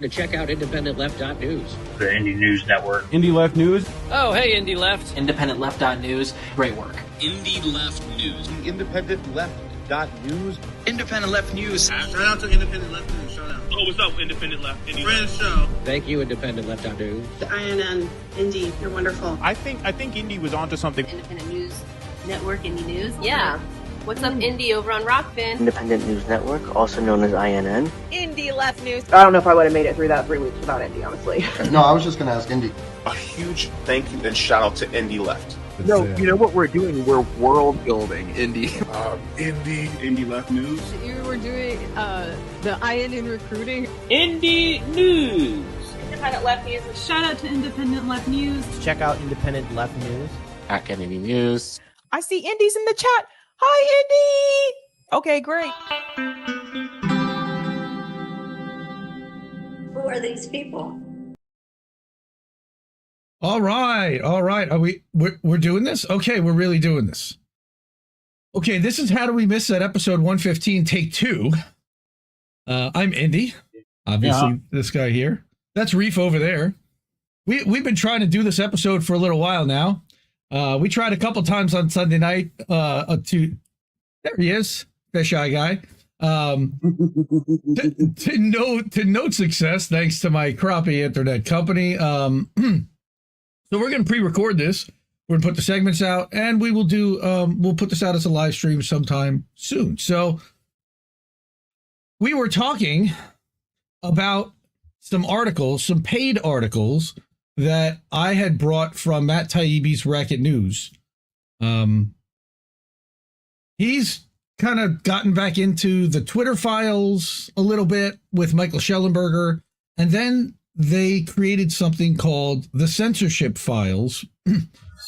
to check out IndependentLeft.news. The Indie News Network. Indie Left News. Oh, hey, Indie Left. IndependentLeft.news. Great work. Indie Left News. IndependentLeft.news. Independent Left News. Shout out to Independent Left News. Shout out. Oh, what's up, Independent Left? Friend show. Thank you, IndependentLeft.news. INN, Indie, you're wonderful. I think Indie was onto something. Independent News Network, Indie News. Yeah. What's up, Indie, over on Rockfin? Independent News Network, also known as INN. Indie Left News. I don't know if I would have made it through that 3 weeks without Indie, honestly. No, I was just going to ask Indie. A huge thank you and shout out to Indie Left. No, you know what we're doing? We're world building, Indie. Indie Left News. You were doing the INN recruiting. Indie News. Independent Left News. Shout out to Independent Left News. Check out Independent Left News. At Indie News. I see Indies in the chat. Hi, Indie. Okay, great. Who are these people? All right. We're doing this? Okay, we're really doing this. Okay, this is How Do We Miss That, episode 115, take 2. I'm Indy, obviously. This guy here. That's Reef over there. We've been trying to do this episode for a little while now. We tried a couple times on Sunday night there he is, the shy guy. To no success, thanks to my crappy internet company. So we're going to pre-record this. We're going to put the segments out, and we will do, we'll put this out as a live stream sometime soon. So we were talking about some articles, some paid articles that I had brought from Matt Taibbi's Racket News. He's kind of gotten back into the Twitter files a little bit with Michael Schellenberger, and then they created something called the Censorship files,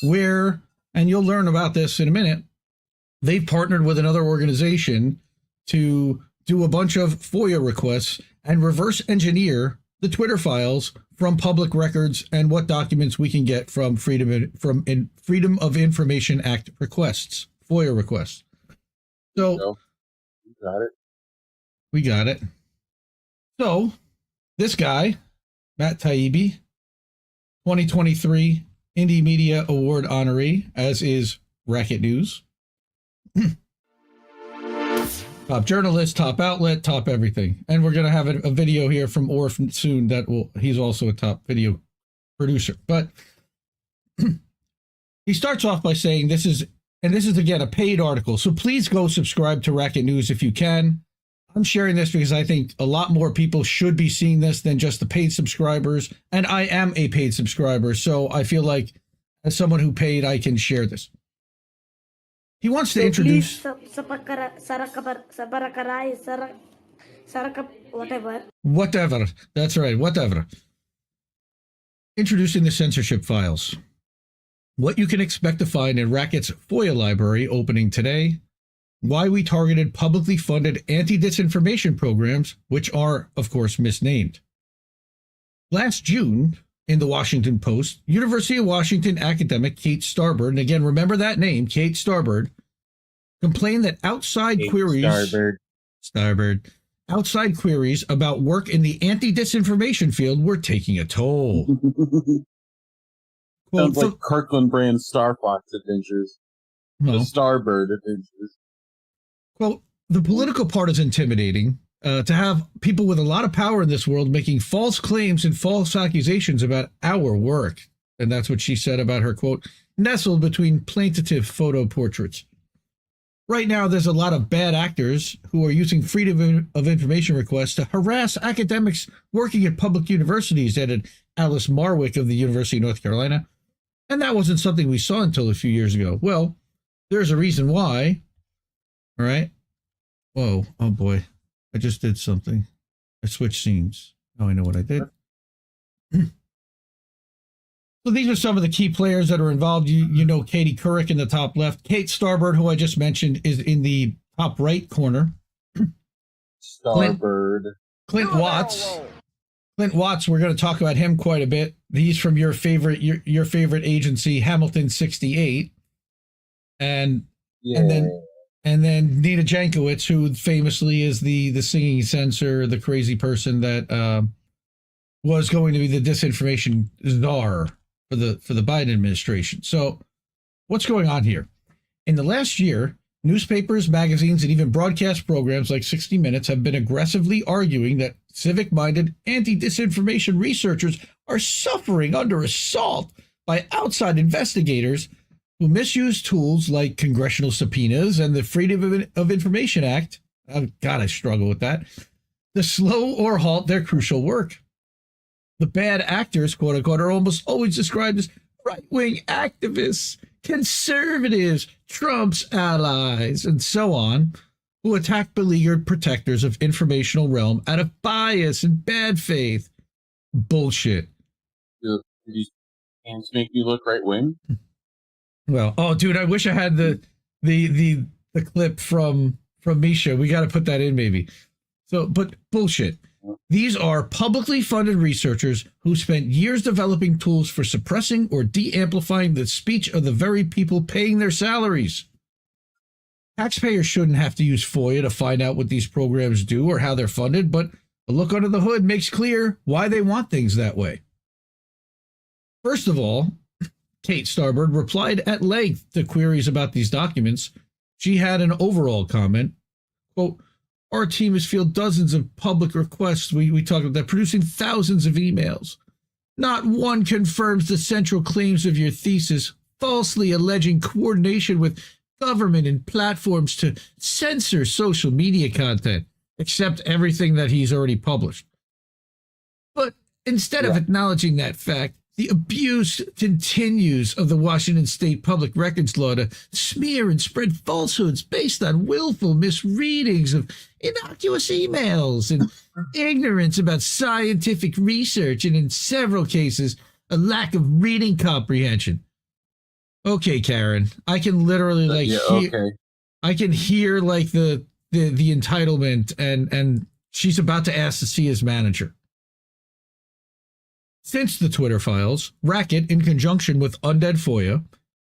where, and you'll learn about this in a minute, they've partnered with another organization to do a bunch of FOIA requests and reverse engineer the Twitter files from public records and what documents we can get from Freedom of Information Act requests, FOIA requests. So we got it. So this guy, Matt Taibbi, 2023 Indie Media Award honoree, as is Racket News. Top journalist, top outlet, top everything. And we're going to have a video here from Orf soon he's also a top video producer. But he starts off by saying this is again a paid article. So please go subscribe to Racket News if you can. I'm sharing this because I think a lot more people should be seeing this than just the paid subscribers. And I am a paid subscriber, so I feel like as someone who paid, I can share this. He wants to introduce... Whatever. That's right. Whatever. Introducing the censorship files. What you can expect to find in Racket's FOIA library opening today. Why we targeted publicly funded anti-disinformation programs, which are, of course, misnamed. Last June, in the Washington Post, University of Washington academic Kate Starbird, and again, remember that name, Kate Starbird, complained that outside queries about work in the anti-disinformation field were taking a toll. Sounds like Kirkland brand Star Fox Adventures. The Starbird Adventures. Quote, the political part is intimidating. To have people with a lot of power in this world making false claims and false accusations about our work. And that's what she said about her, quote, nestled between plaintive photo portraits. Right now, there's a lot of bad actors who are using freedom of information requests to harass academics working at public universities, added Alice Marwick of the University of North Carolina. And that wasn't something we saw until a few years ago. Well, there's a reason why. All right. Whoa. Oh, boy. I just did something. I switched scenes. Now I know what I did. So these are some of the key players that are involved. You know Katie Couric in the top left. Kate Starbird, who I just mentioned, is in the top right corner. Starbird. Clint Watts. Clint Watts, we're going to talk about him quite a bit. He's from your favorite agency, Hamilton 68. And then Nina Jankowicz, who famously is the singing censor, the crazy person that was going to be the disinformation czar for the Biden administration. So what's going on here? In the last year, newspapers, magazines, and even broadcast programs like 60 Minutes have been aggressively arguing that civic-minded anti-disinformation researchers are suffering under assault by outside investigators who misuse tools like congressional subpoenas and the Freedom of Information Act. Oh, God, I struggle with that. To slow or halt their crucial work. The bad actors, quote unquote, are almost always described as right-wing activists, conservatives, Trump's allies, and so on, who attack beleaguered protectors of informational realm out of bias and bad faith. Bullshit. Do these hands make you look right-wing? Well, oh, dude, I wish I had the clip from Misha. We got to put that in, maybe. So, but bullshit. These are publicly funded researchers who spent years developing tools for suppressing or de-amplifying the speech of the very people paying their salaries. Taxpayers shouldn't have to use FOIA to find out what these programs do or how they're funded, but a look under the hood makes clear why they want things that way. First of all, Kate Starbird replied at length to queries about these documents. She had an overall comment, quote, "Our team has fielded dozens of public requests. We talked about that, producing thousands of emails. Not one confirms the central claims of your thesis, falsely alleging coordination with government and platforms to censor social media content, except everything that he's already published." But instead of acknowledging that fact, the abuse continues of the Washington State Public Records Law to smear and spread falsehoods based on willful misreadings of innocuous emails and ignorance about scientific research, and in several cases, a lack of reading comprehension. Okay, Karen, I can literally I can hear like the entitlement, and she's about to ask to see his manager. Since the Twitter files, Racket, in conjunction with Undead FOIA,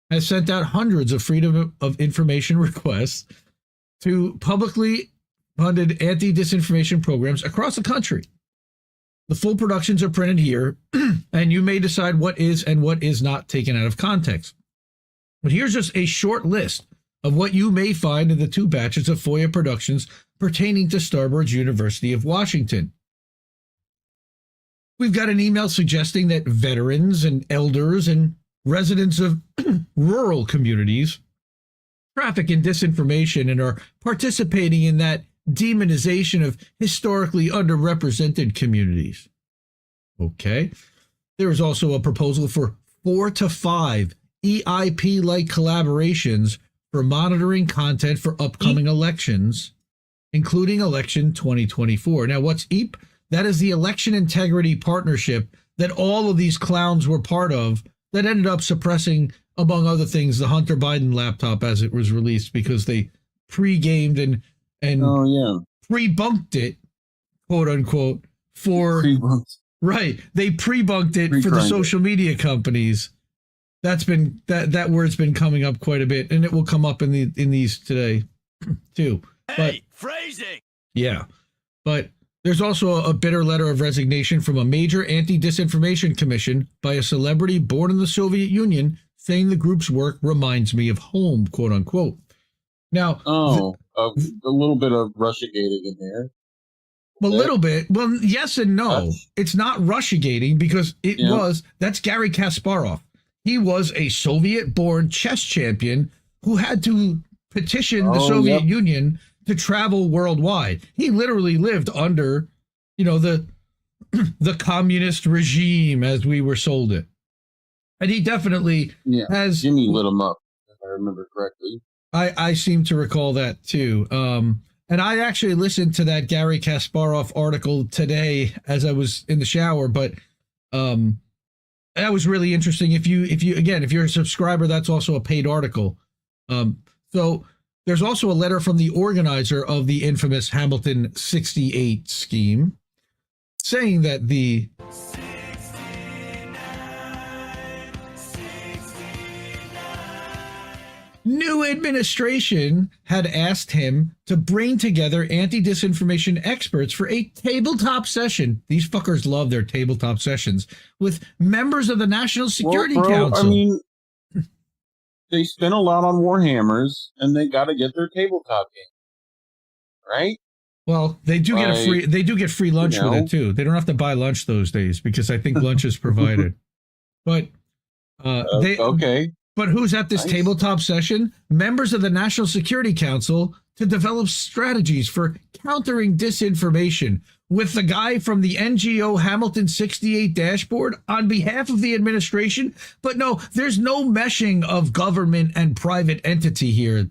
has sent out hundreds of Freedom of Information requests to publicly funded anti-disinformation programs across the country. The full productions are printed here, and you may decide what is and what is not taken out of context. But here's just a short list of what you may find in the 2 batches of FOIA productions pertaining to Starbird's University of Washington. We've got an email suggesting that veterans and elders and residents of rural communities traffic in disinformation and are participating in that demonization of historically underrepresented communities. Okay. There is also a proposal for 4 to 5 EIP-like collaborations for monitoring content for upcoming elections, including election 2024. Now, what's EIP? That is the Election Integrity Partnership that all of these clowns were part of that ended up suppressing, among other things, the Hunter Biden laptop as it was released because they pre-gamed and pre-bunked it, quote unquote, for right. They pre-bunked it for the social media companies. That's been that word's been coming up quite a bit, and it will come up in these today too. Hey, phrasing. Yeah, but there's also a bitter letter of resignation from a major anti-disinformation commission by a celebrity born in the Soviet Union, saying the group's work reminds me of home, quote unquote. Now, a little bit of Russiagating in there. A little bit. Well, yes and no. It's not Russiagating because that's Garry Kasparov. He was a Soviet-born chess champion who had to petition the Soviet Union to travel worldwide. He literally lived under, the communist regime as we were sold it. And he definitely has... Jimmy lit him up, if I remember correctly. I seem to recall that, too. And I actually listened to that Garry Kasparov article today as I was in the shower, but that was really interesting. If you're a subscriber, that's also a paid article. So there's also a letter from the organizer of the infamous Hamilton 68 scheme saying that the new administration had asked him to bring together anti-disinformation experts for a tabletop session. These fuckers love their tabletop sessions with members of the National Security Council. I mean, they spend a lot on Warhammers, and they got to get their tabletop game, right? Well, they do get a free. They do get free lunch with it too. They don't have to buy lunch those days because I think lunch is provided. But okay. But who's at this tabletop session? Members of the National Security Council to develop strategies for countering disinformation with the guy from the NGO Hamilton 68 dashboard on behalf of the administration. But no, there's no meshing of government and private entity here.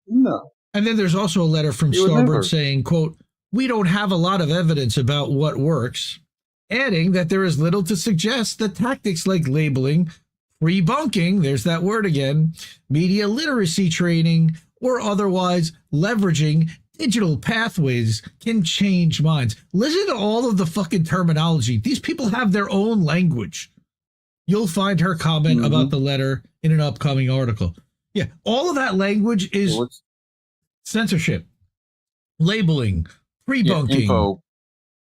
No. And then there's also a letter from Starboard saying, quote, "We don't have a lot of evidence about what works," adding that there is little to suggest that tactics like labeling, pre-bunking, there's that word again, media literacy training, or otherwise leveraging digital pathways can change minds. Listen to all of the fucking terminology. These people have their own language. You'll find her comment about the letter in an upcoming article. Yeah, all of that language is censorship, labeling, pre-bunking,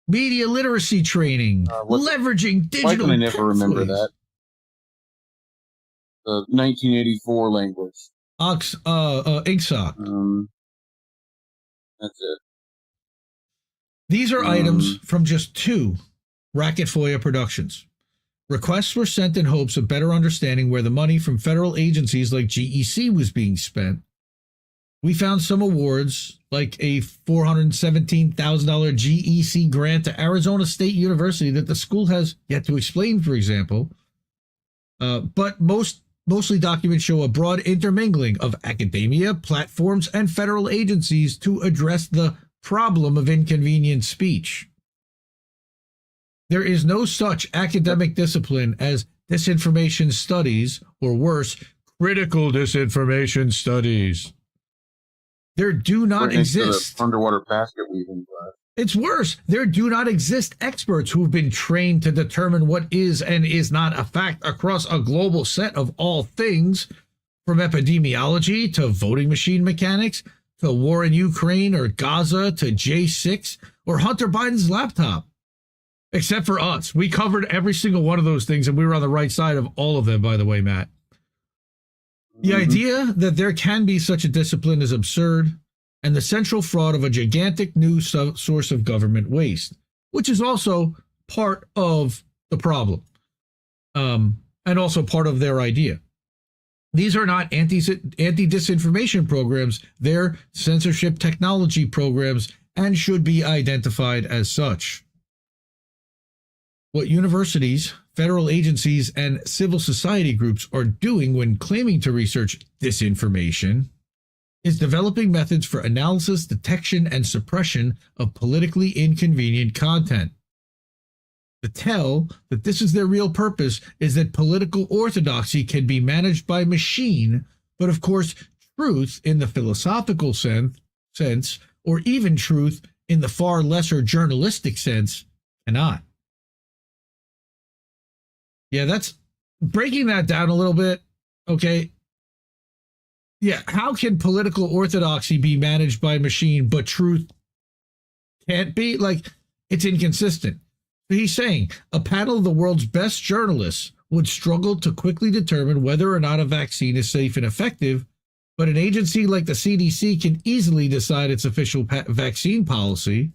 media literacy training, leveraging digital. Why can I never pathways. remember that? The 1984 language. INCSOC. That's it. These are items from just 2 Racket FOIA productions. Requests were sent in hopes of better understanding where the money from federal agencies like GEC was being spent. We found some awards, like a $417,000 GEC grant to Arizona State University that the school has yet to explain, for example. But mostly documents show a broad intermingling of academia, platforms, and federal agencies to address the problem of inconvenient speech. There is no such academic discipline as disinformation studies, or worse, critical disinformation studies. There do not exist underwater basket weaving class. It's worse. There do not exist experts who've been trained to determine what is and is not a fact across a global set of all things, from epidemiology to voting machine mechanics to war in Ukraine or Gaza to J6 or Hunter Biden's laptop. Except for us. We covered every single one of those things, and we were on the right side of all of them, by the way, Matt. The idea that there can be such a discipline is absurd, and the central fraud of a gigantic new source of government waste, which is also part of the problem, and also part of their idea. These are not anti-disinformation programs, they're censorship technology programs and should be identified as such. What universities, federal agencies, and civil society groups are doing when claiming to research disinformation is developing methods for analysis, detection, and suppression of politically inconvenient content. The tell that this is their real purpose is that political orthodoxy can be managed by machine, but of course, truth in the philosophical sense, or even truth in the far lesser journalistic sense, cannot. Yeah, that's breaking that down a little bit. Okay. Yeah, how can political orthodoxy be managed by machine, but truth can't be? Like, it's inconsistent. He's saying a panel of the world's best journalists would struggle to quickly determine whether or not a vaccine is safe and effective, but an agency like the CDC can easily decide its official vaccine policy.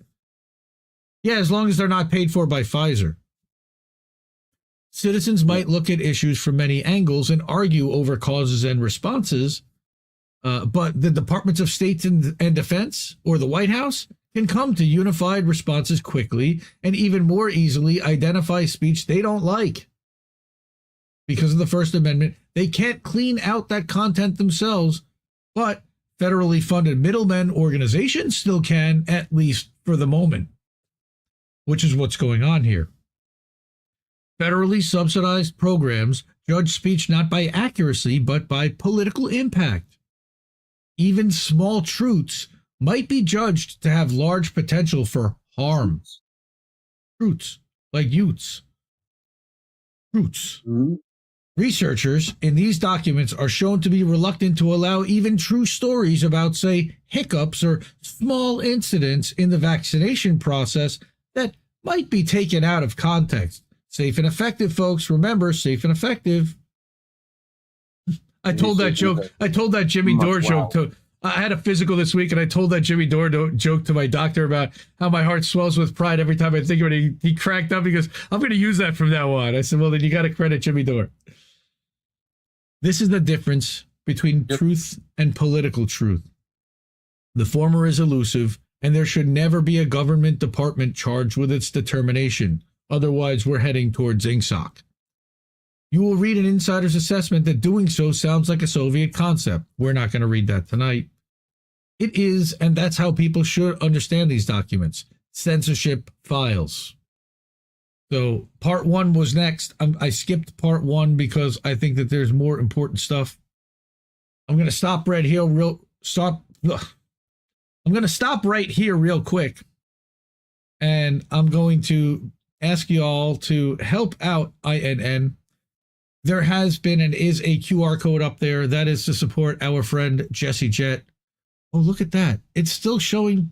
Yeah, as long as they're not paid for by Pfizer. Citizens might look at issues from many angles and argue over causes and responses, but the Departments of State and Defense or the White House can come to unified responses quickly and even more easily identify speech they don't like. Because of the First Amendment, they can't clean out that content themselves, but federally funded middlemen organizations still can, at least for the moment, which is what's going on here. Federally subsidized programs judge speech not by accuracy, but by political impact. Even small truths might be judged to have large potential for harm. Truths, like Utes. Truths. Researchers in these documents are shown to be reluctant to allow even true stories about, say, hiccups or small incidents in the vaccination process that might be taken out of context. Safe and effective, folks. Remember, safe and effective. I told that joke. I told that Jimmy Dore joke to. I had a physical this week, and I told that Jimmy Dore joke to my doctor about how my heart swells with pride every time I think of it. He cracked up. He goes, "I'm going to use that from now on." I said, "Well, then you got to credit Jimmy Dore." This is the difference between truth and political truth. The former is elusive, and there should never be a government department charged with its determination. Otherwise, we're heading towards INGSOC. You will read an insider's assessment that doing so sounds like a Soviet concept. We're not going to read that tonight. It is, and that's how people should understand these documents. Censorship files. So part one was next. I skipped part one because I think that there's more important stuff. I'm going to stop right here real quick. And I'm going to ask you all to help out INN. There has been and is a QR code up there. That is to support our friend Jett. Oh, look at that. It's still showing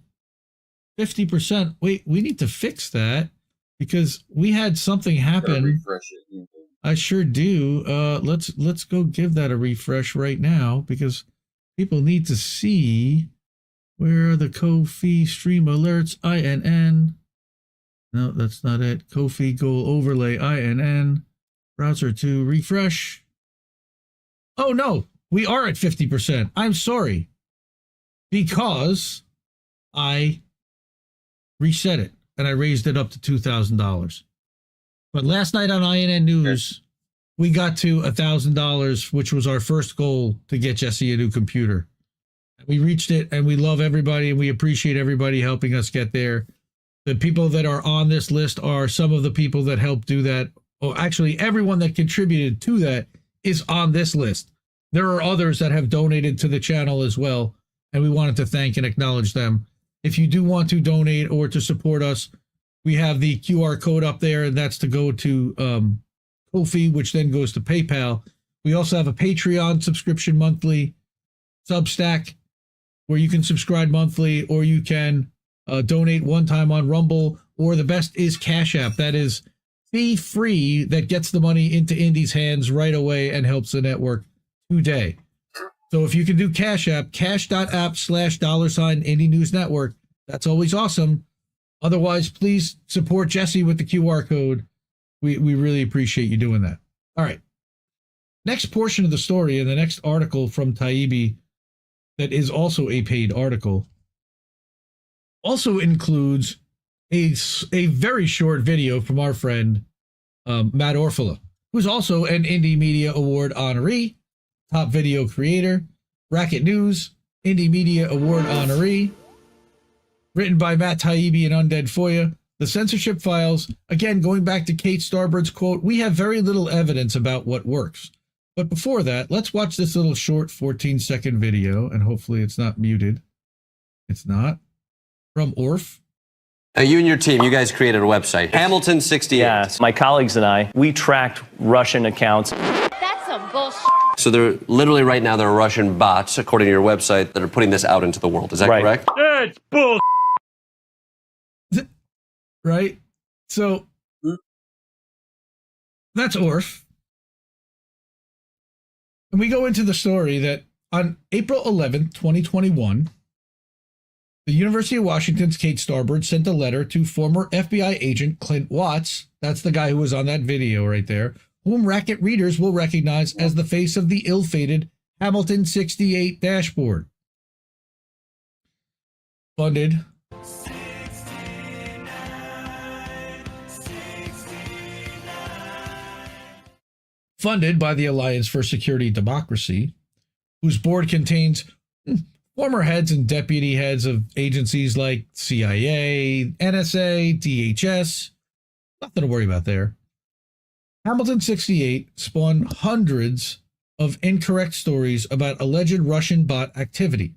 50%. Wait, we need to fix that because we had something happen. Refresh it. I sure do. Let's go give that a refresh right now because people need to see where are the Ko-fi stream alerts, INN. No, that's not it. Ko-fi goal overlay, INN. Browser to refresh. Oh no, we are at 50%. I'm sorry. Because I reset it and I raised it up to $2,000. But last night on INN News, we got to $1,000, which was our first goal to get Jesse a new computer. We reached it and we love everybody and we appreciate everybody helping us get there. The people that are on this list are some of the people that helped do that. Oh, actually, everyone that contributed to that is on this list. There are others that have donated to the channel as well, and we wanted to thank and acknowledge them. If you do want to donate or to support us, we have the QR code up there, and that's to go to Ko-fi, which then goes to PayPal. We also have a Patreon subscription monthly, Substack, where you can subscribe monthly, or you can donate one time on Rumble, or the best is Cash App. That is fee-free, that gets the money into Indy's hands right away and helps the network today. So if you can do Cash App, cash.app/$Indie News Network, that's always awesome. Otherwise, please support Jesse with the QR code. We really appreciate you doing that. All right. Next portion of the story and the next article from Taibbi that is also a paid article also includes a very short video from our friend Matt Orfala, who's also an Indie Media Award honoree, top video creator, Racket News, Indie Media Award honoree, written by Matt Taibbi and Undead Foya. The Censorship Files, again, going back to Kate Starbird's quote, we have very little evidence about what works. But before that, let's watch this little short 14-second video, and hopefully it's not muted. It's not. From Orf. You and your team, you guys created a website, Hamilton 68. Yes, my colleagues and I, we tracked Russian accounts. That's some bullshit. So there, literally right now, there are Russian bots, according to your website, that are putting this out into the world. Is that correct? That's bull. Right? So, that's Orf. And we go into the story that on April 11th, 2021, the University of Washington's Kate Starbird sent a letter to former FBI agent Clint Watts, that's the guy who was on that video right there, whom Racket readers will recognize as the face of the ill-fated Hamilton 68 dashboard. Funded by the Alliance for Security and Democracy, whose board contains former heads and deputy heads of agencies like CIA, NSA, DHS. Nothing to worry about there. Hamilton 68 spawned hundreds of incorrect stories about alleged Russian bot activity.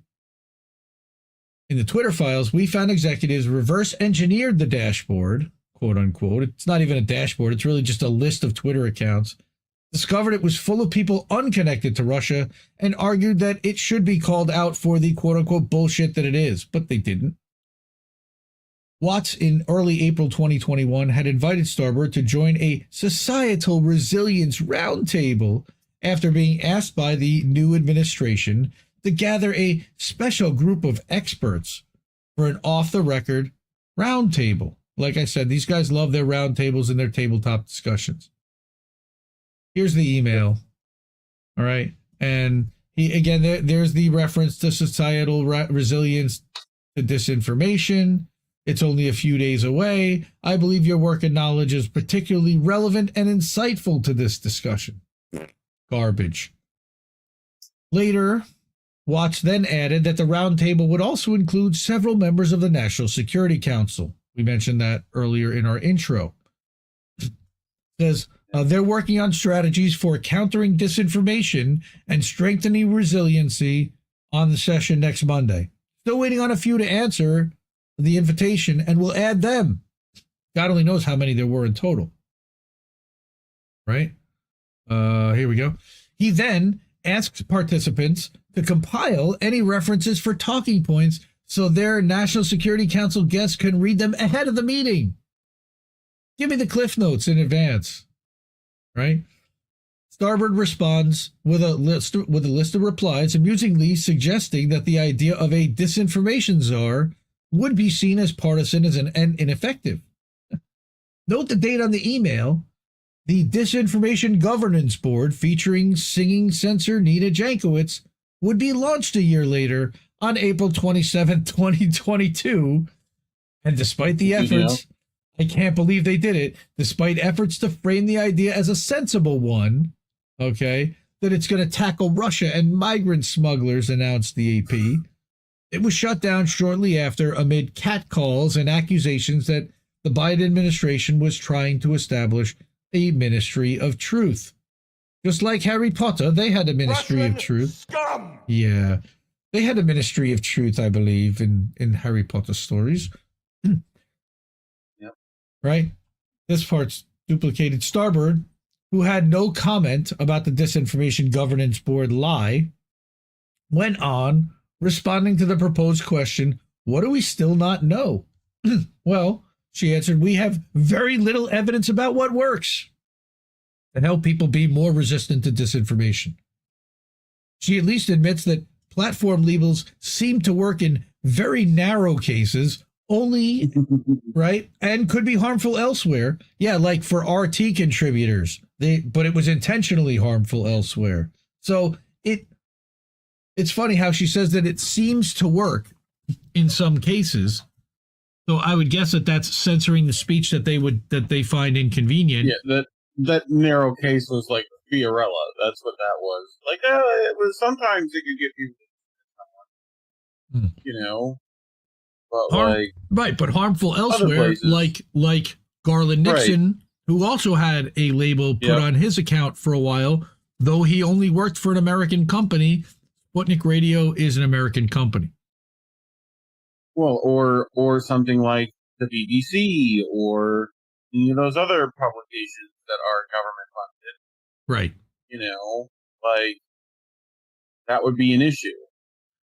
In the Twitter files, we found executives reverse engineered the dashboard, quote unquote. It's not even a dashboard. It's really just a list of Twitter accounts discovered it was full of people unconnected to Russia, and argued that it should be called out for the quote-unquote bullshit that it is, but they didn't. Watts, in early April 2021, had invited Starboard to join a societal resilience roundtable after being asked by the new administration to gather a special group of experts for an off-the-record roundtable. Like I said, these guys love their roundtables and their tabletop discussions. Here's the email. All right. And there's the reference to societal resilience to disinformation. It's only a few days away. I believe your work and knowledge is particularly relevant and insightful to this discussion. Garbage. Later, Watts then added that the roundtable would also include several members of the National Security Council. We mentioned that earlier in our intro. It says, they're working on strategies for countering disinformation and strengthening resiliency on the session next Monday. Still waiting on a few to answer the invitation, and we'll add them. God only knows how many there were in total. Right? Here we go. He then asks participants to compile any references for talking points so their National Security Council guests can read them ahead of the meeting. Give me the cliff notes in advance. Right? Starboard responds with a list of replies, amusingly suggesting that the idea of a disinformation czar would be seen as partisan and ineffective. Note the date on the email. The Disinformation Governance Board, featuring singing censor Nina Jankowicz, would be launched a year later on April 27, 2022. And despite the efforts, I can't believe they did it, despite efforts to frame the idea as a sensible one, okay, that it's going to tackle Russia and migrant smugglers, announced the AP. It was shut down shortly after amid catcalls and accusations that the Biden administration was trying to establish a ministry of truth. Just like Harry Potter, they had a ministry of truth. Scum! Yeah. They had a ministry of truth, I believe, in Harry Potter stories. Yep. Right? This part's duplicated. Starboard, who had no comment about the Disinformation Governance Board lie, went on, responding to the proposed question, what do we still not know? Well, she answered, we have very little evidence about what works to help people be more resistant to disinformation. She at least admits that platform labels seem to work in very narrow cases only, right, and could be harmful elsewhere. Yeah, like for RT contributors, but it was intentionally harmful elsewhere. So it's funny how she says that it seems to work in some cases. So I would guess that that's censoring the speech that they find inconvenient. Yeah, that narrow case was like Fiorella. That's what that was. Like, it was sometimes it could get people, you know, but right, but harmful elsewhere, like Garland Nixon, who also had a label put on his account for a while, though he only worked for an American company. Sputnik Radio is an American company. Well, or something like the BBC or any of those other publications that are government funded. Right. You know, like that would be an issue.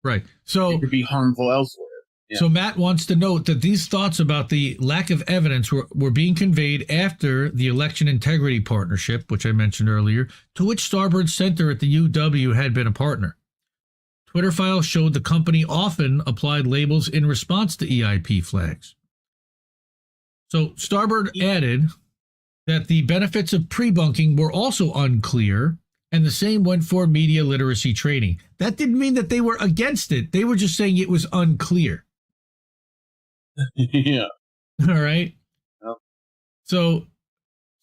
Right. So it could be harmful elsewhere. Yeah. So Matt wants to note that these thoughts about the lack of evidence were being conveyed after the Election Integrity Partnership, which I mentioned earlier, to which Starboard Center at the UW had been a partner. Twitter files showed the company often applied labels in response to EIP flags. So Starboard added that the benefits of pre-bunking were also unclear, and the same went for media literacy training. That didn't mean that they were against it. They were just saying it was unclear. Yeah. All right. Yep. So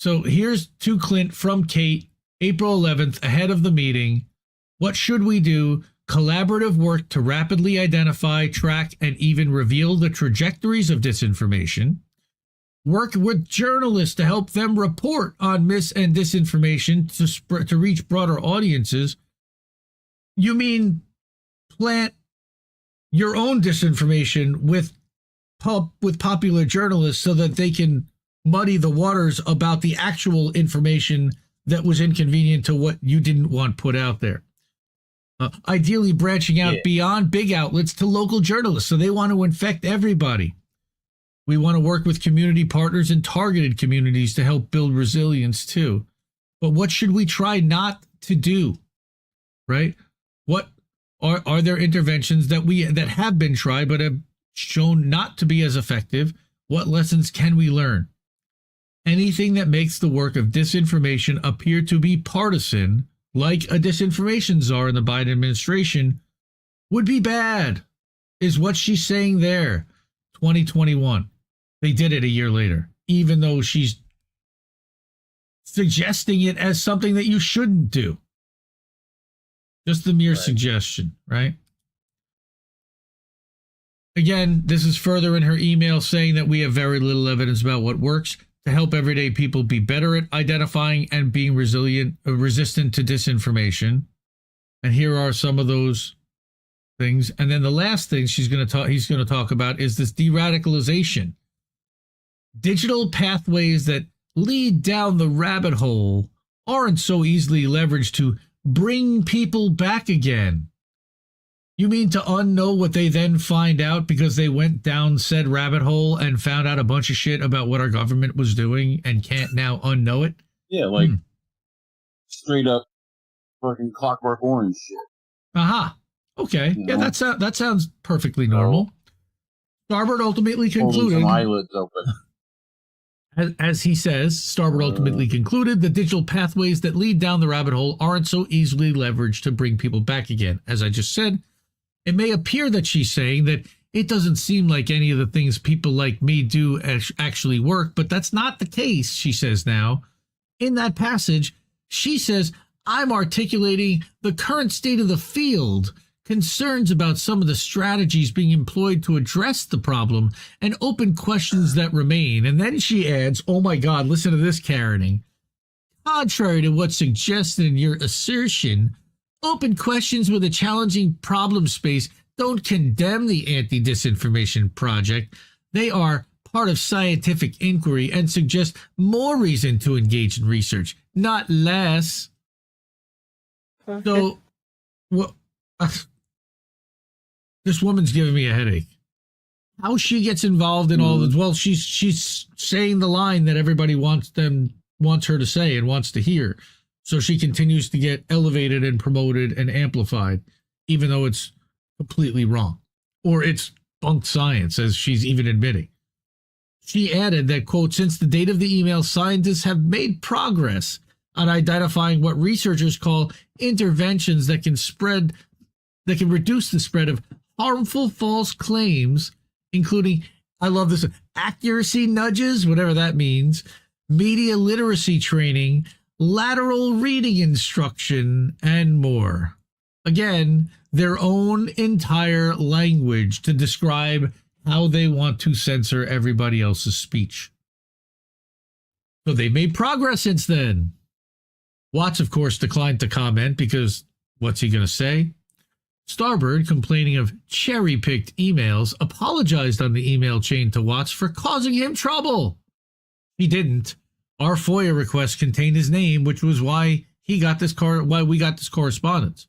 here's to Clint from Kate, April 11th, ahead of the meeting. What should we do? Collaborative work to rapidly identify, track, and even reveal the trajectories of disinformation. Work with journalists to help them report on mis- and disinformation to reach broader audiences. You mean plant your own disinformation with popular journalists so that they can muddy the waters about the actual information that was inconvenient to what you didn't want put out there. Ideally branching out beyond big outlets to local journalists. So they want to infect everybody. We want to work with community partners and targeted communities to help build resilience too. But what should we try not to do? Right? What are there interventions that have been tried but have shown not to be as effective? What lessons can we learn? Anything that makes the work of disinformation appear to be partisan, like a disinformation czar in the Biden administration, would be bad, is what she's saying there. 2021. They did it a year later, even though she's suggesting it as something that you shouldn't do. Just the mere suggestion, right? Again, this is further in her email saying that we have very little evidence about what works to help everyday people be better at identifying and being resistant to disinformation. And here are some of those things. And then the last thing he's going to talk about is this de-radicalization. Digital pathways that lead down the rabbit hole aren't so easily leveraged to bring people back again. You mean to unknow what they then find out because they went down said rabbit hole and found out a bunch of shit about what our government was doing and can't now unknow it? Yeah, like straight up fucking Clockwork Orange shit. Aha. Okay. Yeah, that sounds perfectly normal. Starboard ultimately concluded. Some eyelids open. As he says, Starboard ultimately concluded the digital pathways that lead down the rabbit hole aren't so easily leveraged to bring people back again. As I just said, it may appear that she's saying that it doesn't seem like any of the things people like me do actually work, but that's not the case, she says now. In that passage, she says, I'm articulating the current state of the field, concerns about some of the strategies being employed to address the problem, and open questions that remain. And then she adds, oh my God, listen to this caroning. Contrary to what's suggested in your assertion, open questions with a challenging problem space don't condemn the anti-disinformation project. They are part of scientific inquiry and suggest more reason to engage in research, not less. So, what? This woman's giving me a headache. How she gets involved in all this? Well, she's saying the line that everybody wants her to say and wants to hear. So she continues to get elevated and promoted and amplified, even though it's completely wrong, or it's bunk science, as she's even admitting. She added that, quote, since the date of the email, scientists have made progress on identifying what researchers call interventions that can reduce the spread of harmful false claims, including, I love this, accuracy nudges, whatever that means, media literacy training, lateral reading instruction, and more. Again, their own entire language to describe how they want to censor everybody else's speech. So they've made progress since then. Watts, of course, declined to comment because what's he going to say? Starboard, complaining of cherry-picked emails, apologized on the email chain to Watts for causing him trouble. He didn't. Our FOIA request contained his name, which was why we got this correspondence.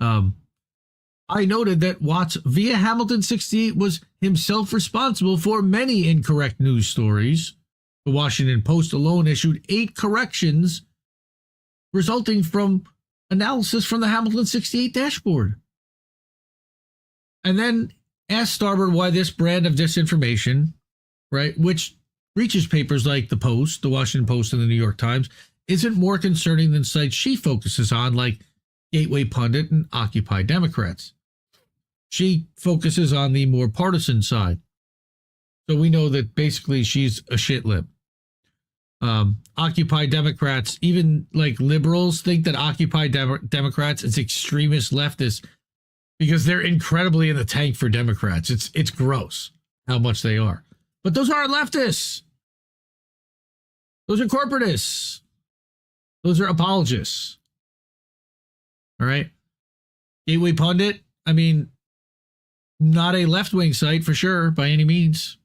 I noted that Watts, via Hamilton 68, was himself responsible for many incorrect news stories. The Washington Post alone issued 8 corrections resulting from analysis from the Hamilton 68 dashboard. And then asked Starboard why this brand of disinformation, right, which reaches papers like the Post, the Washington Post, and the New York Times, isn't more concerning than sites she focuses on, like Gateway Pundit and Occupy Democrats. She focuses on the more partisan side. So we know that basically she's a shit lib. Occupy Democrats, even like liberals, think that Occupy Democrats is extremist leftists because they're incredibly in the tank for Democrats. It's gross how much they are. But those aren't leftists. Those are corporatists. Those are apologists. All right. Gateway Pundit, I mean, not a left-wing site for sure by any means.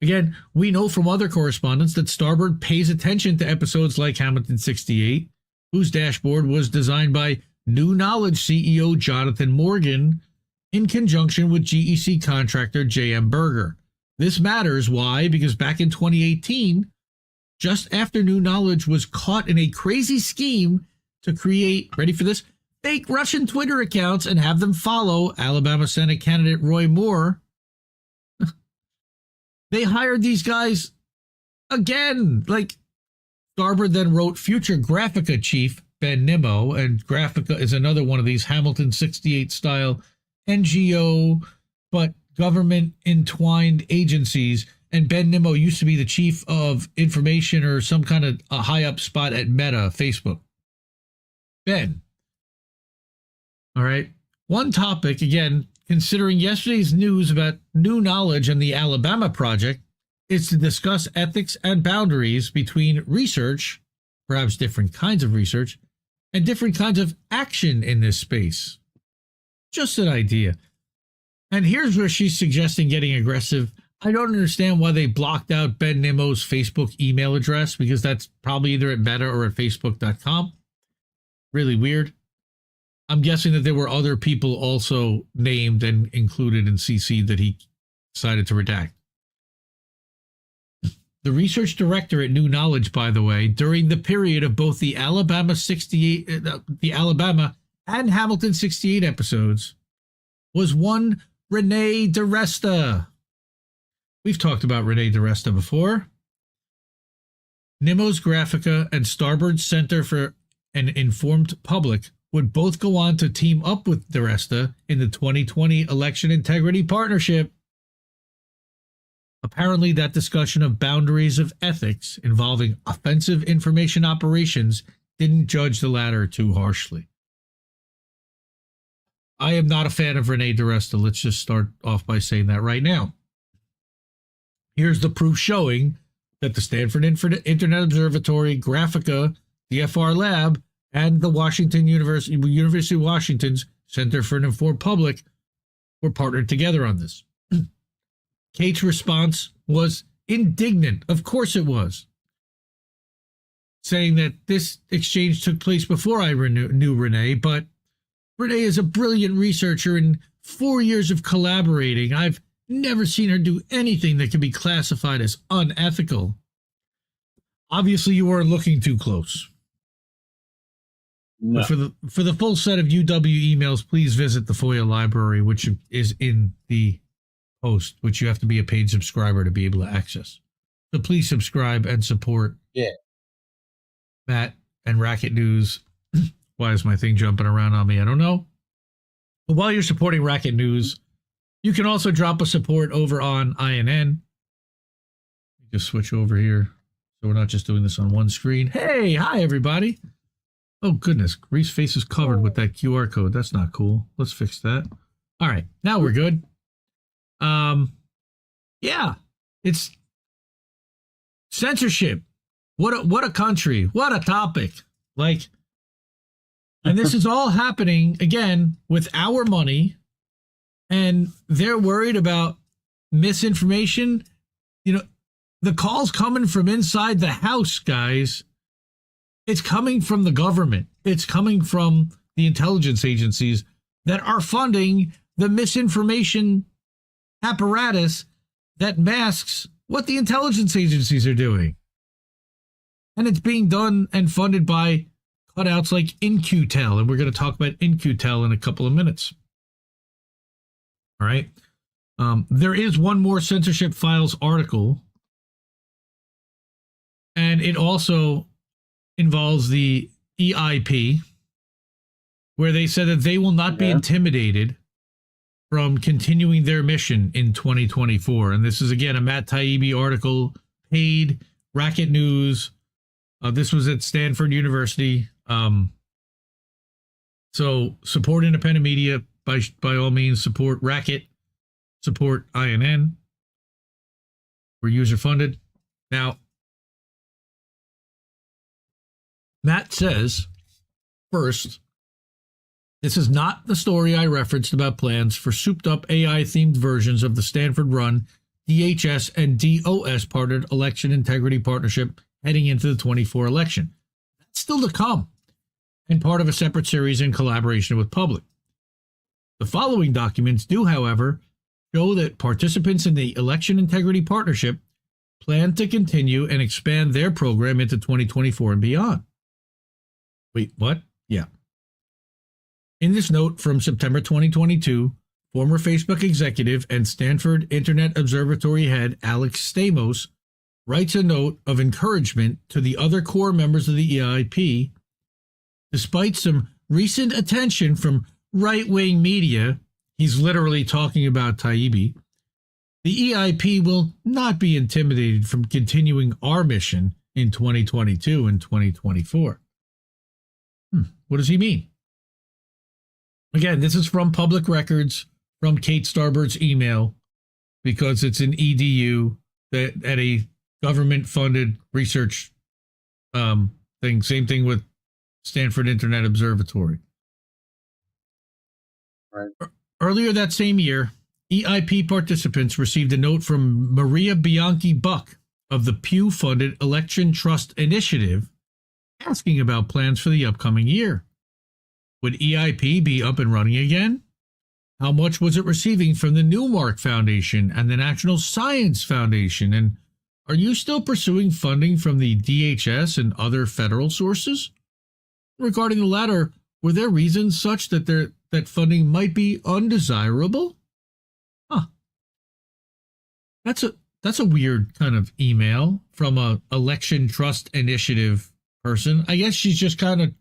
Again, we know from other correspondents that Starboard pays attention to episodes like Hamilton 68, whose dashboard was designed by New Knowledge CEO Jonathan Morgan in conjunction with GEC contractor J.M. Berger. This matters. Why? Because back in 2018, just after New Knowledge was caught in a crazy scheme to create, ready for this, fake Russian Twitter accounts and have them follow Alabama Senate candidate Roy Moore, they hired these guys again. Like, Starboard then wrote future Graphica chief Ben Nimmo, and Graphica is another one of these Hamilton 68 style NGO, but government entwined agencies. And Ben Nimmo used to be the chief of information or some kind of a high up spot at Meta, Facebook. Ben. All right. One topic, again, considering yesterday's news about New Knowledge and the Alabama project, is to discuss ethics and boundaries between research, perhaps different kinds of research, and different kinds of action in this space. Just an idea. And here's where she's suggesting getting aggressive. I don't understand why they blocked out Ben Nimmo's Facebook email address, because that's probably either at Meta or at Facebook.com. Really weird. I'm guessing that there were other people also named and included in CC that he decided to redact. The research director at New Knowledge, by the way, during the period of both the Alabama and Hamilton 68 episodes, was one Renee DiResta. We've talked about Renee DiResta before. Nimmo's Graphica and Starboard's Center for an Informed Public would both go on to team up with DiResta in the 2020 Election Integrity Partnership. Apparently, that discussion of boundaries of ethics involving offensive information operations didn't judge the latter too harshly. I am not a fan of Renee DiResta. Let's just start off by saying that right now. Here's the proof showing that the Stanford Internet Observatory, Graphica, the FR Lab, and the University of Washington's Center for an Informed Public were partnered together on this. Kate's response was indignant. Of course it was. Saying that this exchange took place before I knew Renee, but Renee is a brilliant researcher. In 4 years of collaborating, I've never seen her do anything that can be classified as unethical. Obviously, you weren't looking too close. No. But for the full set of UW emails, please visit the FOIA library, which is in the post, which you have to be a paid subscriber to be able to access. So please subscribe and support Matt and Racket News. Why is my thing jumping around on me? I don't know. But while you're supporting Racket News, you can also drop a support over on INN. Just switch over here so we're not just doing this on one screen. Hey, hi, everybody. Oh, goodness. Reef's face is covered with that QR code. That's not cool. Let's fix that. All right. Now we're good. Yeah, it's censorship. What a country. What a topic. Like, and this is all happening, again, with our money. And they're worried about misinformation. You know, the call's coming from inside the house, guys. It's coming from the government. It's coming from the intelligence agencies that are funding the misinformation apparatus that masks what the intelligence agencies are doing. And it's being done and funded by cutouts like In-Q-Tel. And we're going to talk about In-Q-Tel in a couple of minutes. All right. There is one more Censorship Files article. And it also involves the EIP, where they said that they will not be intimidated from continuing their mission in 2024. And this is, again, a Matt Taibbi article, paid, Racket News. This was at Stanford University. So support independent media by all means. Support Racket. Support INN. We're user-funded. Now, Matt says, first, this is not the story I referenced about plans for souped-up AI-themed versions of the Stanford-run DHS and DOS partnered election integrity partnership heading into the 24 election. That's still to come, and part of a separate series in collaboration with Public. The following documents do, however, show that participants in the election integrity partnership plan to continue and expand their program into 2024 and beyond. Wait, what? Yeah. In this note from September 2022, former Facebook executive and Stanford Internet Observatory head Alex Stamos writes a note of encouragement to the other core members of the EIP. Despite some recent attention from right-wing media, he's literally talking about Taibbi, the EIP will not be intimidated from continuing our mission in 2022 and 2024. What does he mean? Again, this is from public records, from Kate Starbird's email, because it's an EDU that at a government-funded research thing. Same thing with Stanford Internet Observatory. Right. Earlier that same year, EIP participants received a note from Maria Bianchi Buck of the Pew-funded Election Trust Initiative asking about plans for the upcoming year. Would EIP be up and running again? How much was it receiving from the Newmark Foundation and the National Science Foundation? And are you still pursuing funding from the DHS and other federal sources? Regarding the latter, were there reasons such that that funding might be undesirable? That's a weird kind of email from a election trust initiative person. I guess she's just kind of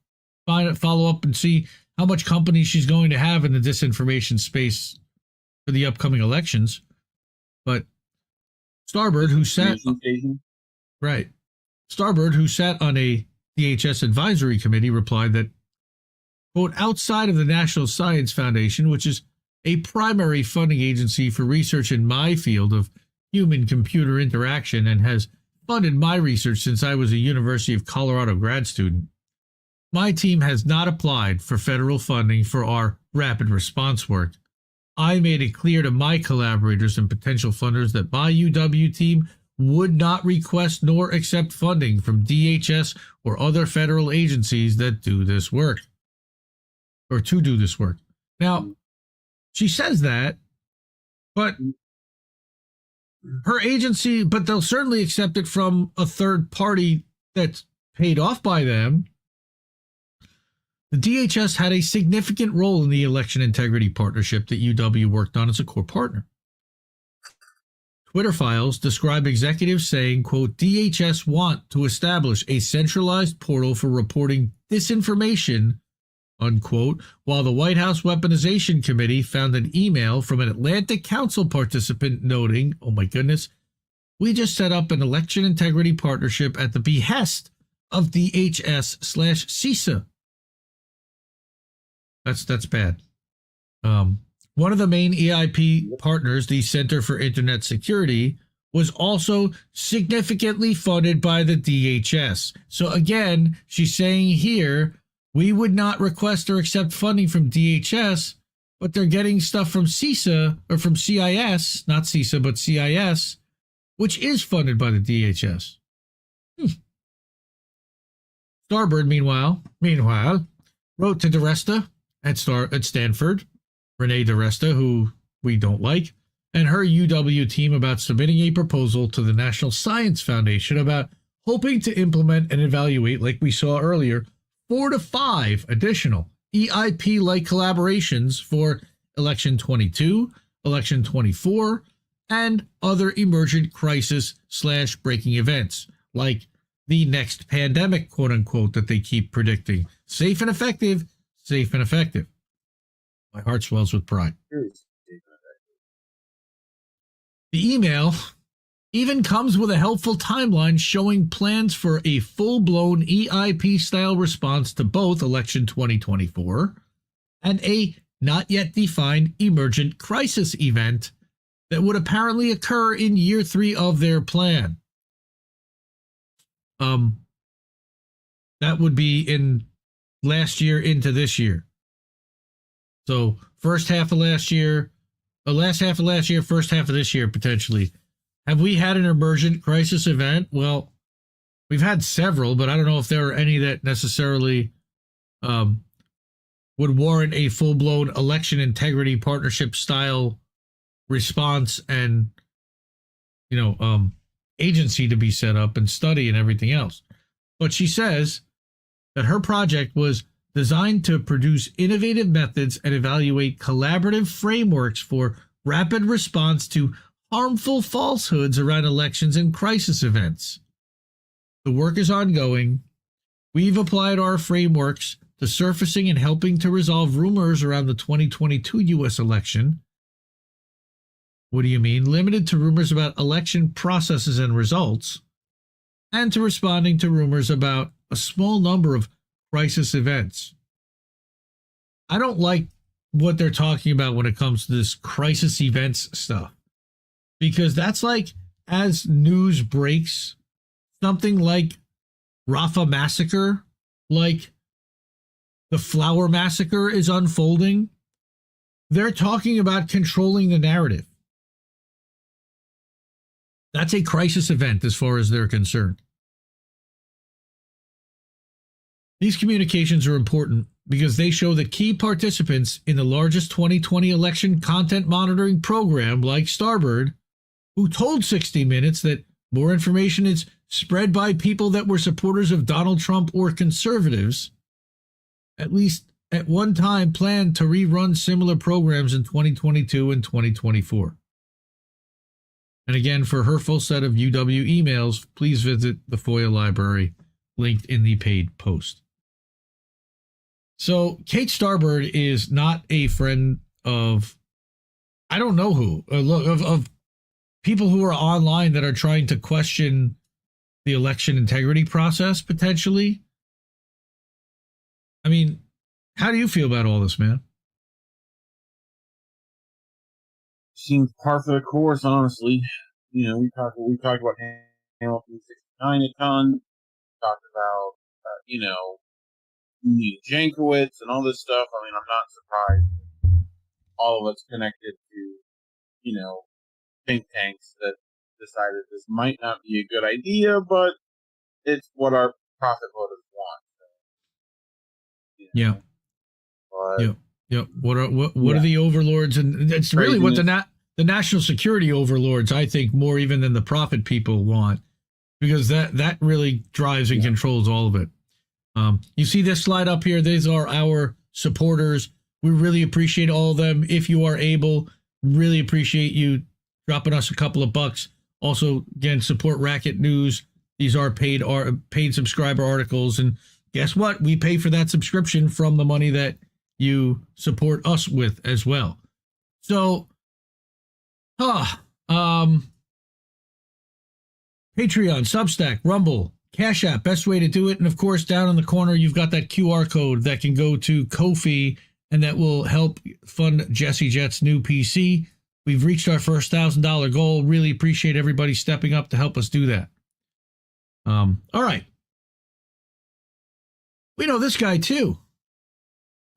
trying to follow up and see how much company she's going to have in the disinformation space for the upcoming elections. But Starbird, who sat on a DHS advisory committee, replied that, quote, outside of the National Science Foundation, which is a primary funding agency for research in my field of human-computer interaction and has funded my research since I was a University of Colorado grad student, my team has not applied for federal funding for our rapid response work. I made it clear to my collaborators and potential funders that my UW team would not request nor accept funding from DHS or other federal agencies that do this work, or to do this work. Now, she says that, but her agency, but they'll certainly accept it from a third party that's paid off by them. The DHS had a significant role in the election integrity partnership that UW worked on as a core partner. Twitter files describe executives saying, quote, DHS want to establish a centralized portal for reporting disinformation, unquote, while the White House Weaponization Committee found an email from an Atlantic Council participant noting, oh my goodness, we just set up an election integrity partnership at the behest of DHS/CISA. That's bad. One of the main EIP partners, the Center for Internet Security, was also significantly funded by the DHS. So again, she's saying here, we would not request or accept funding from DHS, but they're getting stuff from CISA, or from CIS, not CISA, but CIS, which is funded by the DHS. Starbird, meanwhile, wrote to DiResta at Stanford, Renee DiResta, who we don't like, and her UW team about submitting a proposal to the National Science Foundation about hoping to implement and evaluate, like we saw earlier, 4 to 5 additional EIP-like collaborations for Election 22, Election 24, and other emergent crisis/breaking events, like the next pandemic, quote-unquote, that they keep predicting. Safe and effective, safe and effective. My heart swells with pride. The email even comes with a helpful timeline showing plans for a full-blown EIP-style response to both Election 2024 and a not-yet-defined emergent crisis event that would apparently occur in year 3 of their plan. That would be in last year into this year. So first half of last year, the last half of last year, first half of this year, potentially. Have we had an emergent crisis event? Well, we've had several, but I don't know if there are any that necessarily would warrant a full-blown election integrity partnership style response and, agency to be set up and study and everything else. But she says that her project was designed to produce innovative methods and evaluate collaborative frameworks for rapid response to harmful falsehoods around elections and crisis events. The work is ongoing. We've applied our frameworks to surfacing and helping to resolve rumors around the 2022 U.S. election. What do you mean? Limited to rumors about election processes and results, and to responding to rumors about a small number of crisis events. I don't like what they're talking about when it comes to this crisis events stuff, because that's like, as news breaks, something like Rafah massacre, like the Flower massacre is unfolding, they're talking about controlling the narrative. That's a crisis event as far as they're concerned. These communications are important because they show that key participants in the largest 2020 election content monitoring program, like Starboard, who told 60 Minutes that more information is spread by people that were supporters of Donald Trump or conservatives, at least at one time planned to rerun similar programs in 2022 and 2024. And again, for her full set of UW emails, please visit the FOIA library linked in the paid post. So Kate Starboard is not a friend of, I don't know who, of people who are online that are trying to question the election integrity process, potentially. I mean, how do you feel about all this, man? Seems par for the course, honestly. We talked about Hamilton 69 a ton. Talked about, Jankowicz and all this stuff. I mean, I'm not surprised. All of it's connected to, think tanks that decided this might not be a good idea, but it's what our profit voters want. So, yeah. But, yeah. What are the overlords? And it's really what the national security overlords, I think, more even than the profit people want, because that really drives and controls all of it. You see this slide up here? These are our supporters. We really appreciate all of them. If you are able, really appreciate you dropping us a couple of bucks. Also, again, support Racket News. These are paid subscriber articles. And guess what? We pay for that subscription from the money that you support us with as well. So, Patreon, Substack, Rumble, Cash App, best way to do it. And of course, down in the corner, you've got that QR code that can go to Ko-fi, and that will help fund Jesse Jett's new PC. We've reached our first $1,000 goal. Really appreciate everybody stepping up to help us do that. All right. We know this guy too.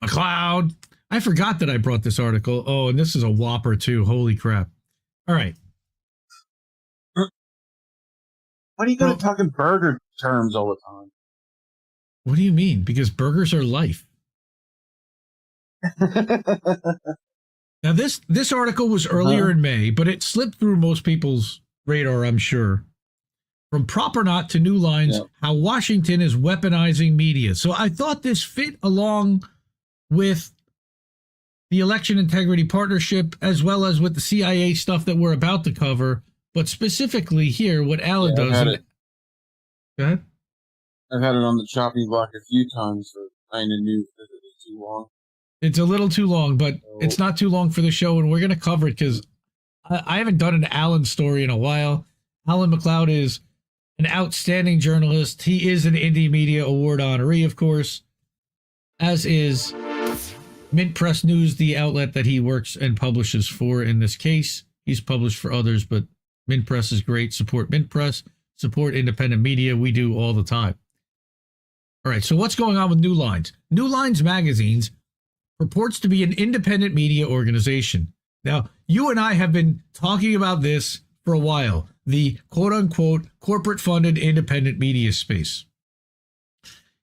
McLeod. I forgot that I brought this article. Oh, and this is a whopper too. Holy crap. All right. Why do you gotta talk in burger terms all the time? What do you mean? Because burgers are life. Now, this article was earlier in May, but it slipped through most people's radar, I'm sure. From Proper Not to New Lines, How Washington is Weaponizing Media. So I thought this fit along with the Election Integrity Partnership, as well as with the CIA stuff that we're about to cover, but specifically here, what Alan does. Go ahead. I've had it on the chopping block a few times, so kind of knew that it was too long. It's a little too long, but it's not too long for the show, and we're going to cover it because I haven't done an Alan story in a while. Alan McLeod is an outstanding journalist. He is an Indie Media Award honoree, of course, as is Mint Press News, the outlet that he works and publishes for in this case. He's published for others, but Mint Press is great. Support Mint Press. Support independent media. We do all the time. All right, so what's going on with New Lines? New Lines Magazines purports to be an independent media organization. Now, you and I have been talking about this for a while, the quote-unquote corporate-funded independent media space.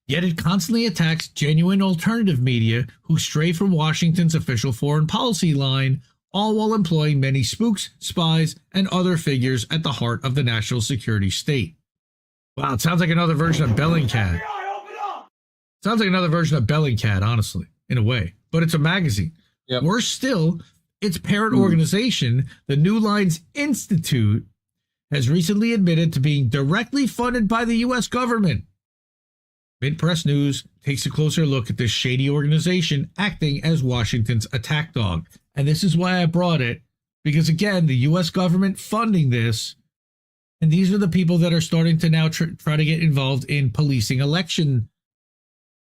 Yet it constantly attacks genuine alternative media who stray from Washington's official foreign policy line, all while employing many spooks, spies, and other figures at the heart of the national security state. Wow, it sounds like another version of Bellingcat. Sounds like another version of Bellingcat, honestly, in a way. But it's a magazine. Yep. Worse still, its parent organization, the New Lines Institute, has recently admitted to being directly funded by the U.S. government. Mint Press News takes a closer look at this shady organization acting as Washington's attack dog. And this is why I brought it, because again, the U.S. government funding this, and these are the people that are starting to now try to get involved in policing election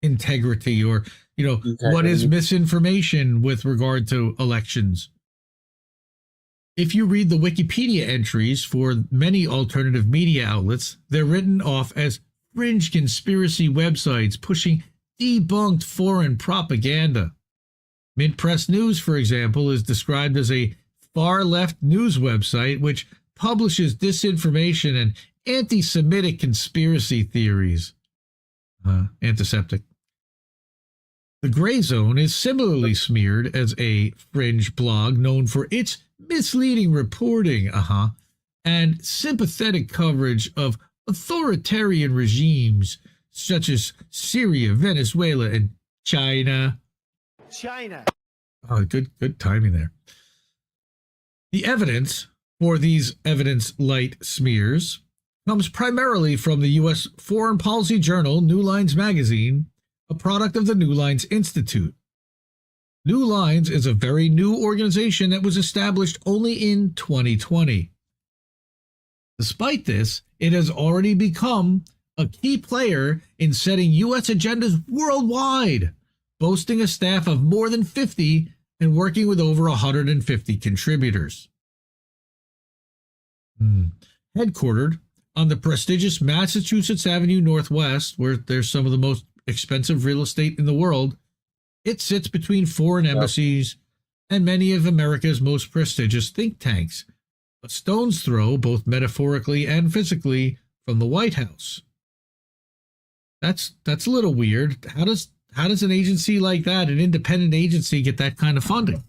integrity, or, you know, what is misinformation with regard to elections. If you read the Wikipedia entries for many alternative media outlets, they're written off as fringe conspiracy websites pushing debunked foreign propaganda. Mint Press News, for example, is described as a far-left news website which publishes disinformation and anti-Semitic conspiracy theories. Antiseptic. The Gray Zone is similarly smeared as a fringe blog known for its misleading reporting, and sympathetic coverage of authoritarian regimes such as Syria, Venezuela, and China. Oh, good timing there. The evidence for these evidence light smears comes primarily from the U.S. foreign policy journal New Lines magazine, a product of the New Lines Institute. New Lines is a very new organization that was established only in 2020. Despite this, it has already become a key player in setting U.S. agendas worldwide, boasting a staff of more than 50 and working with over 150 contributors. Headquartered on the prestigious Massachusetts Avenue Northwest, where there's some of the most expensive real estate in the world, it sits between foreign embassies and many of America's most prestigious think tanks, a stone's throw, both metaphorically and physically, from the White House. That's a little weird. How does an agency like that, an independent agency, get that kind of funding?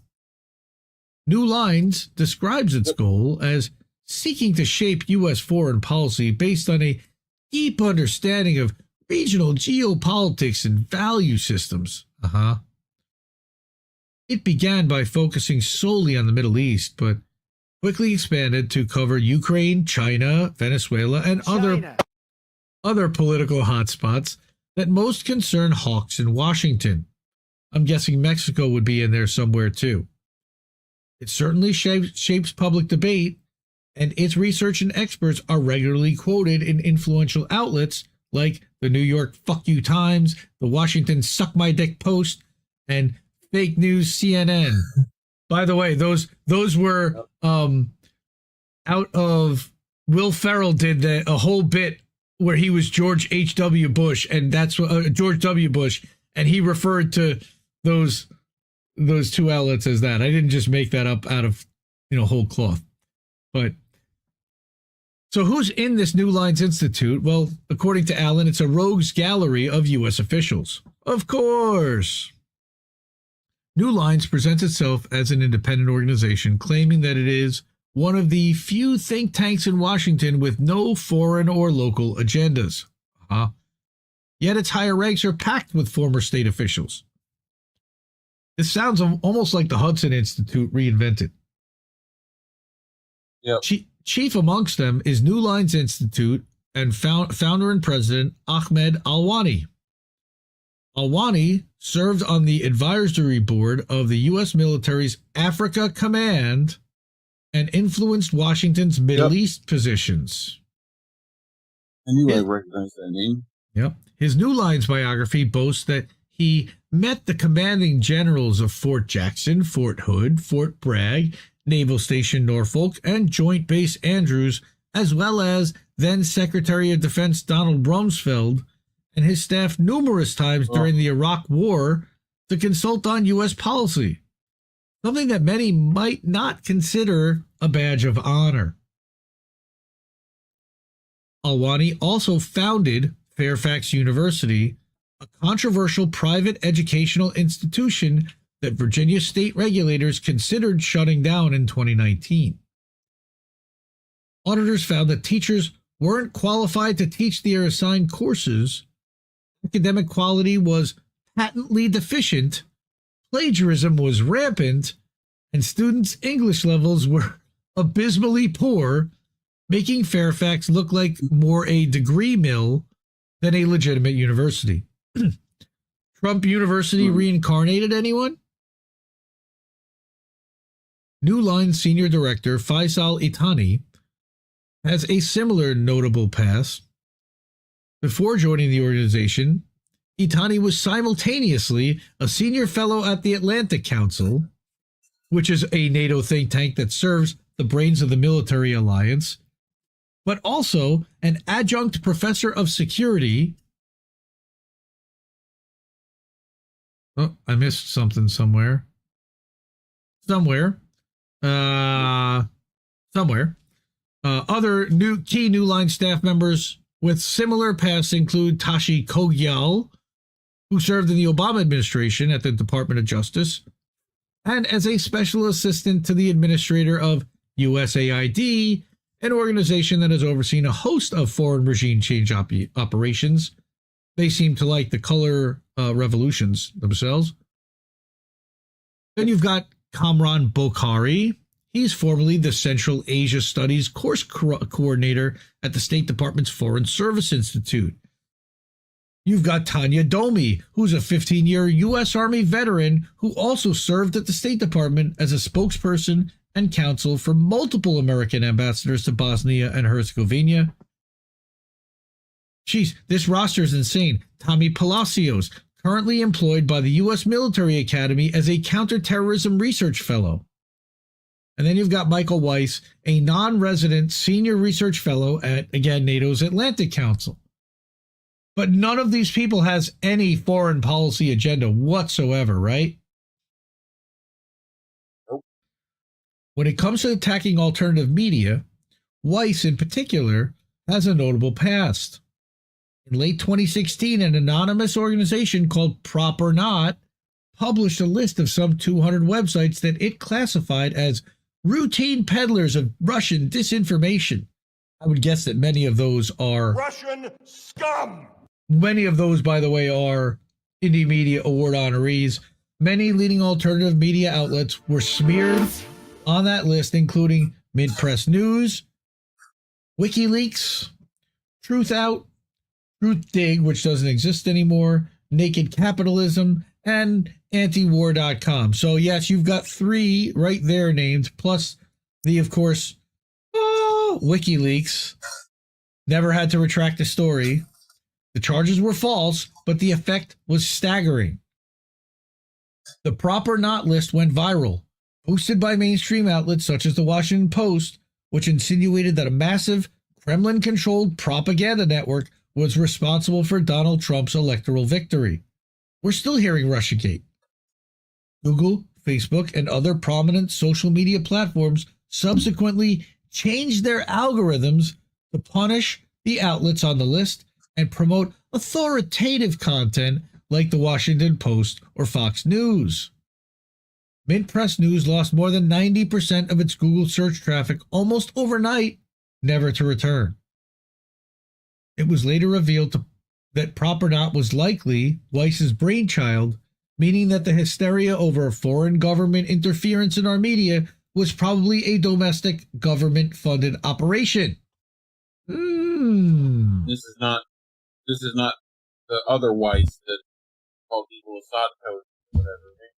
New Lines describes its goal as seeking to shape U.S. foreign policy based on a deep understanding of regional geopolitics and value systems. It began by focusing solely on the Middle East, but quickly expanded to cover Ukraine, China, Venezuela, and other political hotspots that most concern hawks in Washington. I'm guessing Mexico would be in there somewhere too. It certainly shapes public debate, and its research and experts are regularly quoted in influential outlets like the New York Fuck You Times, the Washington Suck My Dick Post, and fake news CNN. By the way, those were out of Will Ferrell did a whole bit where he was George H.W. Bush, and that's what George W. Bush, and he referred to those two outlets as that. I didn't just make that up out of whole cloth. But so who's in this New Lines Institute? Well, according to Allen, it's a rogues gallery of U.S. officials. Of course. New Lines presents itself as an independent organization, claiming that it is one of the few think tanks in Washington with no foreign or local agendas. Yet its higher ranks are packed with former state officials. This sounds almost like the Hudson Institute reinvented. Yep. Chief amongst them is New Lines Institute and founder and president Ahmed Alwani. Alwani served on the advisory board of the U.S. military's Africa Command and influenced Washington's Middle East positions. I knew I recognized that name. Yep. His New Lines biography boasts that he met the commanding generals of Fort Jackson, Fort Hood, Fort Bragg, Naval Station Norfolk, and Joint Base Andrews, as well as then Secretary of Defense Donald Rumsfeld and his staff numerous times during the Iraq War to consult on U.S. policy, something that many might not consider a badge of honor. Alwani also founded Fairfax University, a controversial private educational institution that Virginia state regulators considered shutting down in 2019. Auditors found that teachers weren't qualified to teach their assigned courses, academic quality was patently deficient, plagiarism was rampant, and students' English levels were abysmally poor, making Fairfax look like more a degree mill than a legitimate university. Trump University reincarnated anyone? New Line Senior Director Faisal Itani has a similar notable past. Before joining the organization, Itani was simultaneously a senior fellow at the Atlantic Council, which is a NATO think tank that serves the brains of the military alliance, but also an adjunct professor of security. Oh, I missed something somewhere. Somewhere. Other key New Line staff members with similar pasts include Tashi Kogyal, who served in the Obama administration at the Department of Justice, and as a special assistant to the administrator of USAID, an organization that has overseen a host of foreign regime change operations. They seem to like the color revolutions themselves. Then you've got Kamran Bokhari. He's formerly the Central Asia Studies course coordinator at the State Department's Foreign Service Institute. You've got Tanya Domi, who's a 15-year U.S. Army veteran who also served at the State Department as a spokesperson and counsel for multiple American ambassadors to Bosnia and Herzegovina. Jeez, this roster is insane. Tommy Palacios, currently employed by the U.S. Military Academy as a counterterrorism research fellow. And then you've got Michael Weiss, a non-resident senior research fellow at, again, NATO's Atlantic Council. But none of these people has any foreign policy agenda whatsoever, right? Nope. When it comes to attacking alternative media, Weiss in particular has a notable past. In late 2016, an anonymous organization called Prop or Not published a list of some 200 websites that it classified as routine peddlers of Russian disinformation. I would guess that many of those are Russian scum. Many of those, by the way, are Indie Media Award honorees. Many leading alternative media outlets were smeared on that list, including Mid Press News, WikiLeaks, Truth Out, Truth Dig, which doesn't exist anymore, Naked Capitalism, and antiwar.com. So yes, you've got three right there named, plus the, of course, WikiLeaks. Never had to retract the story. The charges were false, but the effect was staggering. The Prop or Not list went viral, posted by mainstream outlets such as the Washington Post, which insinuated that a massive Kremlin-controlled propaganda network was responsible for Donald Trump's electoral victory. We're still hearing Russiagate. Google, Facebook, and other prominent social media platforms subsequently changed their algorithms to punish the outlets on the list and promote authoritative content like the Washington Post or Fox News. Mint Press News lost more than 90% of its Google search traffic almost overnight, never to return. It was later revealed that Prop or Not was likely Weiss's brainchild, meaning that the hysteria over foreign government interference in our media was probably a domestic government-funded operation. This is not the other Weiss that called people Assad code or whatever. Right?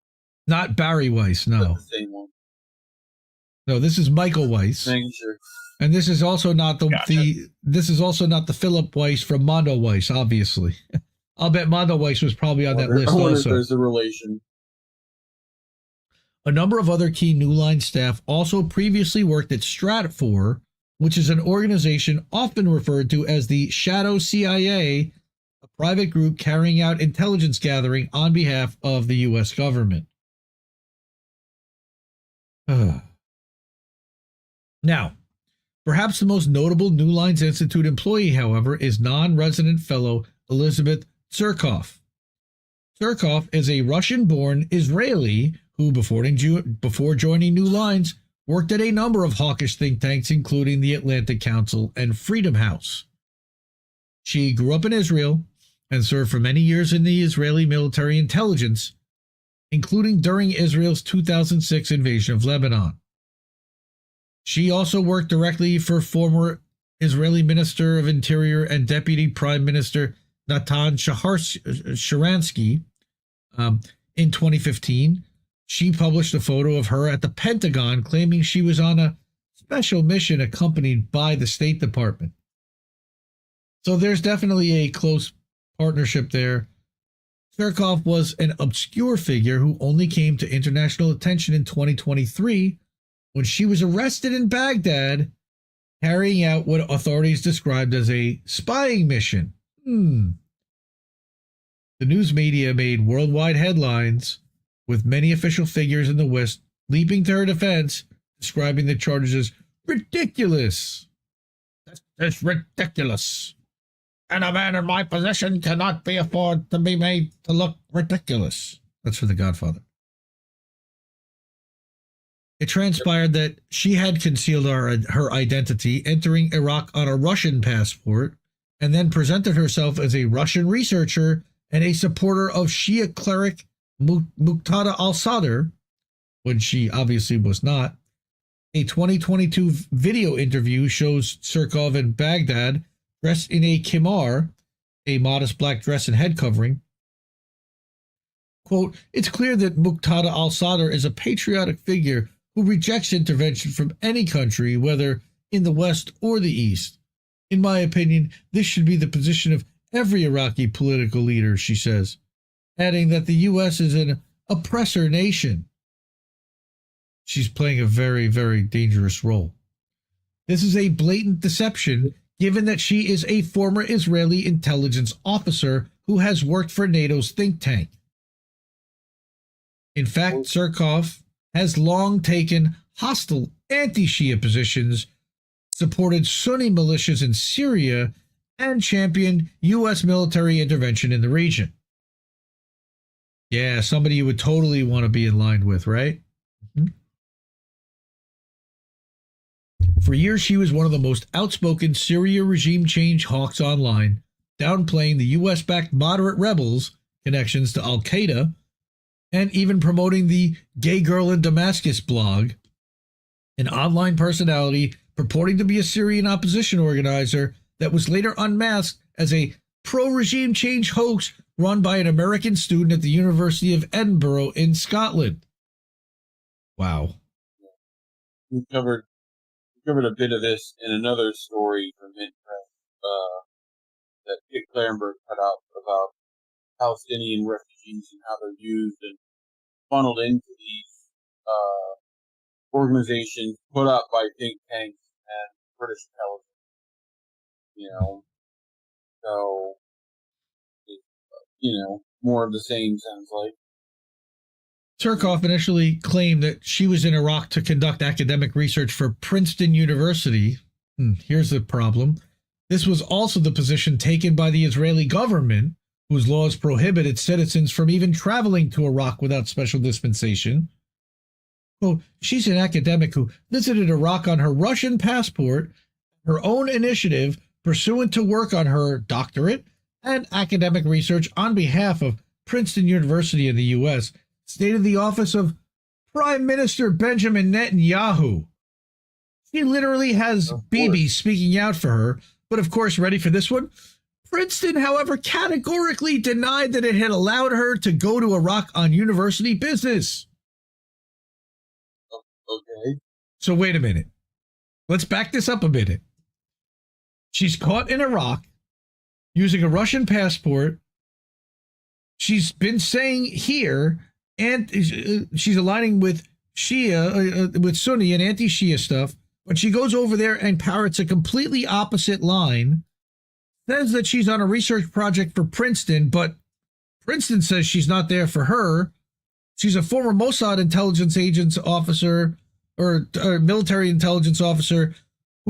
Not Barry Weiss, no. The same one. No, this is Michael Weiss. Sure. And this is also not the Philip Weiss from Mondo Weiss, obviously. I'll bet Mondo Weiss was probably on that list also. There's a relation. A number of other key New Line staff also previously worked at Stratfor, which is an organization often referred to as the Shadow CIA, a private group carrying out intelligence gathering on behalf of the U.S. government. Now, Perhaps the most notable New Lines Institute employee, however, is non-resident fellow Elizabeth Zerkov. Zerkov is a Russian-born Israeli who, before joining New Lines, worked at a number of hawkish think tanks, including the Atlantic Council and Freedom House. She grew up in Israel and served for many years in the Israeli military intelligence, including during Israel's 2006 invasion of Lebanon. She also worked directly for former Israeli Minister of Interior and Deputy Prime Minister Natan Sharansky. In 2015, she published a photo of her at the Pentagon claiming she was on a special mission accompanied by the State Department. So there's definitely a close partnership there. Zerkov was an obscure figure who only came to international attention in 2023 when she was arrested in Baghdad carrying out what authorities described as a spying mission. The news media made worldwide headlines, with many official figures in the West leaping to her defense, describing the charges as ridiculous. That's ridiculous. And a man in my position cannot be afforded to be made to look ridiculous. That's for The Godfather. It transpired that she had concealed her identity, entering Iraq on a Russian passport, and then presented herself as a Russian researcher and a supporter of Shia cleric Muqtada al-Sadr, when she obviously was not. A 2022 video interview shows Zerkov in Baghdad dressed in a khimar, a modest black dress and head covering. Quote, "It's clear that Muqtada al-Sadr is a patriotic figure who rejects intervention from any country, whether in the West or the East. In my opinion, this should be the position of every Iraqi political leader," she says, adding that the U.S. is an oppressor nation. She's playing a very, very dangerous role. This is a blatant deception, given that she is a former Israeli intelligence officer who has worked for NATO's think tank. In fact, Zerkov has long taken hostile anti-Shia positions, supported Sunni militias in Syria, and championed U.S. military intervention in the region. Yeah, somebody you would totally want to be in line with, right? For years, she was one of the most outspoken Syria regime change hawks online, downplaying the U.S.-backed moderate rebels' connections to al-Qaeda, and even promoting the Gay Girl in Damascus blog, an online personality purporting to be a Syrian opposition organizer that was later unmasked as a pro-regime change hoax run by an American student at the University of Edinburgh in Scotland. Wow. We covered a bit of this in another story from Interest that Kit Clarenberg put out about Palestinian refugees and how they're used and funneled into these organizations put up by think tanks and British intelligence. So, more of the same, sounds like. Zerkov initially claimed that she was in Iraq to conduct academic research for Princeton University. Here's the problem. This was also the position taken by the Israeli government, whose laws prohibit its citizens from even traveling to Iraq without special dispensation. Well, she's an academic who visited Iraq on her Russian passport, her own initiative, pursuant to work on her doctorate and academic research on behalf of Princeton University in the U.S., stated the office of Prime Minister Benjamin Netanyahu. She literally has Bibi speaking out for her, but of course, ready for this one? Princeton, however, categorically denied that it had allowed her to go to Iraq on university business. Okay. So wait a minute. Let's back this up a minute. She's caught in Iraq using a Russian passport. She's been saying here, and she's aligning with Shia, with Sunni and anti-Shia stuff. When she goes over there and parrots a completely opposite line, says that she's on a research project for Princeton, but Princeton says she's not there for her. She's a former Mossad intelligence agents officer or military intelligence officer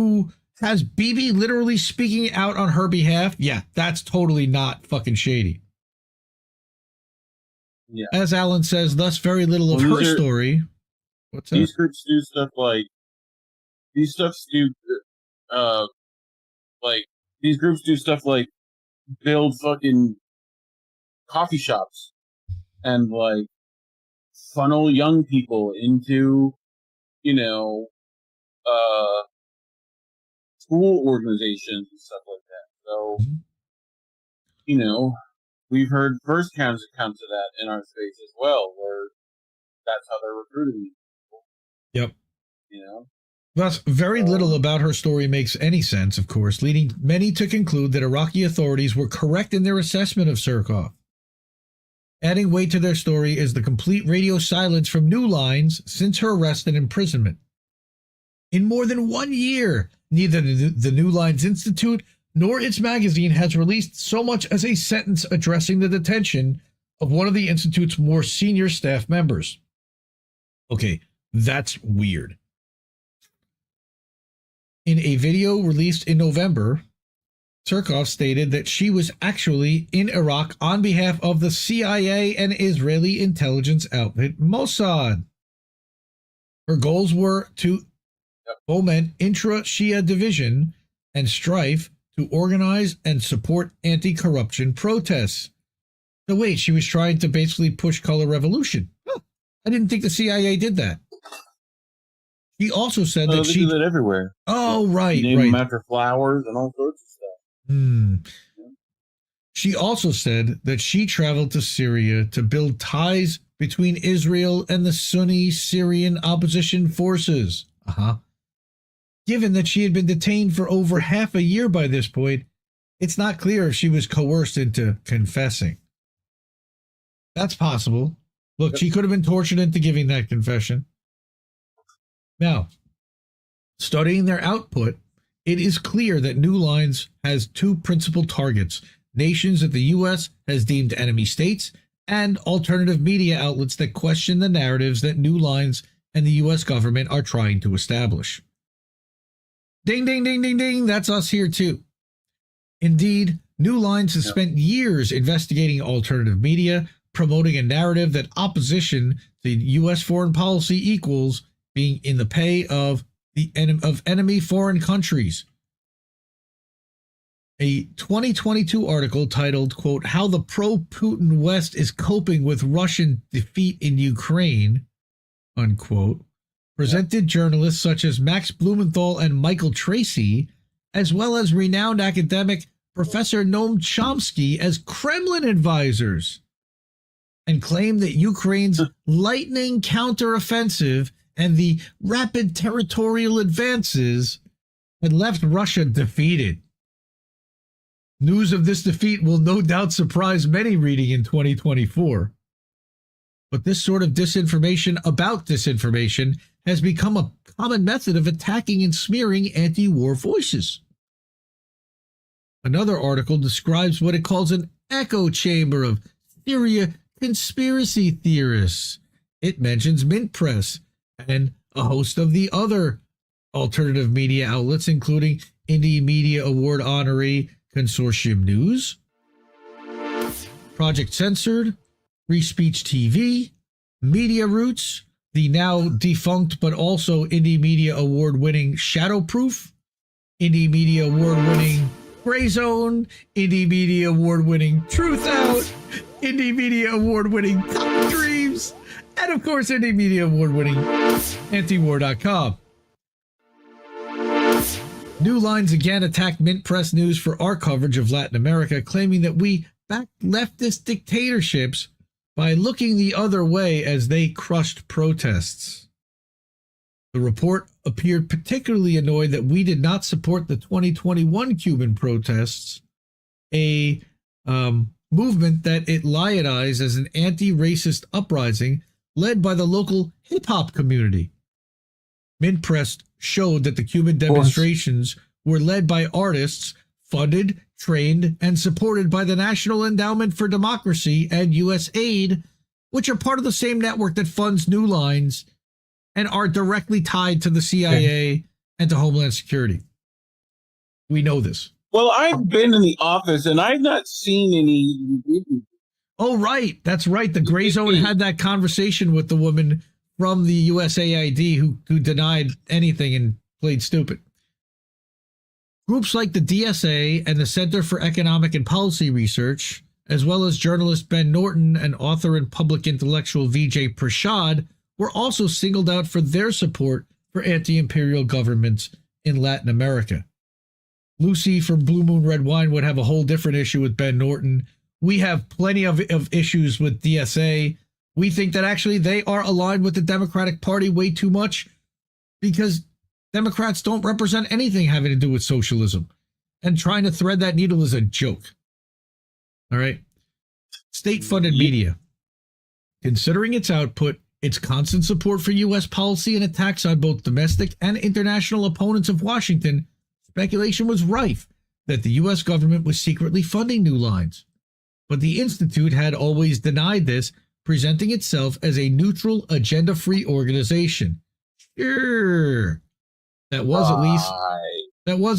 who has Bibi literally speaking out on her behalf, yeah, that's totally not fucking shady. Yeah. As Alan says, thus very little of her story. What's that? These groups do stuff like these groups do stuff like build fucking coffee shops and like funnel young people into, school organizations and stuff like that. So, we've heard first-hand accounts of that in our space as well, where that's how they're recruiting these people. Yep. Thus, very little about her story makes any sense, of course, leading many to conclude that Iraqi authorities were correct in their assessment of Surkov. Adding weight to their story is the complete radio silence from New Lines since her arrest and imprisonment. In more than 1 year, neither the New Lines Institute nor its magazine has released so much as a sentence addressing the detention of one of the Institute's more senior staff members. Okay, that's weird. In a video released in November, Surkov stated that she was actually in Iraq on behalf of the CIA and Israeli intelligence outfit Mossad. Her goals were to foment intra-Shia division and strife to organize and support anti-corruption protests. So wait, she was trying to basically push color revolution. Huh, I didn't think the CIA did that. She also said that they she do that everywhere. Oh, right, Name right. them after flowers and all sorts of stuff. She also said that she traveled to Syria to build ties between Israel and the Sunni Syrian opposition forces. Given that she had been detained for over half a year by this point, it's not clear if she was coerced into confessing. That's possible. Look, she could have been tortured into giving that confession. Now, studying their output, it is clear that New Lines has two principal targets: nations that the U.S. has deemed enemy states, and alternative media outlets that question the narratives that New Lines and the U.S. government are trying to establish. Ding, ding, ding, ding, ding, that's us here too. Indeed, New Lines has spent years investigating alternative media, promoting a narrative that opposition to U.S. foreign policy equals being in the pay of enemy foreign countries. A 2022 article titled, quote, "How the Pro-Putin West is Coping with Russian Defeat in Ukraine," unquote, presented journalists such as Max Blumenthal and Michael Tracy, as well as renowned academic Professor Noam Chomsky as Kremlin advisors, and claimed that Ukraine's lightning counteroffensive and the rapid territorial advances had left Russia defeated. News of this defeat will no doubt surprise many reading in 2024. But this sort of disinformation about disinformation has become a common method of attacking and smearing anti-war voices. Another article describes what it calls an echo chamber of Syria conspiracy theorists. It mentions Mint Press and a host of the other alternative media outlets, including Indie Media Award honoree Consortium News, Project Censored, Free Speech TV, Media Roots, the now defunct but also Indie Media Award-winning Shadowproof, Indie Media Award-winning Gray Zone, Indie Media Award-winning Truth Out, Indie Media Award-winning Common Dreams, and of course Indie Media Award-winning Antiwar.com. New Lines again attacked Mint Press News for our coverage of Latin America, claiming that we backed leftist dictatorships by looking the other way as they crushed protests. The report appeared particularly annoyed that we did not support the 2021 Cuban protests, a movement that it lionized as an anti-racist uprising led by the local hip-hop community. Mint Press showed that the Cuban demonstrations were led by artists funded, trained, and supported by the National Endowment for Democracy and U.S. Aid, which are part of the same network that funds New Lines and are directly tied to the CIA and to Homeland Security. We know this. Well, I've been in the office and I've not seen any. Oh, right. That's right. The Gray Zone had that conversation with the woman from the USAID who denied anything and played stupid. Groups like the DSA and the Center for Economic and Policy Research, as well as journalist Ben Norton and author and public intellectual Vijay Prashad, were also singled out for their support for anti-imperial governments in Latin America. Lucy from Blue Moon Red Wine would have a whole different issue with Ben Norton. We have plenty of issues with DSA. We think that actually they are aligned with the Democratic Party way too much because Democrats don't represent anything having to do with socialism. And trying to thread that needle is a joke. All right. State-funded media. Considering its output, its constant support for U.S. policy and attacks on both domestic and international opponents of Washington, speculation was rife that the U.S. government was secretly funding New Lines. But the Institute had always denied this, presenting itself as a neutral, agenda-free organization. Sure. That was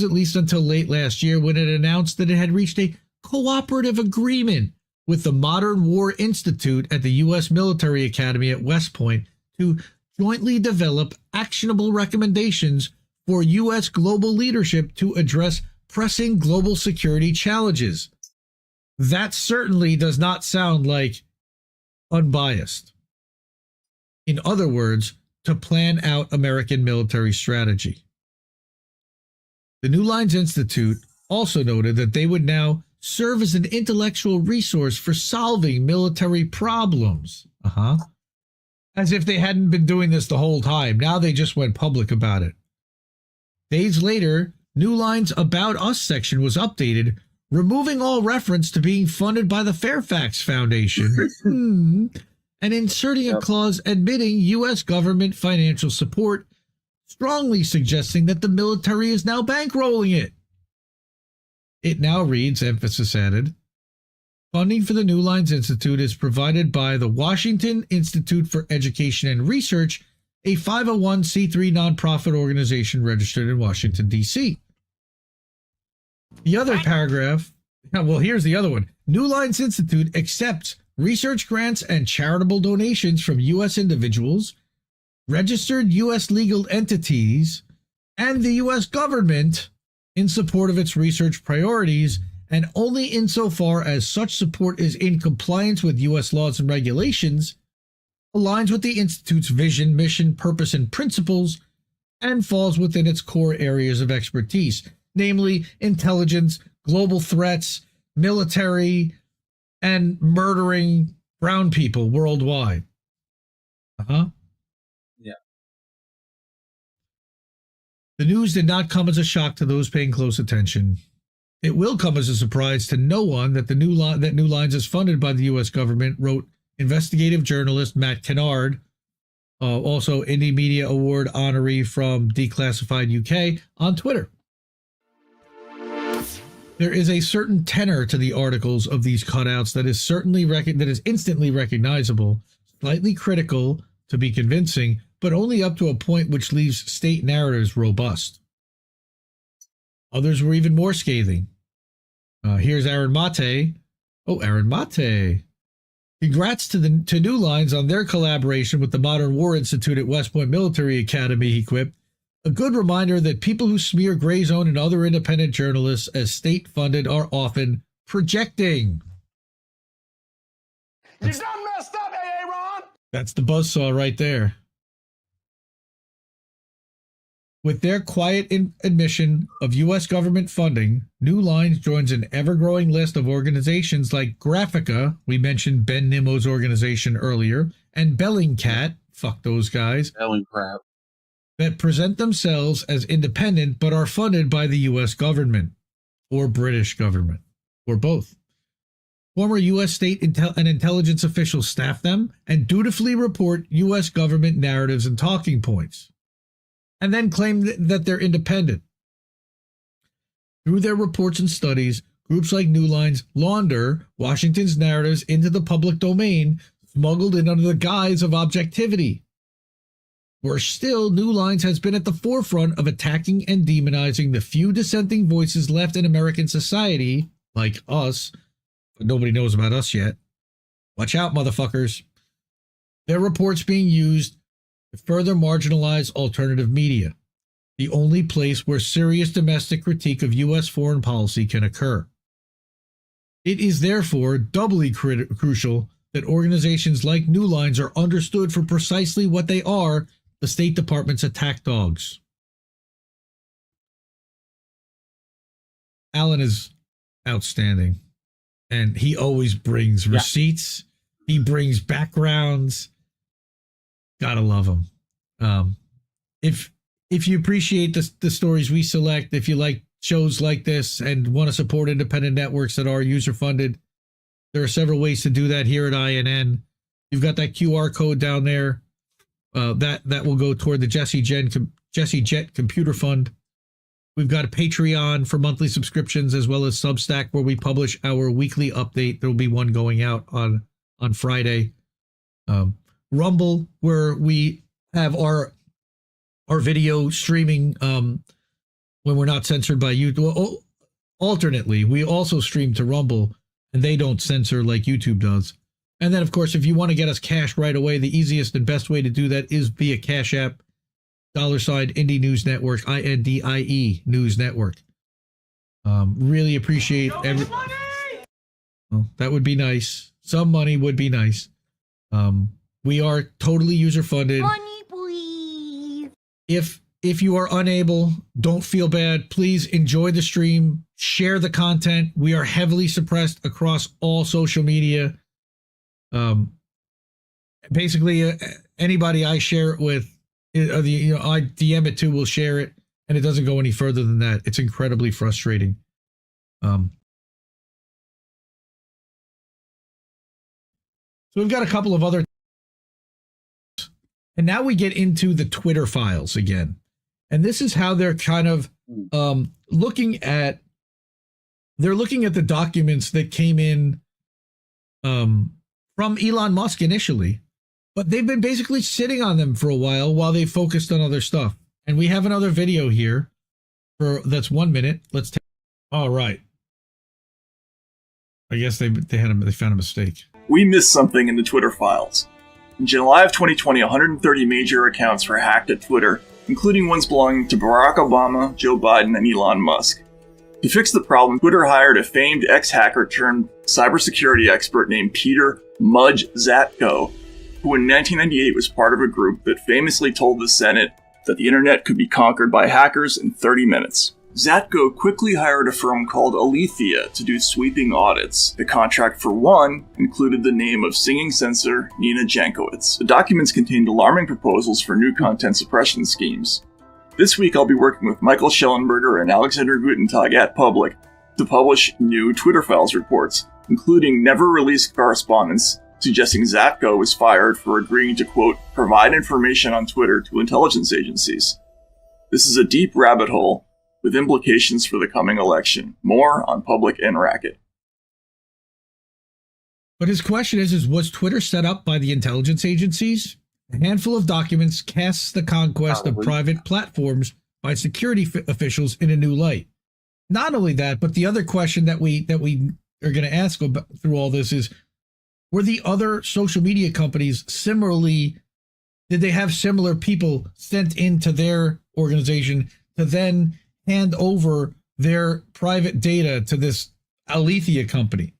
at least until late last year when it announced that it had reached a cooperative agreement with the Modern War Institute at the U.S. Military Academy at West Point to jointly develop actionable recommendations for U.S. global leadership to address pressing global security challenges. That certainly does not sound like unbiased. In other words, to plan out American military strategy. The New Lines Institute also noted that they would now serve as an intellectual resource for solving military problems. As if they hadn't been doing this the whole time. Now they just went public about it. Days later, New Lines' About Us section was updated, removing all reference to being funded by the Fairfax Foundation and inserting a clause admitting U.S. government financial support, strongly suggesting that the military is now bankrolling it. It now reads, emphasis added, funding for the New Lines Institute is provided by the Washington Institute for Education and Research, a 501c3 nonprofit organization registered in Washington, D.C. The other paragraph, well, here's the other one. New Lines Institute accepts research grants and charitable donations from U.S. individuals, registered U.S. legal entities, and the U.S. government in support of its research priorities, and only insofar as such support is in compliance with U.S. laws and regulations, aligns with the Institute's vision, mission, purpose, and principles, and falls within its core areas of expertise, namely intelligence, global threats, military, and murdering brown people worldwide. Yeah. The news did not come as a shock to those paying close attention. It will come as a surprise to no one that New Lines is funded by the U.S. government, wrote investigative journalist Matt Kennard, also Indie Media Award honoree from Declassified UK, on Twitter. There is a certain tenor to the articles of these cutouts that is instantly recognizable, slightly critical to be convincing, but only up to a point which leaves state narratives robust. Others were even more scathing. Here's Aaron Mate. Oh, Aaron Mate. Congrats to New Lines on their collaboration with the Modern War Institute at West Point Military Academy, he quipped. A good reminder that people who smear Gray Zone and other independent journalists as state-funded are often projecting. You done messed up, Aaron! That's the buzzsaw right there. With their quiet admission of U.S. government funding, New Lines joins an ever-growing list of organizations like Graphica, we mentioned Ben Nimmo's organization earlier, and Bellingcat, fuck those guys, Bellingcrap, that present themselves as independent but are funded by the U.S. government, or British government, or both. Former U.S. state and intelligence officials staff them and dutifully report U.S. government narratives and talking points, and then claim that they're independent. Through their reports and studies, groups like New Lines launder Washington's narratives into the public domain, smuggled in under the guise of objectivity. Worse still, New Lines has been at the forefront of attacking and demonizing the few dissenting voices left in American society, like us, but nobody knows about us yet. Watch out, motherfuckers. Their reports being used to further marginalize alternative media, the only place where serious domestic critique of U.S. foreign policy can occur. It is therefore doubly crucial that organizations like New Lines are understood for precisely what they are, the State Department's attack dogs. Alan is outstanding, and he always brings receipts. He brings backgrounds. Gotta love him. If you appreciate the stories we select, if you like shows like this and want to support independent networks that are user-funded, there are several ways to do that here at INN. You've got that QR code down there. That will go toward the Jesse Jett Computer Fund. We've got a Patreon for monthly subscriptions, as well as Substack, where we publish our weekly update. There will be one going out on Friday. Rumble, where we have our video streaming when we're not censored by YouTube. Alternately, we also stream to Rumble, and they don't censor like YouTube does. And then, of course, if you want to get us cash right away, the easiest and best way to do that is via Cash App, $ Indie News Network, INDIE News Network. Really appreciate every. Well, that would be nice. Some money would be nice. We are totally user funded. Money, please. If you are unable, don't feel bad. Please enjoy the stream. Share the content. We are heavily suppressed across all social media. Basically, anybody I share it with, I DM it to will share it, and it doesn't go any further than that. It's incredibly frustrating. So we've got a couple of other, and now we get into the Twitter files again. And this is how they're kind of looking at the documents that came in from Elon Musk initially, but they've been basically sitting on them for a while they focused on other stuff. And we have another video here that's 1 minute. Let's take. All right. I guess they found a mistake. We missed something in the Twitter files. In July of 2020, 130 major accounts were hacked at Twitter, including ones belonging to Barack Obama, Joe Biden, and Elon Musk. To fix the problem, Twitter hired a famed ex-hacker turned cybersecurity expert named Peter Mudge Zatko, who in 1998 was part of a group that famously told the Senate that the internet could be conquered by hackers in 30 minutes. Zatko quickly hired a firm called Alethea to do sweeping audits. The contract for one included the name of singing censor Nina Jankowicz. The documents contained alarming proposals for new content suppression schemes. This week I'll be working with Michael Schellenberger and Alexander Gutentag at Public to publish new Twitter files reports, including never-released correspondence suggesting Zatko was fired for agreeing to, quote, provide information on Twitter to intelligence agencies. This is a deep rabbit hole with implications for the coming election. More on Public and Racket. But his question is was Twitter set up by the intelligence agencies? A handful of documents casts the conquest of private platforms by security officials in a new light. Not only that, but the other question that we are going to ask through all this is, were the other social media companies similarly, did they have similar people sent into their organization to then hand over their private data to this Alethea company?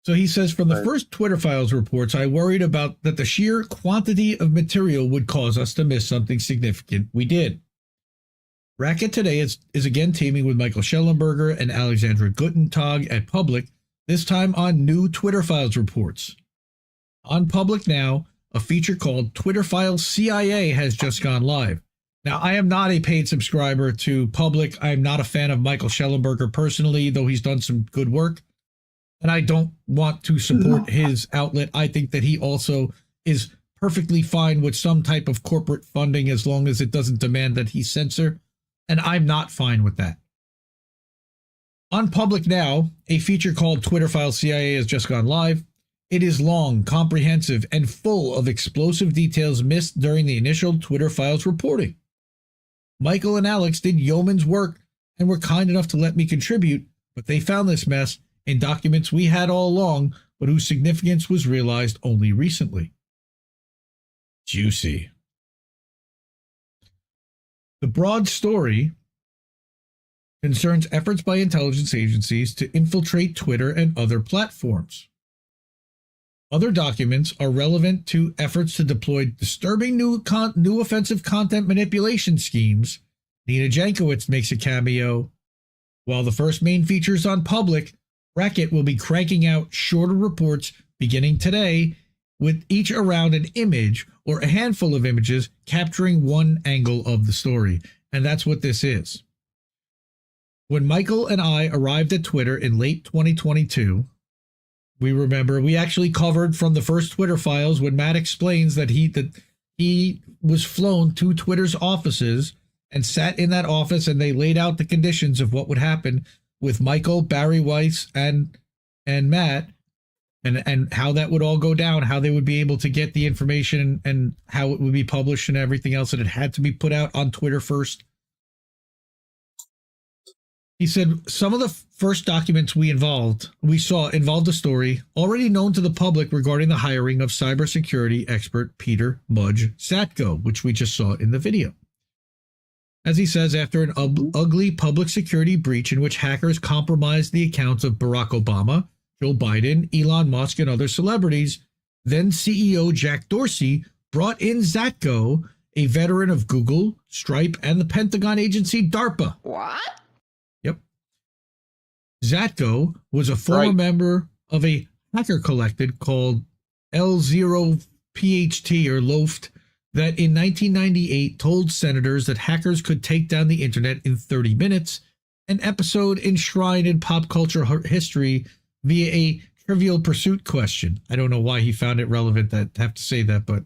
So he says, from the first Twitter files reports, I worried about that the sheer quantity of material would cause us to miss something significant. We did. Racket Today is again teaming with Michael Schellenberger and Alexandra Gutentag at Public, this time on new Twitter files reports. On Public now, a feature called Twitter Files CIA has just gone live. Now, I am not a paid subscriber to Public. I'm not a fan of Michael Schellenberger personally, though he's done some good work. And I don't want to support his outlet. I think that he also is perfectly fine with some type of corporate funding as long as it doesn't demand that he censor. And I'm not fine with that. On Public now, a feature called Twitter Files CIA has just gone live. It is long, comprehensive, and full of explosive details missed during the initial Twitter files reporting. Michael and Alex did yeoman's work and were kind enough to let me contribute, but they found this mess in documents we had all along, but whose significance was realized only recently. Juicy. The broad story concerns efforts by intelligence agencies to infiltrate Twitter and other platforms. Other documents are relevant to efforts to deploy disturbing new offensive content manipulation schemes. Nina Jankowicz makes a cameo. While the first main features on public, Racket will be cranking out shorter reports beginning today, with each around an image or a handful of images capturing one angle of the story. And that's what this is. When Michael and I arrived at Twitter in late 2022, we remember we actually covered from the first Twitter files when Matt explains that he was flown to Twitter's offices and sat in that office, and they laid out the conditions of what would happen with Michael, Barry Weiss, and Matt, and how that would all go down, how they would be able to get the information and how it would be published and everything else, and it had to be put out on Twitter first. He said some of the first documents we saw involved a story already known to the public regarding the hiring of cybersecurity expert Peter Mudge Zatko, which we just saw in the video. As he says, after an ugly public security breach in which hackers compromised the accounts of Barack Obama, Joe Biden, Elon Musk, and other celebrities, then CEO Jack Dorsey brought in Zatko, a veteran of Google, Stripe, and the Pentagon agency DARPA. What? Yep. Zatko was a former member of a hacker collective called L0PHT or LOFT that in 1998 told senators that hackers could take down the internet in 30 minutes, an episode enshrined in pop culture history via a Trivial Pursuit question. I don't know why he found it relevant to have to say that, but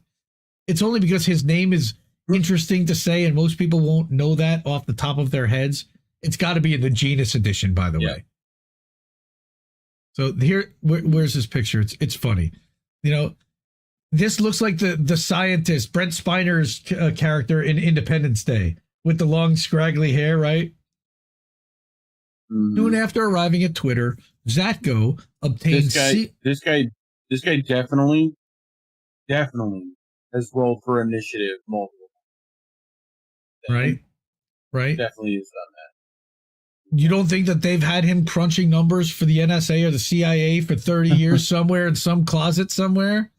it's only because his name is interesting to say and most people won't know that off the top of their heads. It's got to be in the Genus edition, by the way. So here, where's this picture? It's funny. You know, this looks like the scientist, Brent Spiner's character in Independence Day with the long scraggly hair, right? Soon after arriving at Twitter, Zatko obtained... This guy definitely has rolled for initiative multiple times. Right? Definitely has done that. You don't think that they've had him crunching numbers for the NSA or the CIA for 30 years somewhere in some closet somewhere?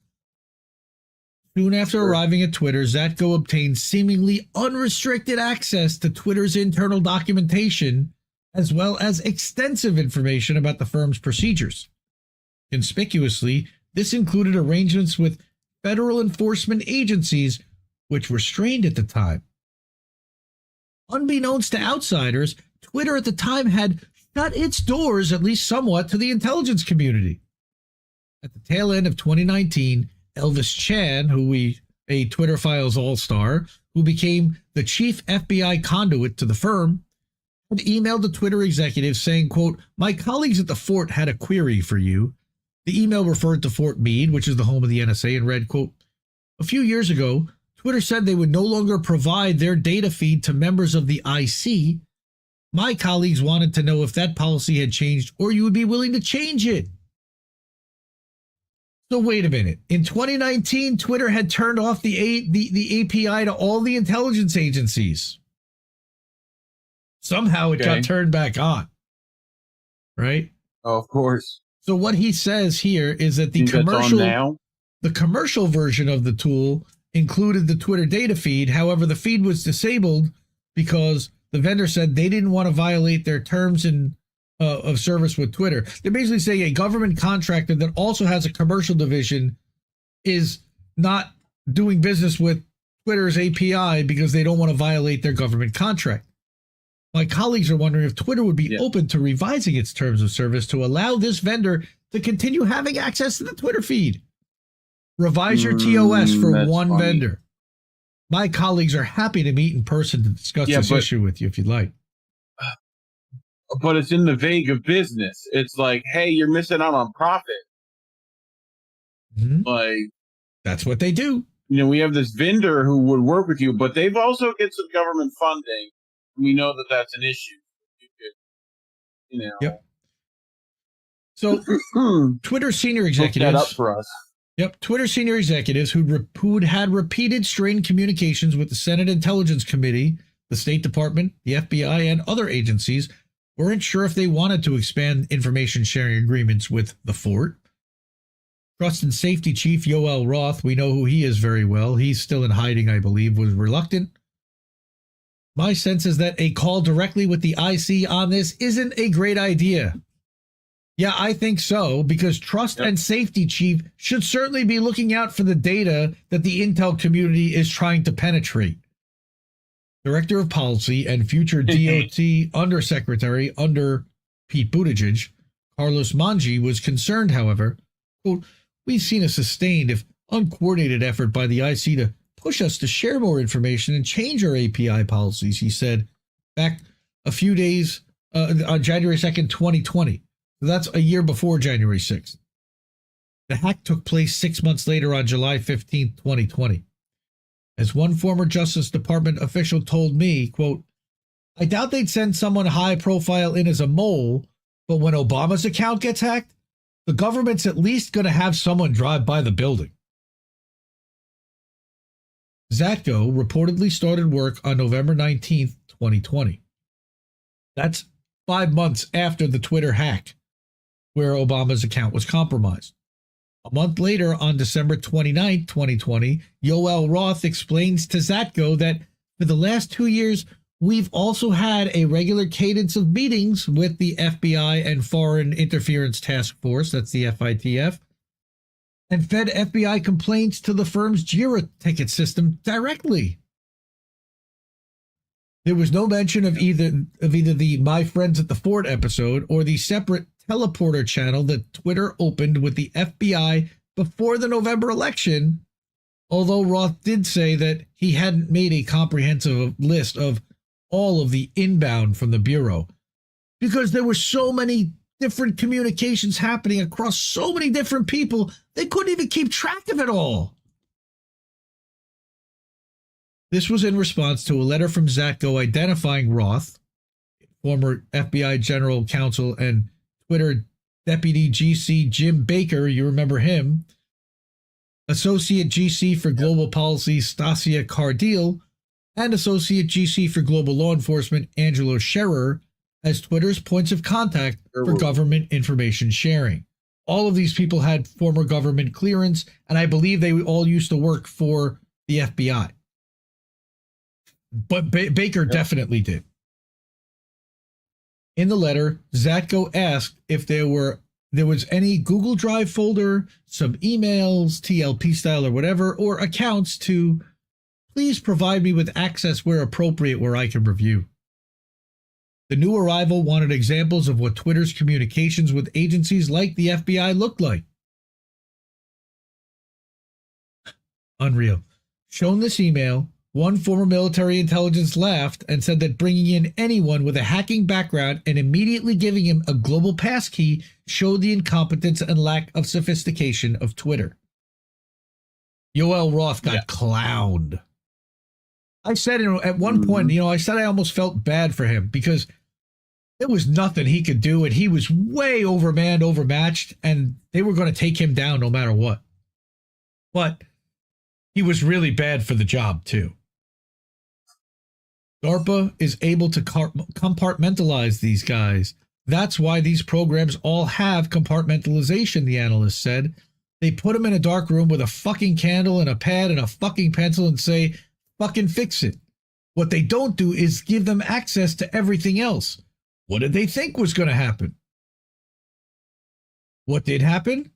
Soon after arriving at Twitter, Zatko obtained seemingly unrestricted access to Twitter's internal documentation, as well as extensive information about the firm's procedures. Conspicuously, this included arrangements with federal enforcement agencies, which were strained at the time. Unbeknownst to outsiders, Twitter at the time had shut its doors, at least somewhat, to the intelligence community. At the tail end of 2019, Elvis Chan, a Twitter Files all-star, who became the chief FBI conduit to the firm, had emailed the Twitter executive saying, quote, "My colleagues at the fort had a query for you." The email referred to Fort Meade, which is the home of the NSA, and read, quote, "A few years ago, Twitter said they would no longer provide their data feed to members of the IC. My colleagues wanted to know if that policy had changed or you would be willing to change it." So wait a minute. In 2019, Twitter had turned off the API to all the intelligence agencies. Somehow it got turned back on. Right? Oh, of course. So what he says here is that the commercial version of the tool included the Twitter data feed. However, the feed was disabled because the vendor said they didn't want to violate their terms of service with Twitter. They're basically saying a government contractor that also has a commercial division is not doing business with Twitter's API because they don't want to violate their government contract. My colleagues are wondering if Twitter would be open to revising its terms of service to allow this vendor to continue having access to the Twitter feed. Revise your TOS for one vendor. My colleagues are happy to meet in person to discuss this issue with you if you'd like. But it's in the vague of business. It's like, hey, you're missing out on profit. Like, that's what they do. You know, we have this vendor who would work with you, but they've also get some government funding. We know that that's an issue. You could, you know. Yep. So, Twitter senior executives. Look that up for us. Yep. Twitter senior executives who'd had repeated strained communications with the Senate Intelligence Committee, the State Department, the FBI, and other agencies weren't sure if they wanted to expand information sharing agreements with the Fort. Trust and Safety Chief Yoel Roth, we know who he is very well. He's still in hiding, I believe, was reluctant. My sense is that a call directly with the IC on this isn't a great idea. Yeah, I think so, because Trust and Safety Chief should certainly be looking out for the data that the intel community is trying to penetrate. Director of Policy and future DOT Undersecretary under Pete Buttigieg, Carlos Manji, was concerned, however, quote, "We've seen a sustained, if uncoordinated effort by the IC to push us to share more information and change our API policies," he said back a few days on January 2nd, 2020. That's a year before January 6th. The hack took place 6 months later on July 15th, 2020. As one former Justice Department official told me, quote, "I doubt they'd send someone high profile in as a mole, but when Obama's account gets hacked, the government's at least going to have someone drive by the building." Zatko reportedly started work on November 19th, 2020. That's 5 months after the Twitter hack, where Obama's account was compromised. A month later, on December 29th, 2020, Yoel Roth explains to Zatko that for the last 2 years, we've also had a regular cadence of meetings with the FBI and Foreign Interference Task Force, that's the FITF, and fed FBI complaints to the firm's JIRA ticket system directly. There was no mention of either the My Friends at the Fort episode or the separate teleporter channel that Twitter opened with the FBI before the November election, although Roth did say that he hadn't made a comprehensive list of all of the inbound from the Bureau because there were so many different communications happening across so many different people, they couldn't even keep track of it all. This was in response to a letter from Zatko identifying Roth, former FBI General Counsel and Twitter Deputy GC Jim Baker, you remember him, Associate GC for Global Policy Stasia Cardile, and Associate GC for Global Law Enforcement Angelo Scherer as Twitter's points of contact for government information sharing. All of these people had former government clearance, and I believe they all used to work for the FBI. But Baker definitely did. In the letter, Zatko asked if there was any Google Drive folder, some emails, TLP style or whatever, or accounts to please provide me with access where appropriate where I can review. The new arrival wanted examples of what Twitter's communications with agencies like the FBI looked like. Unreal. Shown this email, one former military intelligence laughed and said that bringing in anyone with a hacking background and immediately giving him a global passkey showed the incompetence and lack of sophistication of Twitter. Yoel Roth got clowned. I said at one point, I said I almost felt bad for him because there was nothing he could do and he was way overmanned, overmatched, and they were going to take him down no matter what. But he was really bad for the job too. DARPA is able to compartmentalize these guys. That's why these programs all have compartmentalization, the analyst said. They put them in a dark room with a fucking candle and a pad and a fucking pencil and say, fucking fix it. What they don't do is give them access to everything else. What did they think was going to happen? What did happen?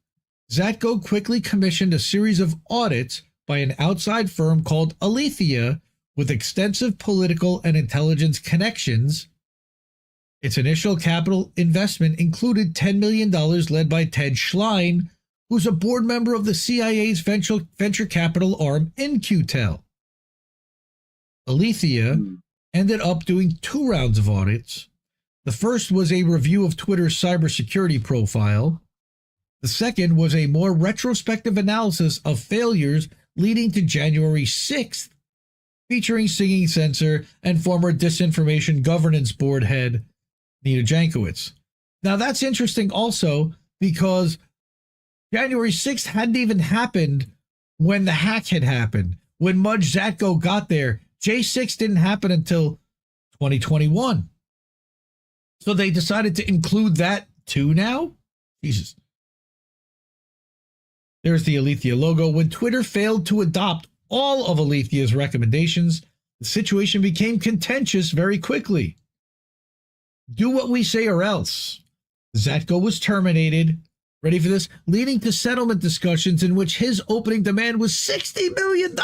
Zatko quickly commissioned a series of audits by an outside firm called Alethea with extensive political and intelligence connections. Its initial capital investment included $10 million led by Ted Schlein, who's a board member of the CIA's venture capital arm, In-Q-Tel. Alethea ended up doing 2 rounds of audits. The first was a review of Twitter's cybersecurity profile. The second was a more retrospective analysis of failures leading to January 6th, featuring singing censor and former Disinformation Governance Board head Nina Jankowicz. Now that's interesting also because January 6th hadn't even happened when the hack had happened. When Mudge Zatko got there, J6 didn't happen until 2021. So they decided to include that too now? Jesus. There's the Alethea logo. When Twitter failed to adopt all of Alethea's recommendations, the situation became contentious very quickly. Do what we say or else. Zatko was terminated. Ready for this? Leading to settlement discussions in which his opening demand was $60 million.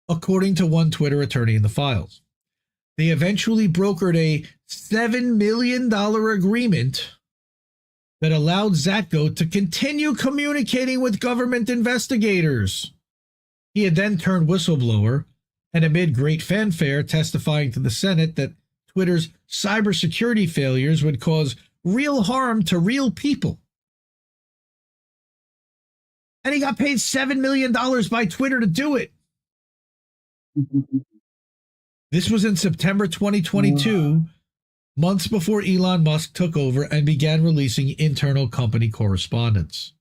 According to one Twitter attorney in the files. They eventually brokered a $7 million agreement that allowed Zatko to continue communicating with government investigators. He had then turned whistleblower and amid great fanfare testifying to the Senate that Twitter's cybersecurity failures would cause real harm to real people. And he got paid $7 million by Twitter to do it. This was in September 2022, months before Elon Musk took over and began releasing internal company correspondence.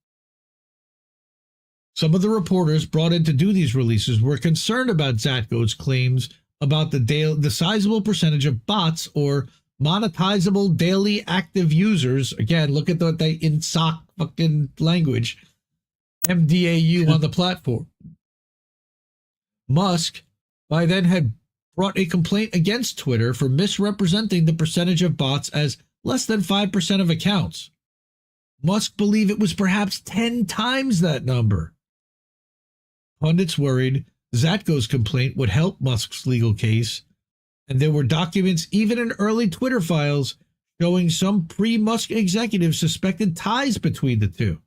Some of the reporters brought in to do these releases were concerned about Zatko's claims about the sizable percentage of bots or monetizable daily active users. Again, look at what they in SOC fucking language, MDAU on the platform. Musk by then had brought a complaint against Twitter for misrepresenting the percentage of bots as less than 5% of accounts. Musk believed it was perhaps 10 times that number. Pundits worried Zatko's complaint would help Musk's legal case, and there were documents even in early Twitter files showing some pre-Musk executives suspected ties between the two.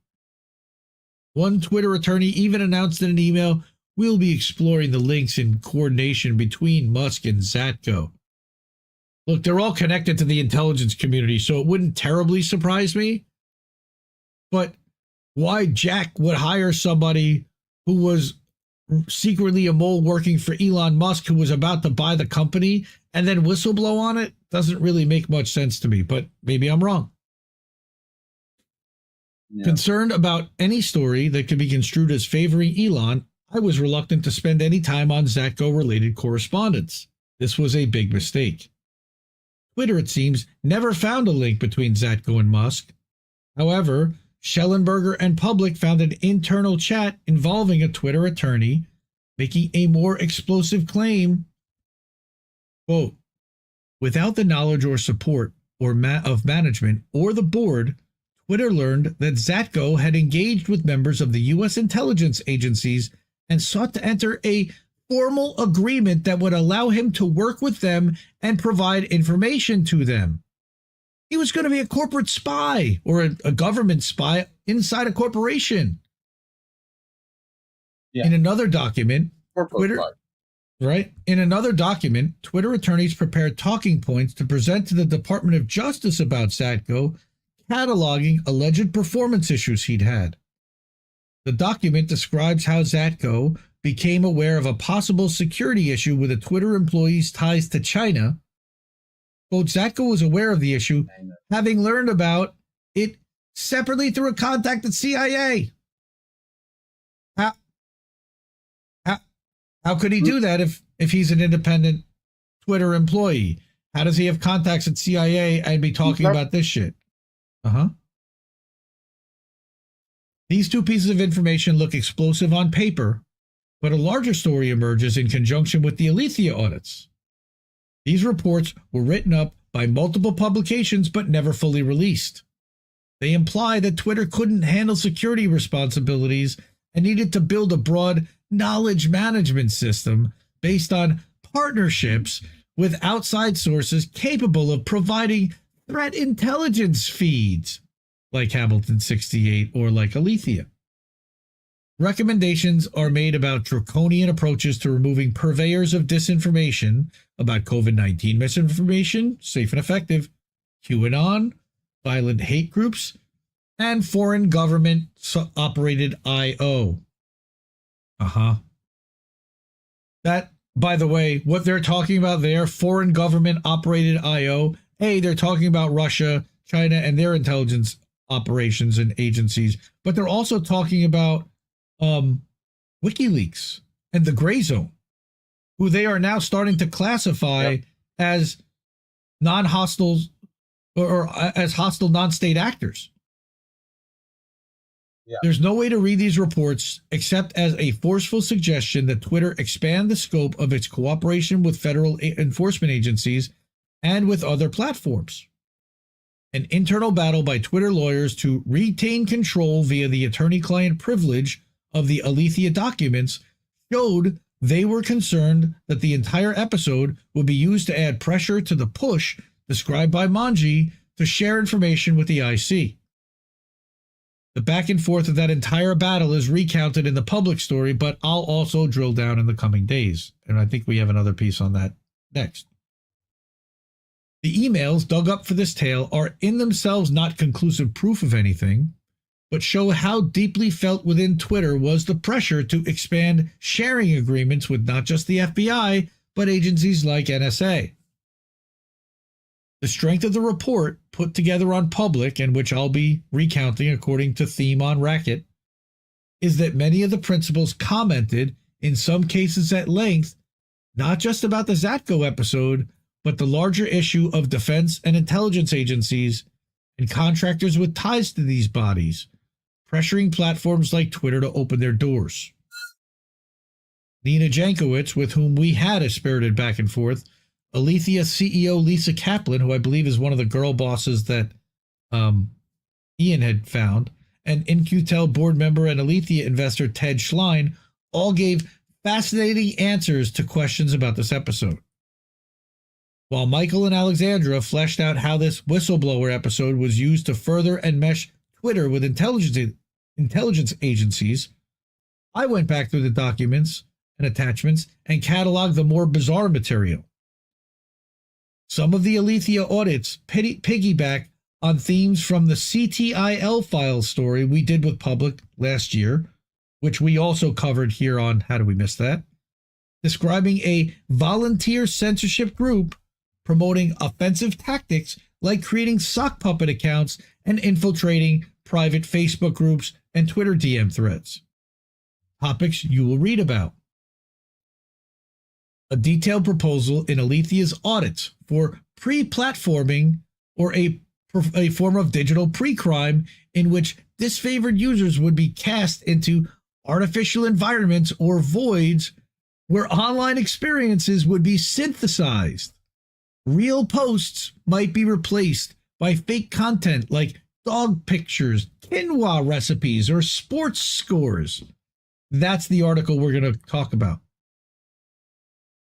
One Twitter attorney even announced in an email, "We'll be exploring the links in coordination between Musk and Zatko." Look, they're all connected to the intelligence community, so it wouldn't terribly surprise me. But why Jack would hire somebody who was secretly a mole working for Elon Musk who was about to buy the company and then whistleblow on it doesn't really make much sense to me, but maybe I'm wrong. Yeah. Concerned about any story that could be construed as favoring Elon, I was reluctant to spend any time on Zatko-related correspondence. This was a big mistake. Twitter, it seems, never found a link between Zatko and Musk. However, Schellenberger and Public found an internal chat involving a Twitter attorney making a more explosive claim. Quote, "Without the knowledge or support of management or the board, Twitter learned that Zatko had engaged with members of the U.S. intelligence agencies and sought to enter a formal agreement that would allow him to work with them and provide information to them. He was going to be a corporate spy or a government spy inside a corporation." Yeah. In another document, Twitter attorneys prepared talking points to present to the Department of Justice about Zatko, cataloging alleged performance issues he'd had. The document describes how Zatko became aware of a possible security issue with a Twitter employee's ties to China. Quote, "Zatko was aware of the issue, having learned about it separately through a contact at CIA." How could he do that if he's an independent Twitter employee? How does he have contacts at CIA and be talking about this shit? These two pieces of information look explosive on paper, but a larger story emerges in conjunction with the Alethea audits. These reports were written up by multiple publications but never fully released. They imply that Twitter couldn't handle security responsibilities and needed to build a broad knowledge management system based on partnerships with outside sources capable of providing threat intelligence feeds, like Hamilton 68 or like Alethea. Recommendations are made about draconian approaches to removing purveyors of disinformation about COVID-19 misinformation, safe and effective, QAnon, violent hate groups, and foreign government operated IO. That, by the way, what they're talking about there, foreign government operated IO, they're talking about Russia, China, and their intelligence operations and agencies, but they're also talking about WikiLeaks and the Gray Zone, who they are now starting to classify as non-hostile or as hostile non-state actors. There's no way to read these reports except as a forceful suggestion that Twitter expand the scope of its cooperation with federal enforcement agencies and with other platforms. An internal battle by Twitter lawyers to retain control via the attorney-client privilege of the Alethea documents showed they were concerned that the entire episode would be used to add pressure to the push described by Manji to share information with the IC. The back and forth of that entire battle is recounted in the public story, but I'll also drill down in the coming days. And I think we have another piece on that next. The emails dug up for this tale are in themselves not conclusive proof of anything, but show how deeply felt within Twitter was the pressure to expand sharing agreements with not just the FBI, but agencies like NSA. The strength of the report, put together on Public, and which I'll be recounting according to theme on Racket, is that many of the principals commented, in some cases at length, not just about the Zatko episode, but the larger issue of defense and intelligence agencies and contractors with ties to these bodies, pressuring platforms like Twitter to open their doors. Nina Jankowicz, with whom we had a spirited back and forth, Alethea CEO Lisa Kaplan, who I believe is one of the girl bosses that Ian had found, and In-Q-Tel board member and Alethea investor Ted Schlein all gave fascinating answers to questions about this episode. While Michael and Alexandra fleshed out how this whistleblower episode was used to further enmesh Twitter with intelligence agencies, I went back through the documents and attachments and cataloged the more bizarre material. Some of the Alethea audits piggyback on themes from the CTIL files story we did with Public last year, which we also covered here on How Do We Miss That, describing a volunteer censorship group promoting offensive tactics like creating sock puppet accounts and infiltrating private Facebook groups and Twitter DM threads. Topics you will read about. A detailed proposal in Alethea's audits for pre-platforming, or a form of digital pre-crime in which disfavored users would be cast into artificial environments or voids where online experiences would be synthesized. Real posts might be replaced by fake content like dog pictures, quinoa recipes, or sports scores. That's the article we're going to talk about.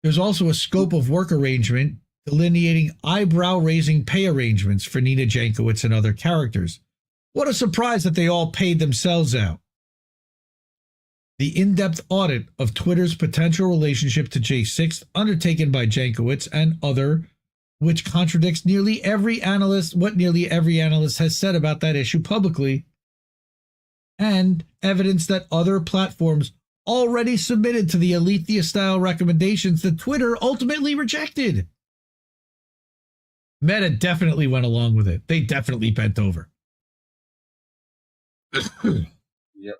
There's also a scope of work arrangement delineating eyebrow-raising pay arrangements for Nina Jankowicz and other characters. What a surprise that they all paid themselves out. The in-depth audit of Twitter's potential relationship to J6 undertaken by Jankowicz and other, which contradicts what nearly every analyst has said about that issue publicly, and evidence that other platforms already submitted to the Alethea-style recommendations that Twitter ultimately rejected. Meta definitely went along with it. They definitely bent over. Yep.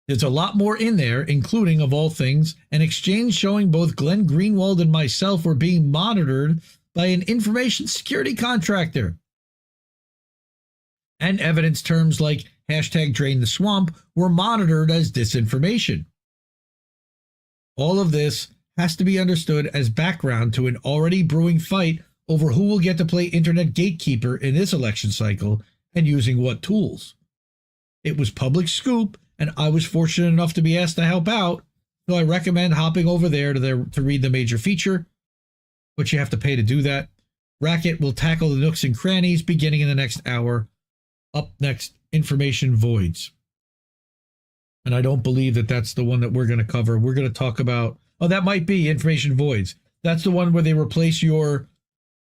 There's a lot more in there, including, of all things, an exchange showing both Glenn Greenwald and myself were being monitored by an information security contractor. And evidence terms like #DrainTheSwamp were monitored as disinformation. All of this has to be understood as background to an already brewing fight over who will get to play internet gatekeeper in this election cycle and using what tools. It was public scoop, and I was fortunate enough to be asked to help out, so I recommend hopping over there to read the major feature, but you have to pay to do that. Racket will tackle the nooks and crannies beginning in the next hour. Up next, information voids. And I don't believe that that's the one that we're going to cover. We're going to talk about, that might be information voids. That's the one where they replace your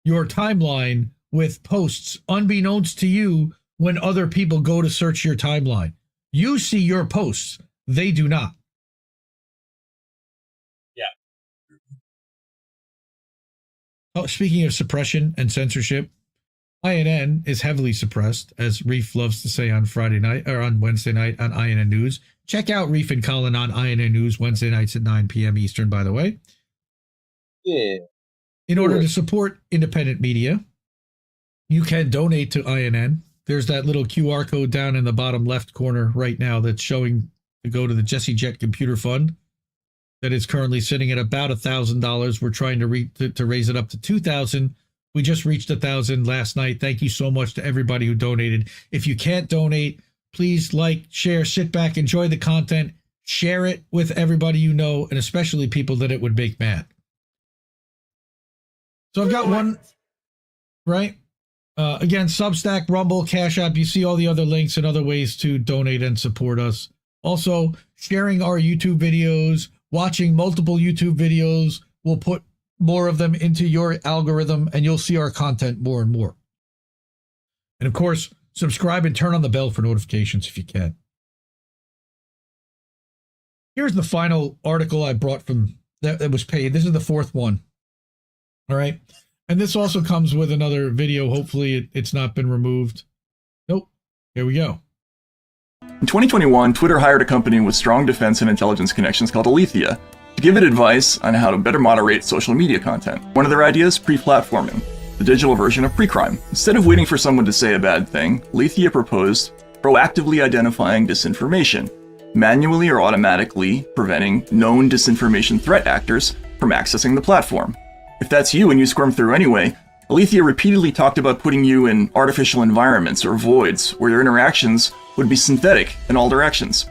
timeline with posts unbeknownst to you when other people go to search your timeline. You see your posts. They do not. Yeah. Oh, speaking of suppression and censorship, INN is heavily suppressed, as Reef loves to say on Friday night or on Wednesday night on INN News. Check out Reef and Colin on INN News Wednesday nights at 9 p.m. Eastern, by the way. Yeah. In order to support independent media, you can donate to INN. There's that little QR code down in the bottom left corner right now that's showing to go to the Jett Computer Fund that is currently sitting at about $1,000. We're trying to raise it up to $2,000. We just reached 1,000 last night. Thank you so much to everybody who donated. If you can't donate, please like, share, sit back, enjoy the content, share it with everybody you know, and especially people that it would make mad. So I've got one, right? Again, Substack, Rumble, Cash App. You see all the other links and other ways to donate and support us. Also, sharing our YouTube videos, watching multiple YouTube videos will put more of them into your algorithm, and you'll see our content more and more. And of course, subscribe and turn on the bell for notifications if you can. Here's the final article I brought from that was paid. This is the fourth one. All right. And this also comes with another video. Hopefully it's not been removed. Nope. Here we go. In 2021, Twitter hired a company with strong defense and intelligence connections called Alethea to give it advice on how to better moderate social media content. One of their ideas, pre-platforming, the digital version of pre-crime. Instead of waiting for someone to say a bad thing, Alethea proposed proactively identifying disinformation, manually or automatically preventing known disinformation threat actors from accessing the platform. If that's you and you squirm through anyway, Alethea repeatedly talked about putting you in artificial environments or voids where your interactions would be synthetic in all directions.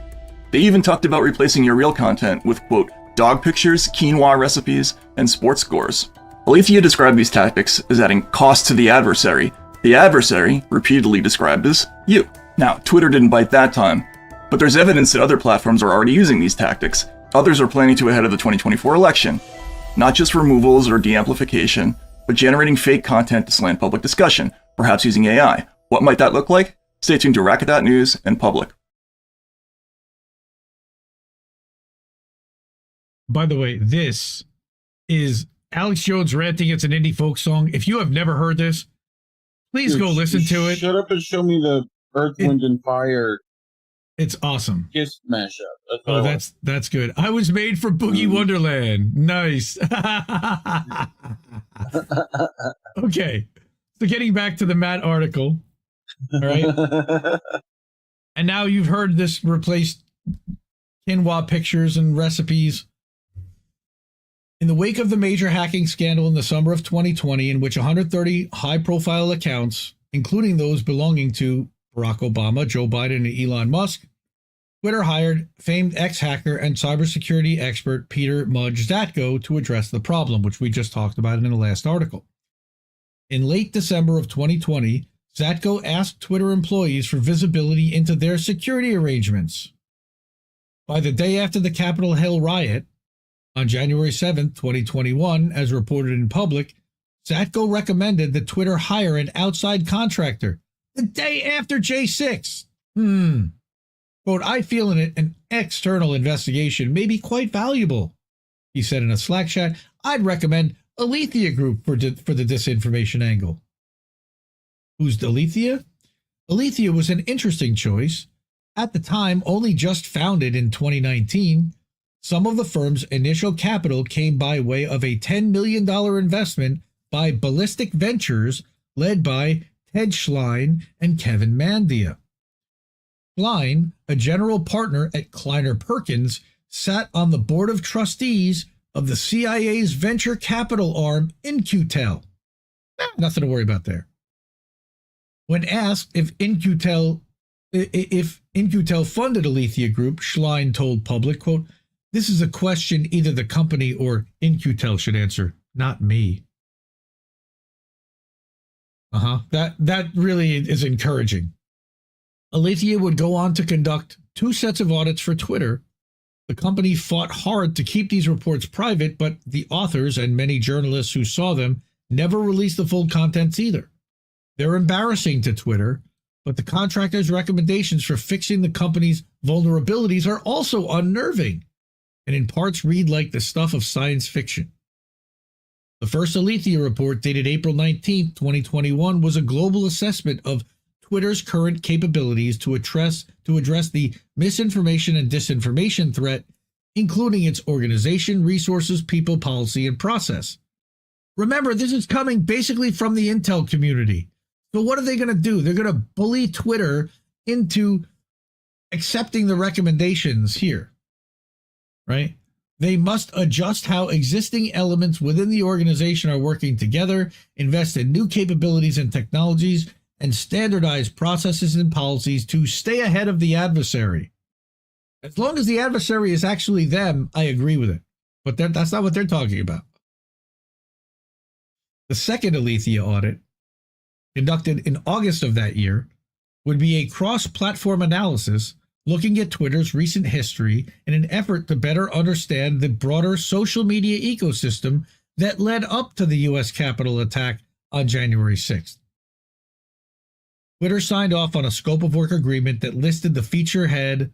They even talked about replacing your real content with, quote, dog pictures, quinoa recipes, and sports scores. Alethea described these tactics as adding cost to the adversary repeatedly described as you. Now, Twitter didn't bite that time, but there's evidence that other platforms are already using these tactics. Others are planning to ahead of the 2024 election. Not just removals or de-amplification, but generating fake content to slant public discussion, perhaps using AI. What might that look like? Stay tuned to Racket.News and Public. By the way, this is Alex Jones ranting. It's an indie folk song. If you have never heard this, please go listen to it. Shut up and show me the Earth, Wind, and Fire. It's awesome. Kiss mashup. That's good. I was made for Boogie Wonderland. Nice. Okay. So getting back to the Matt article. All right. And now you've heard this replaced quinoa pictures and recipes. In the wake of the major hacking scandal in the summer of 2020, in which 130 high-profile accounts, including those belonging to Barack Obama, Joe Biden, and Elon Musk, Twitter hired famed ex-hacker and cybersecurity expert Peter Mudge Zatko to address the problem, which we just talked about in the last article. In late December of 2020, Zatko asked Twitter employees for visibility into their security arrangements. By the day after the Capitol Hill riot, on January 7th, 2021, as reported in Public, Zatko recommended that Twitter hire an outside contractor the day after J6. Quote, I feel an external investigation may be quite valuable, he said in a Slack chat. I'd recommend Alethea Group for the disinformation angle. Who's Alethea? Alethea was an interesting choice. At the time, only just founded in 2019, some of the firm's initial capital came by way of a $10 million investment by Ballistic Ventures, led by Ted Schlein and Kevin Mandia. Schlein, a general partner at Kleiner Perkins, sat on the board of trustees of the CIA's venture capital arm, In-Q-Tel. Nothing to worry about there. When asked if In-Q-Tel funded Alethea Group, Schlein told Public, quote, this is a question either the company or In-Q-Tel should answer, not me. That really is encouraging. Alethea would go on to conduct 2 sets of audits for Twitter. The company fought hard to keep these reports private, but the authors and many journalists who saw them never released the full contents either. They're embarrassing to Twitter, but the contractor's recommendations for fixing the company's vulnerabilities are also unnerving and in parts read like the stuff of science fiction. The first Alethea report, dated April 19, 2021, was a global assessment of Twitter's current capabilities to address the misinformation and disinformation threat, including its organization, resources, people, policy, and process. Remember, this is coming basically from the intel community. So what are they going to do? They're going to bully Twitter into accepting the recommendations here, right? They must adjust how existing elements within the organization are working together, invest in new capabilities and technologies, and standardize processes and policies to stay ahead of the adversary. As long as the adversary is actually them, I agree with it. But that's not what they're talking about. The second Alethea audit, conducted in August of that year, would be a cross-platform analysis looking at Twitter's recent history in an effort to better understand the broader social media ecosystem that led up to the U.S. Capitol attack on January 6th. Twitter signed off on a scope of work agreement that listed the future head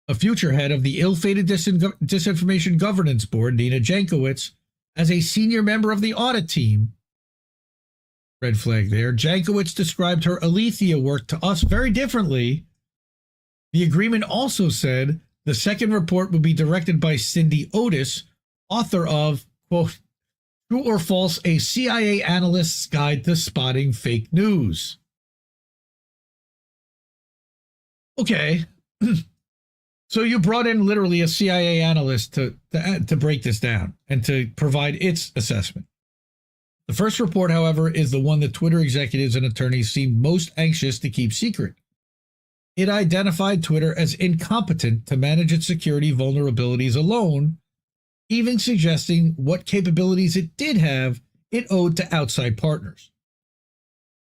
of the ill-fated Disinformation Governance Board, Nina Jankowicz, as a senior member of the audit team. Red flag there. Jankowicz described her Alethea work to us very differently. The agreement also said the second report would be directed by Cindy Otis, author of, quote, True or False, a CIA Analyst's Guide to Spotting Fake News. Okay. So you brought in literally a CIA analyst to break this down and to provide its assessment. The first report, however, is the one that Twitter executives and attorneys seemed most anxious to keep secret. It identified Twitter as incompetent to manage its security vulnerabilities alone, even suggesting what capabilities it did have it owed to outside partners.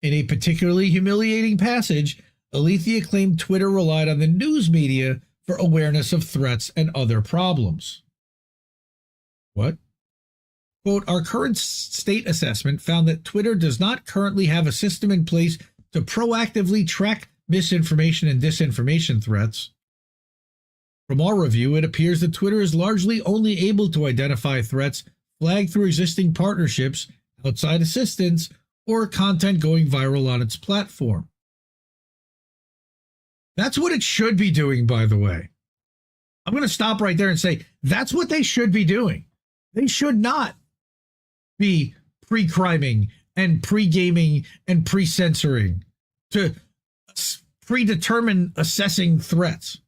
In a particularly humiliating passage, Alethea claimed Twitter relied on the news media for awareness of threats and other problems. What? Quote, our current state assessment found that Twitter does not currently have a system in place to proactively track misinformation and disinformation threats. From our review, it appears that Twitter is largely only able to identify threats flagged through existing partnerships, outside assistance, or content going viral on its platform. That's what it should be doing, by the way. I'm going to stop right there and say that's what they should be doing. They should not be pre-criming and pre-gaming and pre-censoring to predetermine assessing threats.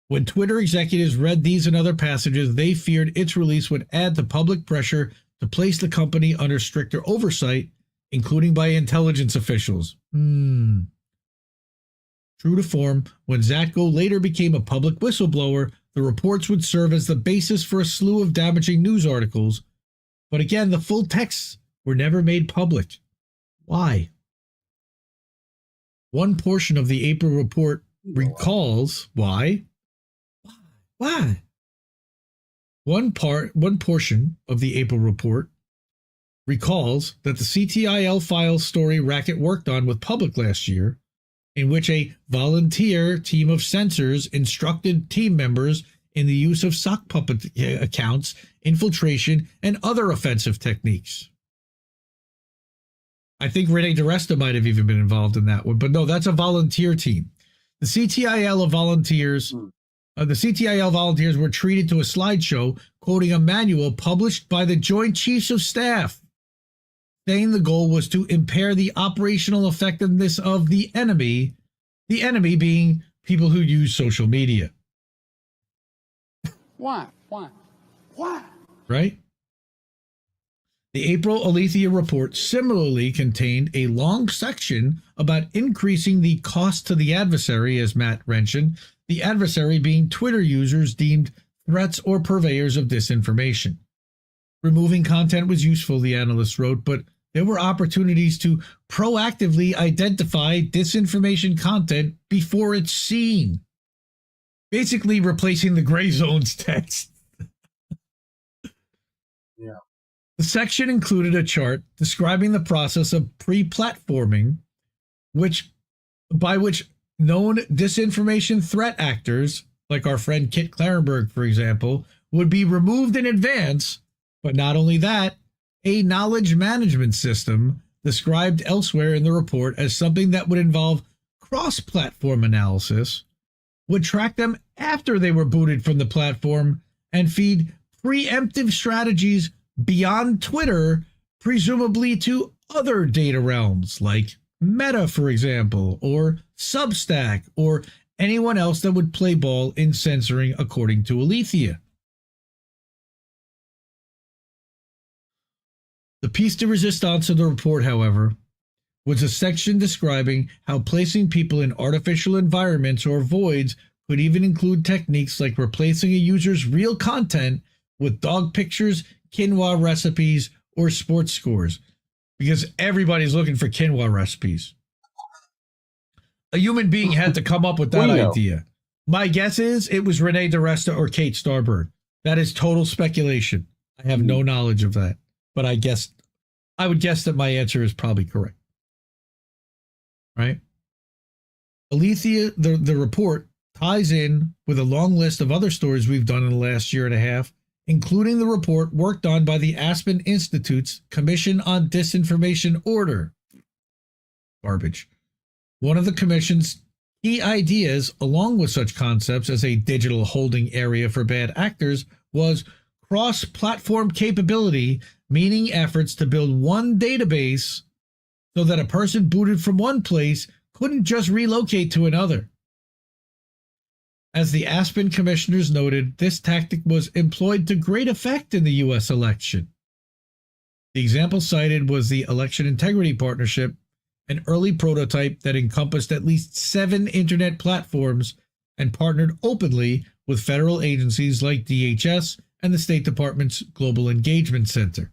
When Twitter executives read these and other passages, they feared its release would add to public pressure to place the company under stricter oversight, including by intelligence officials. True to form, when Zatko later became a public whistleblower, the reports would serve as the basis for a slew of damaging news articles. But again, the full texts were never made public. Why? One portion of the April report recalls why. Why? One portion of the April report recalls that the CTIL files story Racket worked on with Public last year, in which a volunteer team of censors instructed team members in the use of sock puppet accounts, infiltration, and other offensive techniques. I think Rene DeResta might have even been involved in that one, but no, that's a volunteer team. The CTIL volunteers were treated to a slideshow quoting a manual published by the Joint Chiefs of Staff, saying the goal was to impair the operational effectiveness of the enemy being people who use social media. Why? Right? The April Alethea report similarly contained a long section about increasing the cost to the adversary, as Matt mentioned, the adversary being Twitter users deemed threats or purveyors of disinformation. Removing content was useful, the analyst wrote, but there were opportunities to proactively identify disinformation content before it's seen. Basically replacing the gray zones text. Yeah. The section included a chart describing the process of pre-platforming, by which known disinformation threat actors, like our friend Kit Clarenberg, for example, would be removed in advance. But not only that, a knowledge management system described elsewhere in the report as something that would involve cross-platform analysis would track them after they were booted from the platform and feed preemptive strategies beyond Twitter, presumably to other data realms like Meta, for example, or Substack, or anyone else that would play ball in censoring, according to Alethea. The piece de resistance of the report, however, was a section describing how placing people in artificial environments or voids could even include techniques like replacing a user's real content with dog pictures, quinoa recipes, or sports scores, because everybody's looking for quinoa recipes. A human being had to come up with that idea. My guess is it was Renee DiResta or Kate Starbird. That is total speculation. I have no knowledge of that, but I would guess that my answer is probably correct. Right? Alethea, the report ties in with a long list of other stories we've done in the last year and a half, including the report worked on by the Aspen Institute's Commission on Disinformation Order. Garbage. One of the commission's key ideas, along with such concepts as a digital holding area for bad actors, was cross-platform capability, meaning efforts to build one database so that a person booted from one place couldn't just relocate to another. As the Aspen commissioners noted, this tactic was employed to great effect in the U.S. election. The example cited was the Election Integrity Partnership, an early prototype that encompassed at least 7 internet platforms and partnered openly with federal agencies like DHS and the State Department's Global Engagement Center.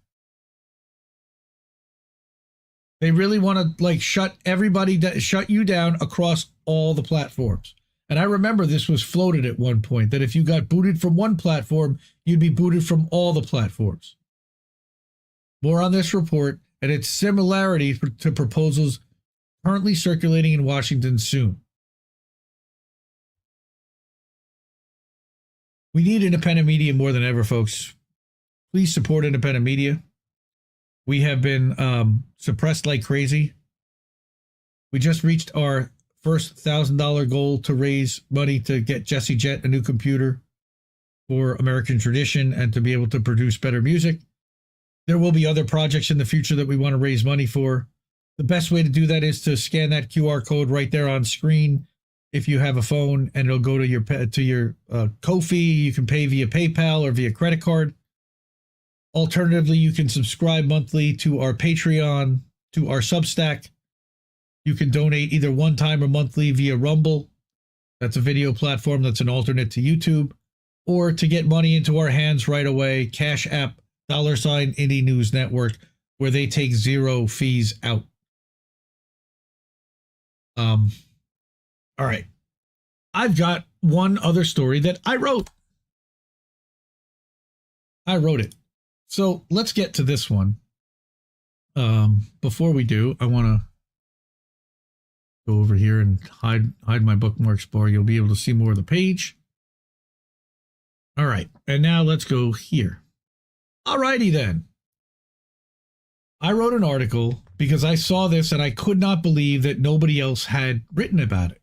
They really want to shut you down across all the platforms. And I remember this was floated at one point, that if you got booted from one platform, you'd be booted from all the platforms. More on this report and its similarity to proposals currently circulating in Washington soon. We need independent media more than ever, folks. Please support independent media. We have been suppressed like crazy. We just reached our first $1,000 goal to raise money to get Jett a new computer for American Tradition and to be able to produce better music. There will be other projects in the future that we want to raise money for. The best way to do that is to scan that QR code right there on screen if you have a phone, and it'll go to your Ko-fi. You can pay via PayPal or via credit card. Alternatively, you can subscribe monthly to our Patreon, to our Substack. You can donate either one time or monthly via Rumble. That's a video platform that's an alternate to YouTube. Or to get money into our hands right away, Cash App, $ Indie News Network, where they take 0 fees out. All right. I've got one other story that I wrote. I wrote it. So let's get to this one. Before we do, I want to go over here and hide my bookmarks bar. You'll be able to see more of the page. All right. And now let's go here. All righty then. I wrote an article because I saw this and I could not believe that nobody else had written about it.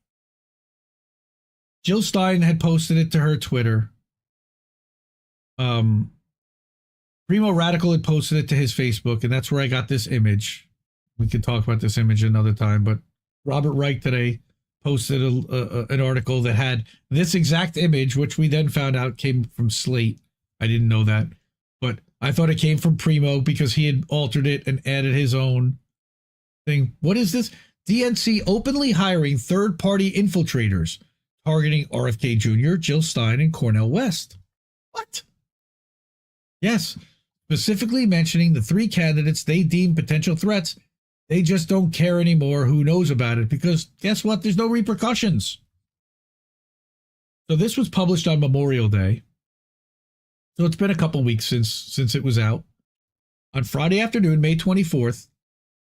Jill Stein had posted it to her Twitter. Primo Radical had posted it to his Facebook, and that's where I got this image. We could talk about this image another time, but Robert Reich today posted an article that had this exact image, which we then found out came from Slate. I didn't know that, but I thought it came from Primo because he had altered it and added his own thing. What is this? DNC openly hiring third-party infiltrators targeting RFK Jr., Jill Stein, and Cornel West. What? Yes, specifically mentioning the 3 candidates they deem potential threats. They just don't care anymore who knows about it because guess what? There's no repercussions. So this was published on Memorial Day. So it's been a couple weeks since it was out. On Friday afternoon, May 24th,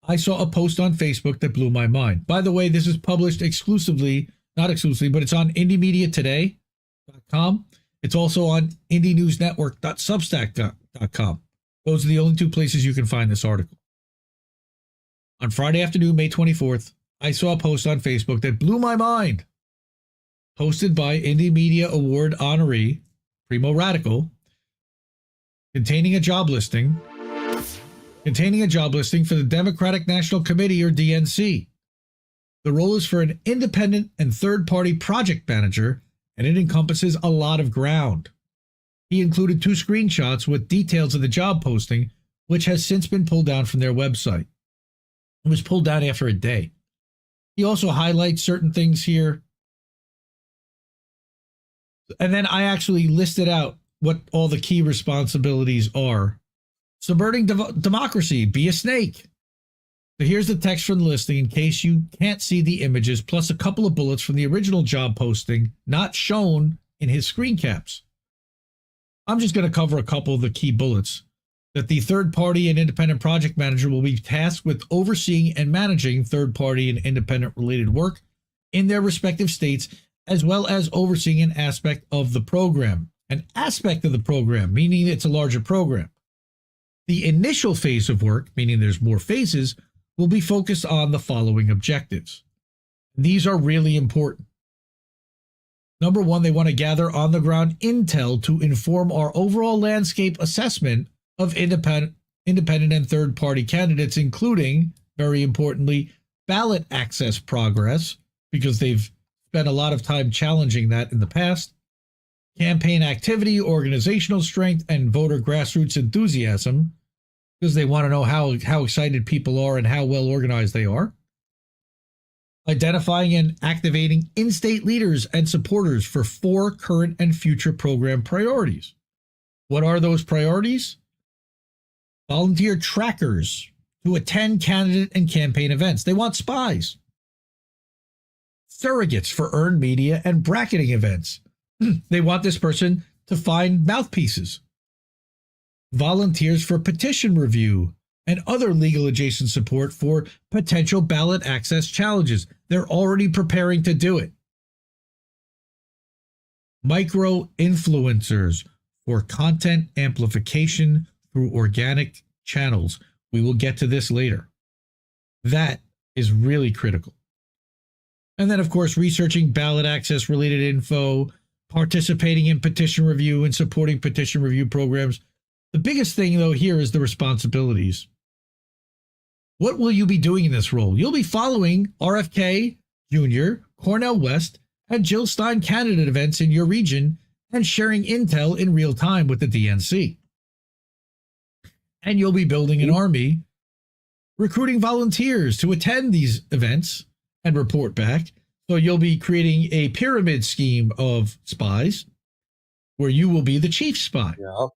I saw a post on Facebook that blew my mind. By the way, this is published exclusively, not exclusively, but it's on IndieMediaToday.com. It's also on IndieNewsNetwork.substack.com. Those are the only two places you can find this article. On Friday afternoon, May 24th, I saw a post on Facebook that blew my mind. Posted by Indie Media Award honoree Primo Radical, containing a job listing for the Democratic National Committee, or DNC. The role is for an independent and third-party project manager, and it encompasses a lot of ground. He included 2 screenshots with details of the job posting, which has since been pulled down from their website. It was pulled down after a day. He also highlights certain things here. And then I actually listed out what all the key responsibilities are. Subverting democracy, be a snake. So here's the text from the listing in case you can't see the images, plus a couple of bullets from the original job posting not shown in his screen caps. I'm just going to cover a couple of the key bullets. That the third-party and independent project manager will be tasked with overseeing and managing third-party and independent related work in their respective states, as well as overseeing an aspect of the program. An aspect of the program, meaning it's a larger program. The initial phase of work, meaning there's more phases, will be focused on the following objectives. These are really important. Number 1, they want to gather on-the-ground intel to inform our overall landscape assessment of independent and third-party candidates, including, very importantly, ballot access progress, because they've spent a lot of time challenging that in the past, campaign activity, organizational strength, and voter grassroots enthusiasm, because they want to know how excited people are and how well organized they are. Identifying and activating in-state leaders and supporters for 4 current and future program priorities. What are those priorities? Volunteer trackers to attend candidate and campaign events. They want spies. Surrogates for earned media and bracketing events. They want this person to find mouthpieces. Volunteers for petition review and other legal adjacent support for potential ballot access challenges. They're already preparing to do it. Micro influencers for content amplification through organic channels. We will get to this later. That is really critical. And then, of course, researching ballot access related info, participating in petition review and supporting petition review programs. The biggest thing, though, here is the responsibilities. What will you be doing in this role? You'll be following RFK Jr., Cornel West, and Jill Stein candidate events in your region and sharing intel in real time with the DNC. And you'll be building an army, recruiting volunteers to attend these events and report back. So you'll be creating a pyramid scheme of spies where you will be the chief spy. Yeah.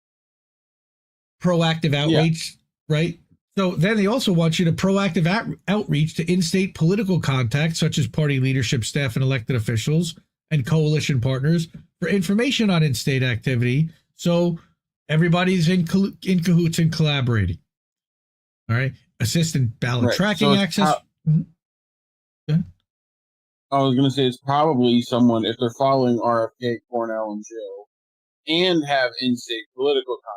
Proactive outreach, right? So then they also want you to proactive outreach to in-state political contacts, such as party leadership, staff, and elected officials, and coalition partners for information on in-state activity. So everybody's in cahoots and collaborating. All right. Assist in ballot tracking access. I was going to say it's probably someone, if they're following RFK, Cornell, and Jill, and have in-state political contacts.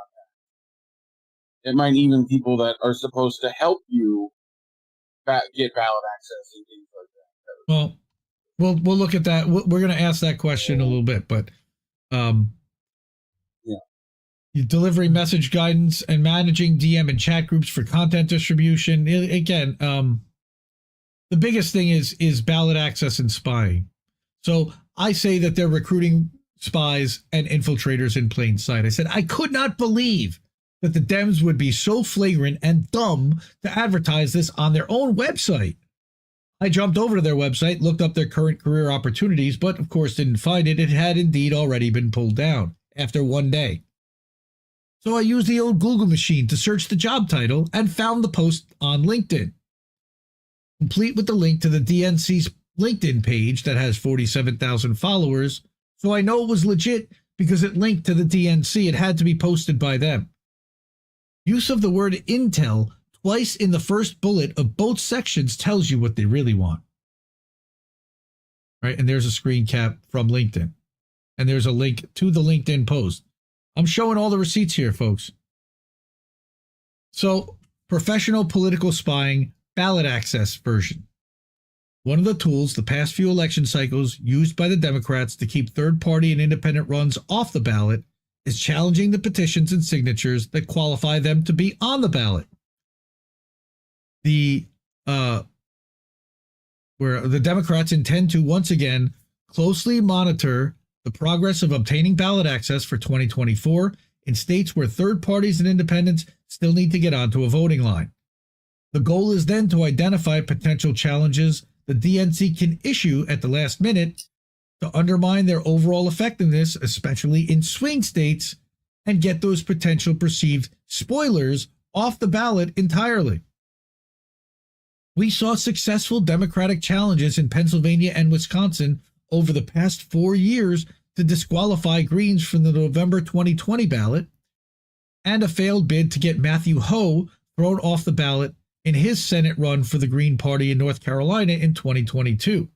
It might even people that are supposed to help you get ballot access and things like that. Well, we'll look at that. We're going to ask that question a little bit, but you're delivering message guidance and managing DM and chat groups for content distribution. Again, the biggest thing is ballot access and spying. So I say that they're recruiting spies and infiltrators in plain sight. I said, I could not believe that the Dems would be so flagrant and dumb to advertise this on their own website. I jumped over to their website, looked up their current career opportunities, but of course didn't find it. It had indeed already been pulled down after one day. So I used the old Google machine to search the job title and found the post on LinkedIn, complete with the link to the DNC's LinkedIn page that has 47,000 followers. So I know it was legit because it linked to the DNC. It had to be posted by them. Use of the word intel twice in the first bullet of both sections tells you what they really want. Right? And there's a screen cap from LinkedIn. And there's a link to the LinkedIn post. I'm showing all the receipts here, folks. So, professional political spying, ballot access version. One of the tools the past few election cycles used by the Democrats to keep third-party and independent runs off the ballot is challenging the petitions and signatures that qualify them to be on the ballot. Where the Democrats intend to once again closely monitor the progress of obtaining ballot access for 2024 in states where third parties and independents still need to get onto a voting line. The goal is then to identify potential challenges the DNC can issue at the last minute to undermine their overall effectiveness, especially in swing states, and get those potential perceived spoilers off the ballot entirely. We saw successful Democratic challenges in Pennsylvania and Wisconsin over the past 4 years to disqualify Greens from the November 2020 ballot, and a failed bid to get Matthew Hoh thrown off the ballot in his Senate run for the Green Party in North Carolina in 2022.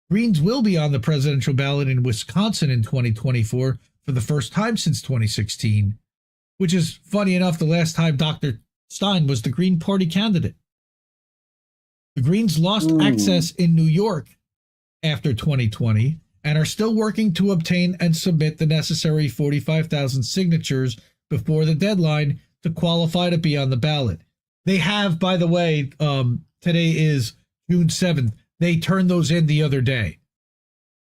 Greens will be on the presidential ballot in Wisconsin in 2024 for the first time since 2016, which is funny enough the last time Dr. Stein was the Green Party candidate. The Greens lost access in New York after 2020 and are still working to obtain and submit the necessary 45,000 signatures before the deadline to qualify to be on the ballot. They have, by the way, today is June 7th. They turned those in the other day.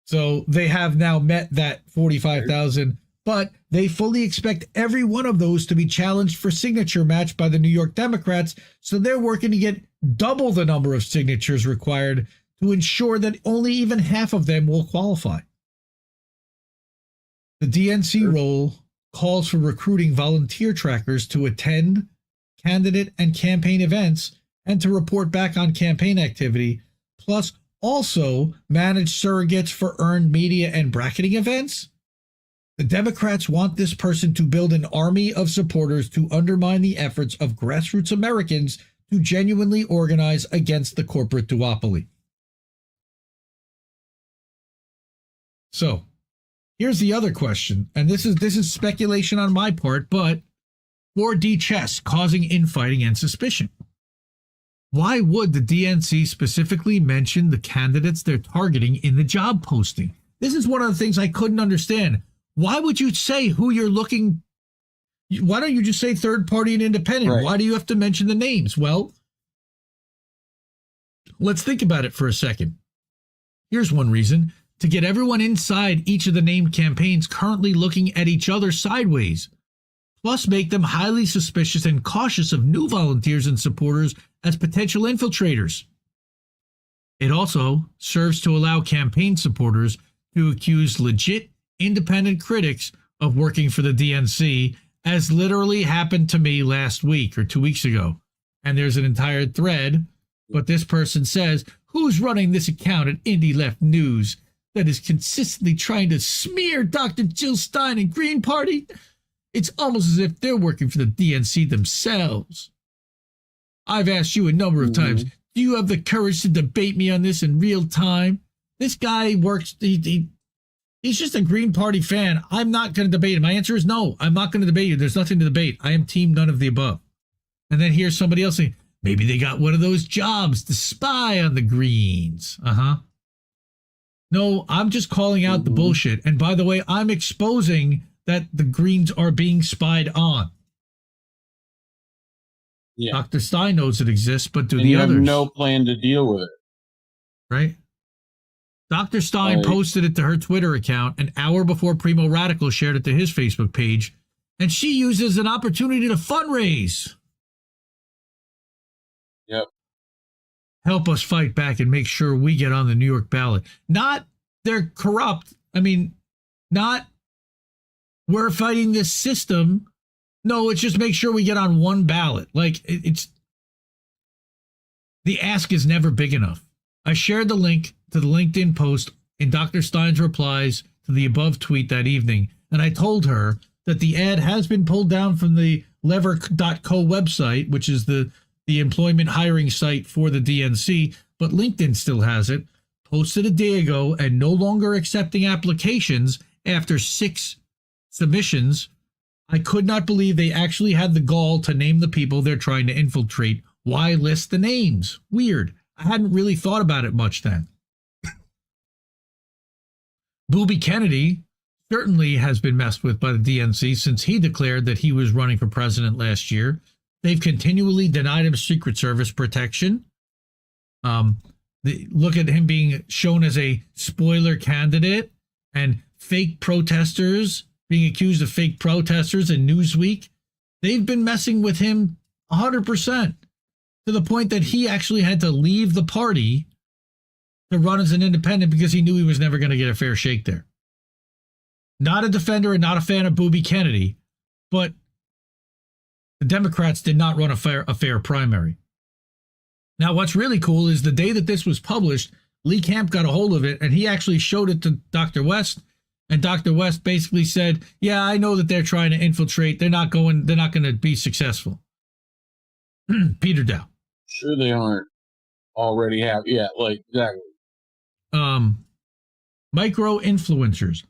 So they have now met that 45,000, but they fully expect every one of those to be challenged for signature match by the New York Democrats. So they're working to get double the number of signatures required to ensure that only even half of them will qualify. The DNC role calls for recruiting volunteer trackers to attend candidate and campaign events and to report back on campaign activity, plus also manage surrogates for earned media and bracketing events. The Democrats want this person to build an army of supporters to undermine the efforts of grassroots Americans to genuinely organize against the corporate duopoly. So, here's the other question, and this is speculation on my part, but 4D chess causing infighting and suspicion. Why would the DNC specifically mention the candidates they're targeting in the job posting? This is one of the things I couldn't understand. Why would you say who you're looking? Why don't you just say third party and independent? Right. Why do you have to mention the names? Well, let's think about it for a second. Here's one reason: to get everyone inside each of the named campaigns currently looking at each other sideways, plus make them highly suspicious and cautious of new volunteers and supporters as potential infiltrators. It also serves to allow campaign supporters to accuse legit independent critics of working for the DNC, as literally happened to me last week or 2 weeks ago. And there's an entire thread, but this person says, who's running this account at Indie Left News that is consistently trying to smear Dr. Jill Stein and Green Party? It's almost as if they're working for the DNC themselves. I've asked you a number of times, do you have the courage to debate me on this in real time? This guy works, he's just a Green Party fan. I'm not going to debate him. My answer is no, I'm not going to debate you. There's nothing to debate. I am team none of the above. And then here's somebody else saying, maybe they got one of those jobs to spy on the Greens. No, I'm just calling out the bullshit. And by the way, I'm exposing that the Greens are being spied on. Yeah. Dr. Stein knows it exists, but do and the you others? have no plan to deal with it. Right? Dr. Stein posted it to her Twitter account an hour before Primo Radical shared it to his Facebook page, and she uses an opportunity to fundraise. Yep. Help us fight back and make sure we get on the New York ballot. Not they're corrupt. I mean, not we're fighting this system. No, it's just make sure we get on one ballot. Like, it's the ask is never big enough. I shared the link to the LinkedIn post in Dr. Stein's replies to the above tweet that evening, and I told her that the ad has been pulled down from the lever.co website, which is the employment hiring site for the DNC, but LinkedIn still has it, posted a day ago and no longer accepting applications after 6 submissions. I could not believe they actually had the gall to name the people they're trying to infiltrate. Why list the names? Weird. I hadn't really thought about it much then. Booby Kennedy certainly has been messed with by the DNC since he declared that he was running for president last year. They've continually denied him Secret Service protection. Look at him being shown as a spoiler candidate and fake protesters, being accused of fake protesters in Newsweek. They've been messing with him 100% to the point that he actually had to leave the party to run as an independent because he knew he was never going to get a fair shake there. Not a defender and not a fan of Booby Kennedy, but the Democrats did not run a fair primary. Now, what's really cool is the day that this was published, Lee Camp got a hold of it and he actually showed it to Dr. West. And Dr. West basically said, yeah, I know that they're trying to infiltrate. They're not going to be successful. Peter Dow. Sure they aren't already have. Yeah, like exactly. Micro influencers.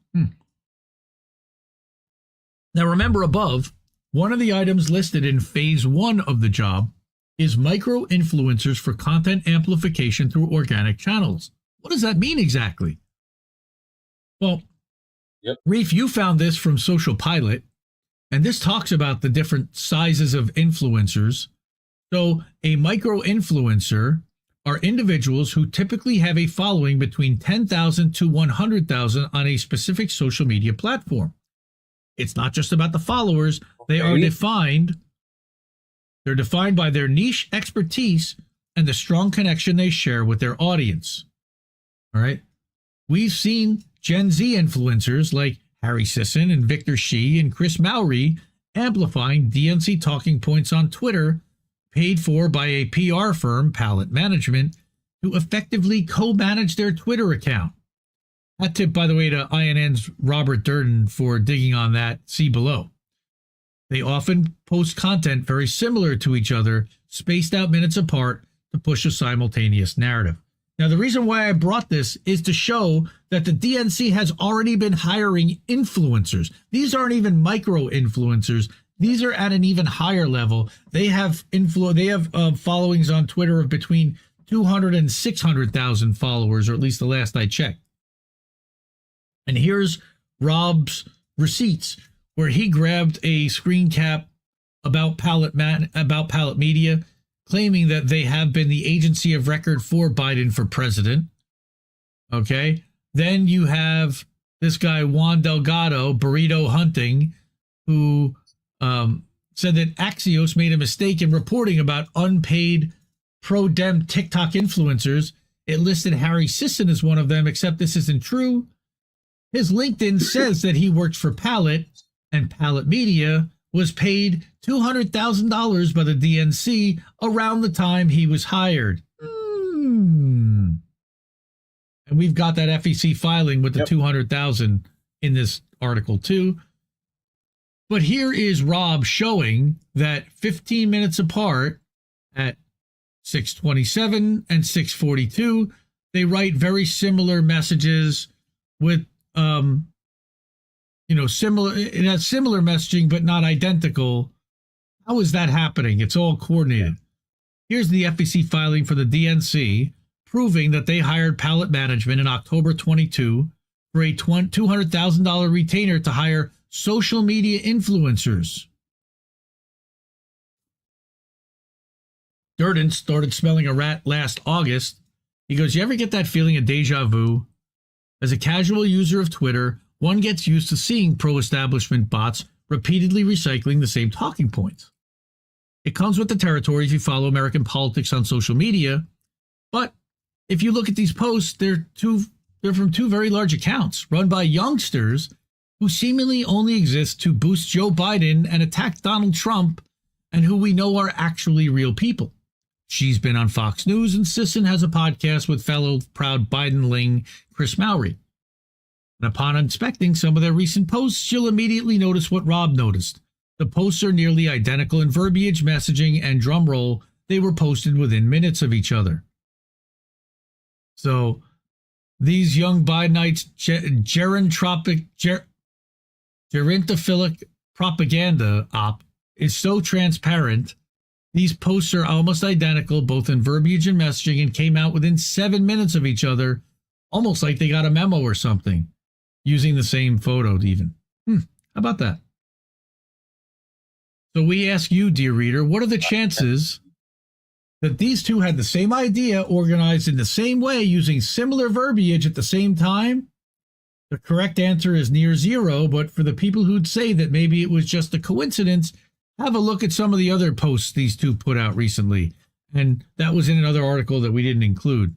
Now remember above, one of the items listed in phase 1 of the job is micro influencers for content amplification through organic channels. What does that mean exactly? Well, Reef, you found this from Social Pilot, and this talks about the different sizes of influencers. So a micro influencer are individuals who typically have a following between 10,000 to 100,000 on a specific social media platform. It's not just about the followers. They are defined. They're defined by their niche expertise and the strong connection they share with their audience. All right. We've seen Gen Z influencers like Harry Sisson and Victor Shi and Chris Mowry amplifying DNC talking points on Twitter, paid for by a PR firm, Palette Management, to effectively co-manage their Twitter account. That tip, by the way, to INN's Robert Durden for digging on that. See below. They often post content very similar to each other, spaced out minutes apart to push a simultaneous narrative. Now, the reason why I brought this is to show that the DNC has already been hiring influencers. These aren't even micro influencers. These are at an even higher level. They have followings on Twitter of between 200 and 600,000 followers, or at least the last I checked. And here's Rob's receipts, where he grabbed a screen cap about Palette Media, claiming that they have been the agency of record for Biden for president. Okay. Then you have this guy, Juan Delgado, Burrito Hunting, who said that Axios made a mistake in reporting about unpaid pro-Dem TikTok influencers. It listed Harry Sisson as one of them, except this isn't true. His LinkedIn says that he worked for Palette, and Palette Media was paid $200,000 by the DNC around the time he was hired. And we've got that FEC filing with the $200,000 in this article too. But here is Rob showing that 15 minutes apart at 6:27 and 6:42, they write very similar messages with similar, it has similar messaging, but not identical. How is that happening? It's all coordinated. Here's the FEC filing for the DNC, proving that they hired Palette Management in October 22 for a $200,000 retainer to hire social media influencers. Durden started smelling a rat last August. He goes, you ever get that feeling of deja vu? As a casual user of Twitter, one gets used to seeing pro-establishment bots repeatedly recycling the same talking points. It comes with the territory if you follow American politics on social media. But if you look at these posts, they're from two very large accounts run by youngsters who seemingly only exist to boost Joe Biden and attack Donald Trump, and who we know are actually real people. She's been on Fox News, and Sisson has a podcast with fellow proud Biden-ling Chris Mowry. And upon inspecting some of their recent posts, she'll immediately notice what Rob noticed. The posts are nearly identical in verbiage, messaging, and drumroll. They were posted within minutes of each other. So these young Bidenites, gerontophilic propaganda op is so transparent. These posts are almost identical, both in verbiage and messaging, and came out within 7 minutes of each other, almost like they got a memo or something, using the same photo even. How about that? So we ask you, dear reader, what are the chances that these two had the same idea, organized in the same way, using similar verbiage at the same time? The correct answer is near zero, but for the people who'd say that maybe it was just a coincidence, have a look at some of the other posts these two put out recently. And that was in another article that we didn't include.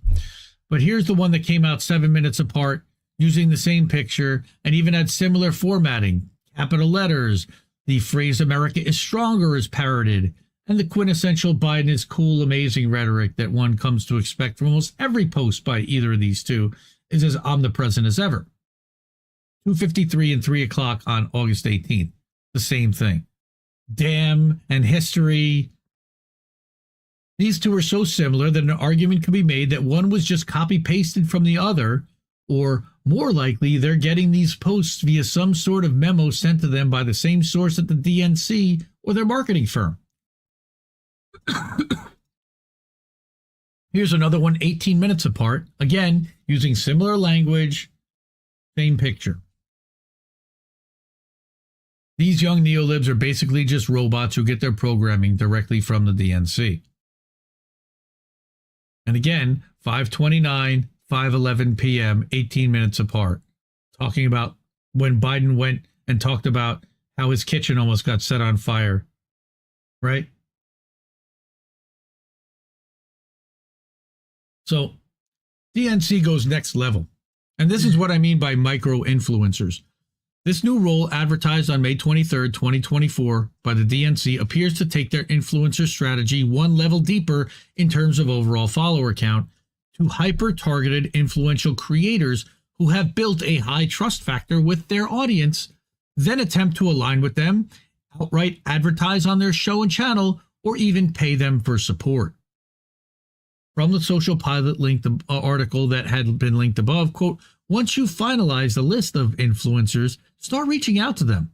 But here's the one that came out 7 minutes apart, using the same picture, and even had similar formatting. Capital letters, the phrase "America is stronger" is parroted, and the quintessential Biden is cool, amazing rhetoric that one comes to expect from almost every post by either of these two is as omnipresent as ever. 2:53 and 3 o'clock on August 18th. The same thing. Damn and history. These two are so similar that an argument could be made that one was just copy-pasted from the other, or more likely they're getting these posts via some sort of memo sent to them by the same source at the DNC or their marketing firm. Here's another one 18 minutes apart, again, using similar language, same picture. These young neolibs are basically just robots who get their programming directly from the DNC. And again, 5:29, 5:11 p.m., 18 minutes apart, talking about when Biden went and talked about how his kitchen almost got set on fire, right? So DNC goes next level. And this is what I mean by micro-influencers. This new role, advertised on May 23rd, 2024 by the DNC, appears to take their influencer strategy one level deeper in terms of overall follower count to hyper-targeted influential creators who have built a high trust factor with their audience, then attempt to align with them, outright advertise on their show and channel, or even pay them for support. From the Social Pilot linked article that had been linked above, quote, once you finalize the list of influencers, start reaching out to them.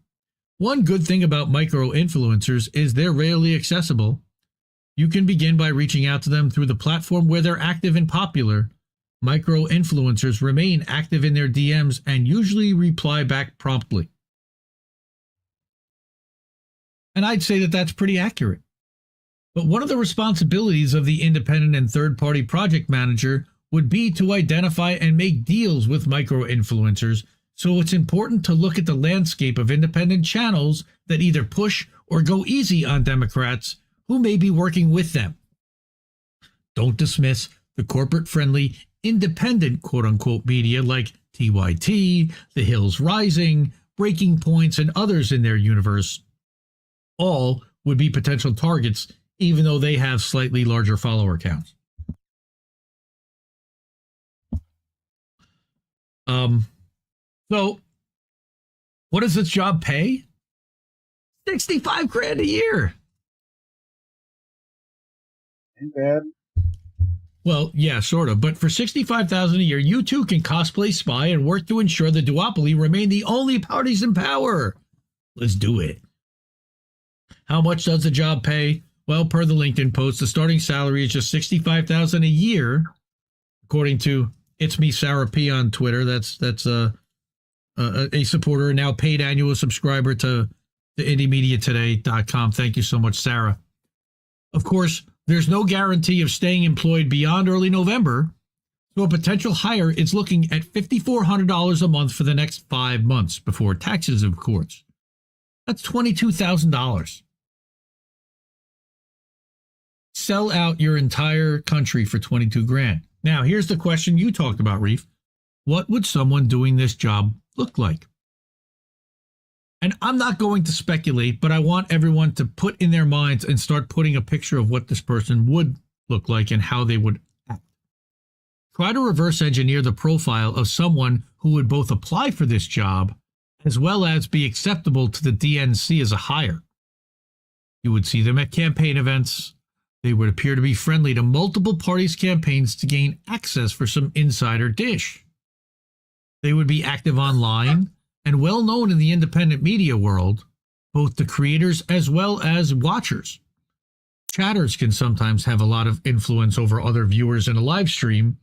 One good thing about micro-influencers is they're rarely accessible. You can begin by reaching out to them through the platform where they're active and popular. Micro-influencers remain active in their DMs and usually reply back promptly. And I'd say that that's pretty accurate. But one of the responsibilities of the independent and third-party project manager would be to identify and make deals with micro-influencers, so it's important to look at the landscape of independent channels that either push or go easy on Democrats who may be working with them. Don't dismiss the corporate-friendly, independent quote-unquote media like TYT, The Hills Rising, Breaking Points, and others in their universe. All would be potential targets, even though they have slightly larger follower counts. So what does this job pay? $65,000 a year. Ain't bad. Well, yeah, sort of. But for $65,000 a year, you too can cosplay spy and work to ensure the duopoly remain the only parties in power. Let's do it. How much does the job pay? Well, per the LinkedIn post, the starting salary is just $65,000 a year, according to It's Me Sarah P on Twitter. That's a supporter, now paid annual subscriber to IndieMediaToday.com. Thank you so much, Sarah. Of course, there's no guarantee of staying employed beyond early November, so a potential hire is looking at $5,400 a month for the next 5 months, before taxes, of course. That's $22,000. Sell out your entire country for $22,000. Now, here's the question you talked about, Reef. What would someone doing this job look like? And I'm not going to speculate, but I want everyone to put in their minds and start putting a picture of what this person would look like and how they would act. Try to reverse engineer the profile of someone who would both apply for this job as well as be acceptable to the DNC as a hire. You would see them at campaign events. They would appear to be friendly to multiple parties' campaigns to gain access for some insider dish. They would be active online and well known in the independent media world, both the creators as well as watchers. Chatters can sometimes have a lot of influence over other viewers in a live stream.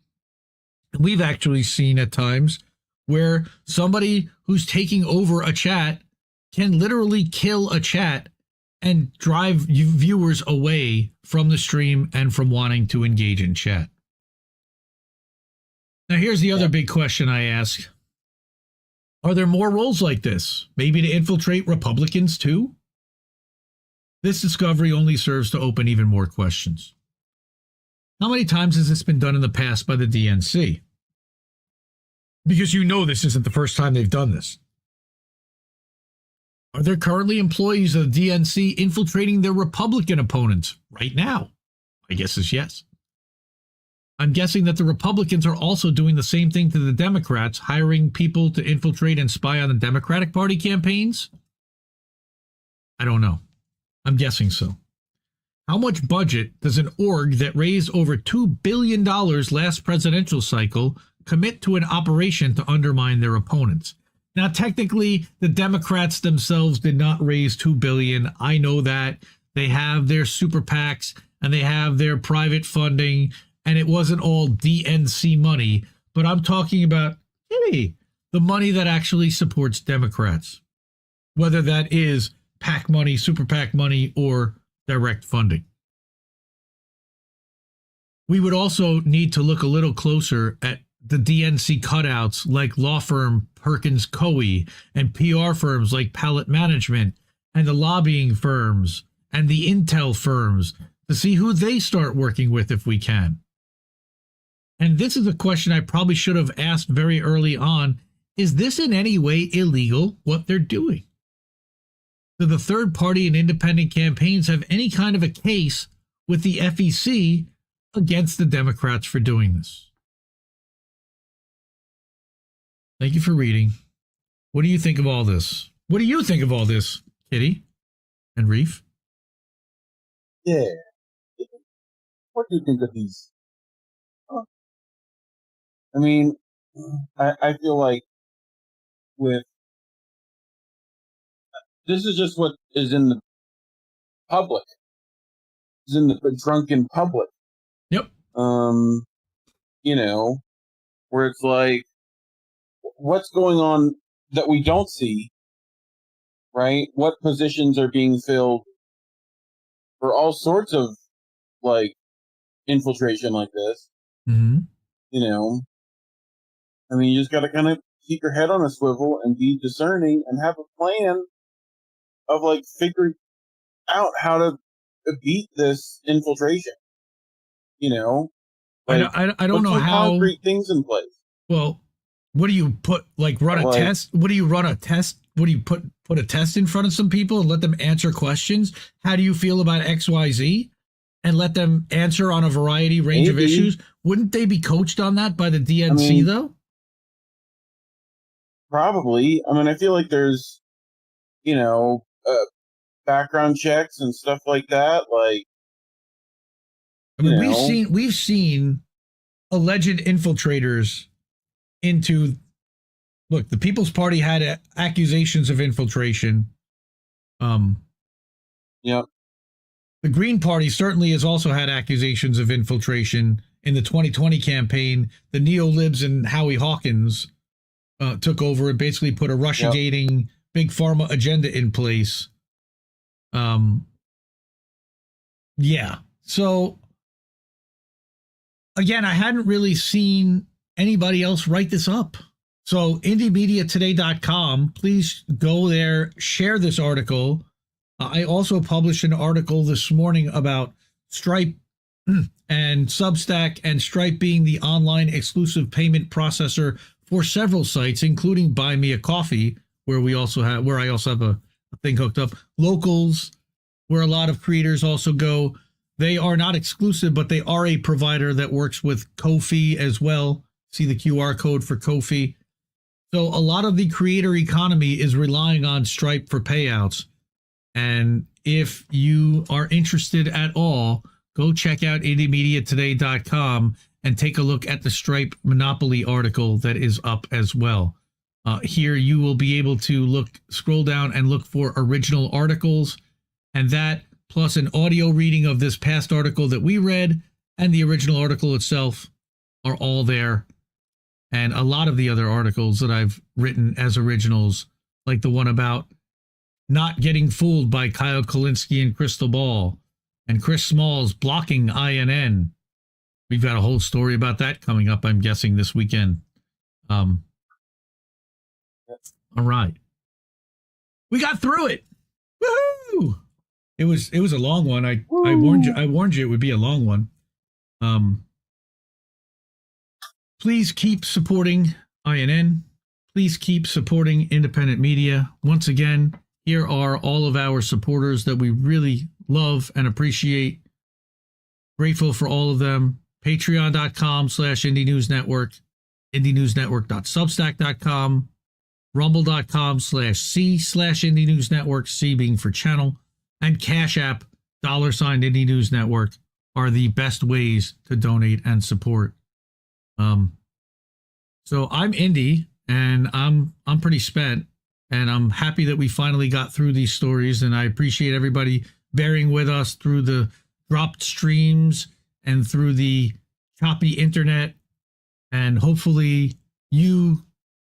We've actually seen at times where somebody who's taking over a chat can literally kill a chat and drive viewers away from the stream and from wanting to engage in chat. Now, here's the other big question I ask. Are there more roles like this? Maybe to infiltrate Republicans too? This discovery only serves to open even more questions. How many times has this been done in the past by the DNC? Because you know this isn't the first time they've done this. Are there currently employees of the DNC infiltrating their Republican opponents right now? My guess is yes. I'm guessing that the Republicans are also doing the same thing to the Democrats, hiring people to infiltrate and spy on the Democratic Party campaigns? I don't know. I'm guessing so. How much budget does an org that raised over $2 billion last presidential cycle commit to an operation to undermine their opponents? Now, technically, the Democrats themselves did not raise $2 billion. I know that. They have their super PACs and they have their private funding, and it wasn't all DNC money. But I'm talking about the money that actually supports Democrats, whether that is PAC money, super PAC money, or direct funding. We would also need to look a little closer at the DNC cutouts like law firm Perkins Coie and PR firms like Palette Management and the lobbying firms and the intel firms to see who they start working with if we can. And this is a question I probably should have asked very early on. Is this in any way illegal, what they're doing? Do the third party and independent campaigns have any kind of a case with the FEC against the Democrats for doing this? Thank you for reading. What do you think of all this? What do you think of all this, Kitty and Reef? Yeah. What do you think of these? I mean, I feel like with this is just what is in the public. Is in the drunken public. Yep. You know, where it's like, what's going on that we don't see, right? What positions are being filled for all sorts of, like, infiltration like this? Mm-hmm. You know, I mean, you just got to kind of keep your head on a swivel and be discerning and have a plan of, like, figuring out how to beat this infiltration. You know? Like, I don't know how. Concrete things in place. Well, what do you put, like, run a test? What do you run a test? What do you put a test in front of some people and let them answer questions? How do you feel about XYZ? And let them answer on a range of issues? Wouldn't they be coached on that by the DNC, though? Probably. I mean, I feel like there's, you know, background checks and stuff like that. Like, I mean, we've seen alleged infiltrators into. Look, the People's Party had accusations of infiltration. Yep. The Green Party certainly has also had accusations of infiltration in the 2020 campaign. The neo-libs and Howie Hawkins took over and basically put a Russiagating big pharma agenda in place. Yeah. So, again, I hadn't really seen anybody else write this up. So, IndieMediaToday.com, please go there, share this article. I also published an article this morning about Stripe and Substack, and Stripe being the online exclusive payment processor for several sites, including Buy Me a Coffee, where I also have a thing hooked up. Locals, where a lot of creators also go. They are not exclusive, but they are a provider that works with Ko-fi as well. See the QR code for Ko-fi. So a lot of the creator economy is relying on Stripe for payouts. And if you are interested at all, go check out indiemediatoday.com and take a look at the Stripe Monopoly article that is up as well. Here you will be able to scroll down and look for original articles, and that plus an audio reading of this past article that we read and the original article itself are all there. And a lot of the other articles that I've written as originals, like the one about not getting fooled by Kyle Kulinski and Crystal Ball, and Chris Smalls blocking INN. We've got a whole story about that coming up, I'm guessing, this weekend. All right. We got through it. Woohoo! It was a long one. I warned you it would be a long one. Please keep supporting INN. Please keep supporting independent media. Once again, here are all of our supporters that we really love and appreciate. Grateful for all of them. Patreon.com/Indie News Network, indienewsnetwork.substack.com, rumble.com/C/Indie News Network, C being for channel, and Cash App, $Indie News Network are the best ways to donate and support. So I'm Indy, and I'm pretty spent, and I'm happy that we finally got through these stories, and I appreciate everybody bearing with us through the dropped streams and through the choppy internet, and hopefully you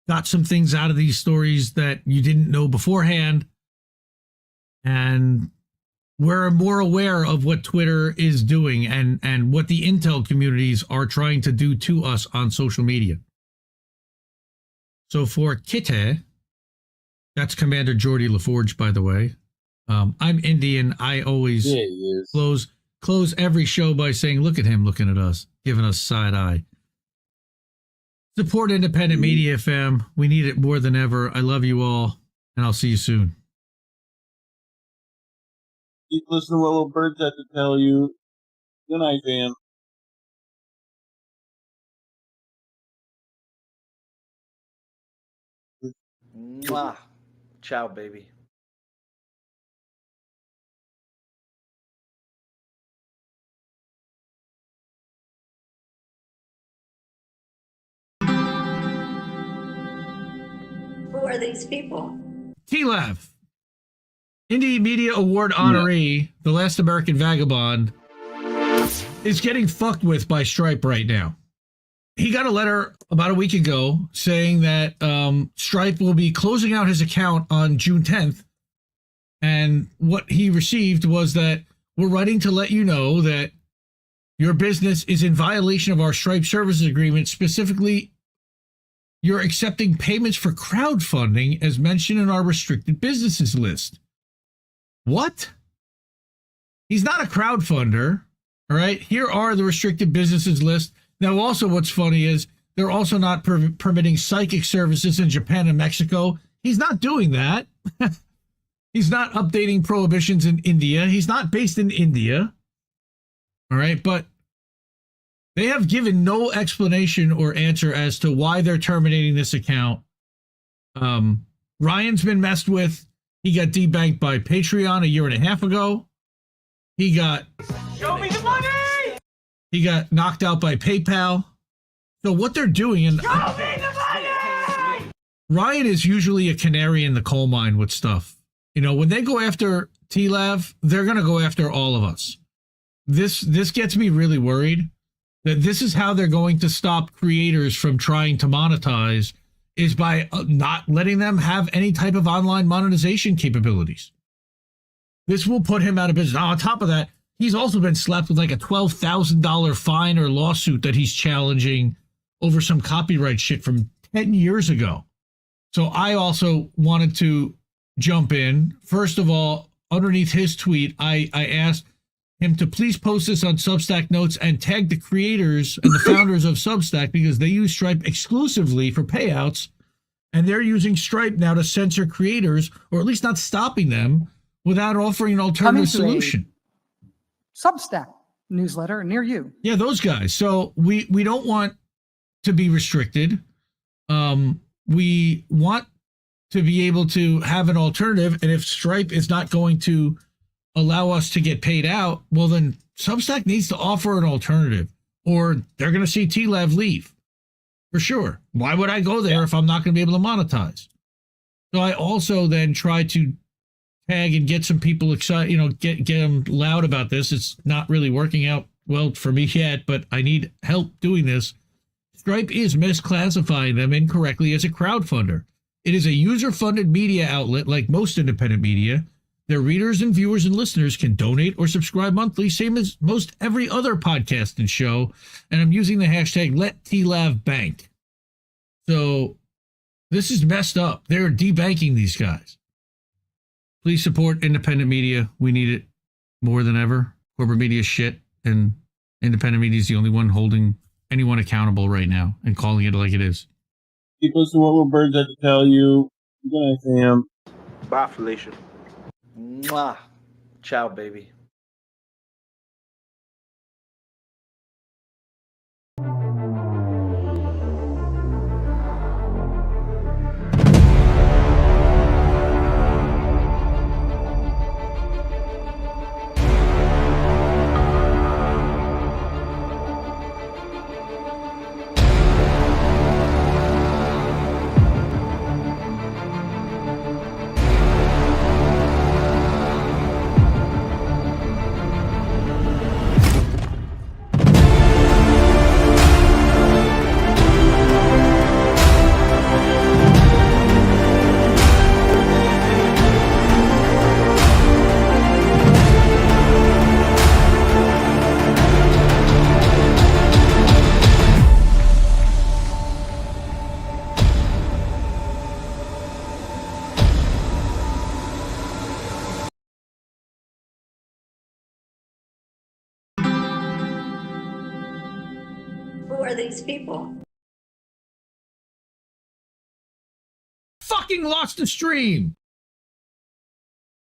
got some things out of these stories that you didn't know beforehand, and we're more aware of what Twitter is doing and what the intel communities are trying to do to us on social media. So for Kitty, that's Commander Geordie LaForge, by the way. I'm Indian. I always close every show by saying, look at him looking at us, giving us side eye. Support independent media, fam. We need it more than ever. I love you all, and I'll see you soon. Keep listening to what little birds have to tell you. Good night, fam. Mwah. Ciao, baby. Who are these people? TLAV, Indie Media Award honoree, The Last American Vagabond, is getting fucked with by Stripe right now. He got a letter about a week ago saying that Stripe will be closing out his account on June 10th. And what he received was that we're writing to let you know that your business is in violation of our Stripe services agreement. Specifically, you're accepting payments for crowdfunding as mentioned in our restricted businesses list. What? He's not a crowdfunder. All right. Here are the restricted businesses list. Now, also what's funny is they're also not permitting psychic services in Japan and Mexico. He's not doing that. He's not updating prohibitions in India. He's not based in India. All right. But they have given no explanation or answer as to why they're terminating this account. Ryan's been messed with. He got debanked by Patreon a year and a half ago. He got... Show me the money! He got knocked out by PayPal. So what they're doing... And Show me the money! Ryan is usually a canary in the coal mine with stuff. You know, when they go after TLAV, they're going to go after all of us. This gets me really worried that this is how they're going to stop creators from trying to monetize, is by not letting them have any type of online monetization capabilities. This will put him out of business. Now, on top of that, he's also been slapped with like a $12,000 fine or lawsuit that he's challenging over some copyright shit from 10 years ago. So I also wanted to jump in. First of all, underneath his tweet, I asked him to please post this on Substack notes and tag the creators and the founders of Substack, because they use Stripe exclusively for payouts, and they're using Stripe now to censor creators, or at least not stopping them, without offering an alternative solution. Substack newsletter near you. Yeah, those guys. So we don't want to be restricted. We want to be able to have an alternative. And if Stripe is not going to allow us to get paid out, well, then Substack needs to offer an alternative, or they're going to see TLAV leave for sure. Why would I go there if I'm not going to be able to monetize? So I also then try to tag and get some people excited, get them loud about this. It's not really working out well for me yet, but I need help doing this. Stripe is misclassifying them incorrectly as a crowdfunder. It is a user-funded media outlet like most independent media. Their readers and viewers and listeners can donate or subscribe monthly, same as most every other podcast and show. And I'm using the hashtag #LetTLAVBank. So this is messed up. They're debanking these guys. Please support independent media. We need it more than ever. Corporate media is shit, and independent media is the only one holding anyone accountable right now and calling it like it is. Keep us to what little birds have to tell you. Good night, Sam. Bye, Felicia. Mwah. Ciao, baby. Who are these people? Fucking lost the stream.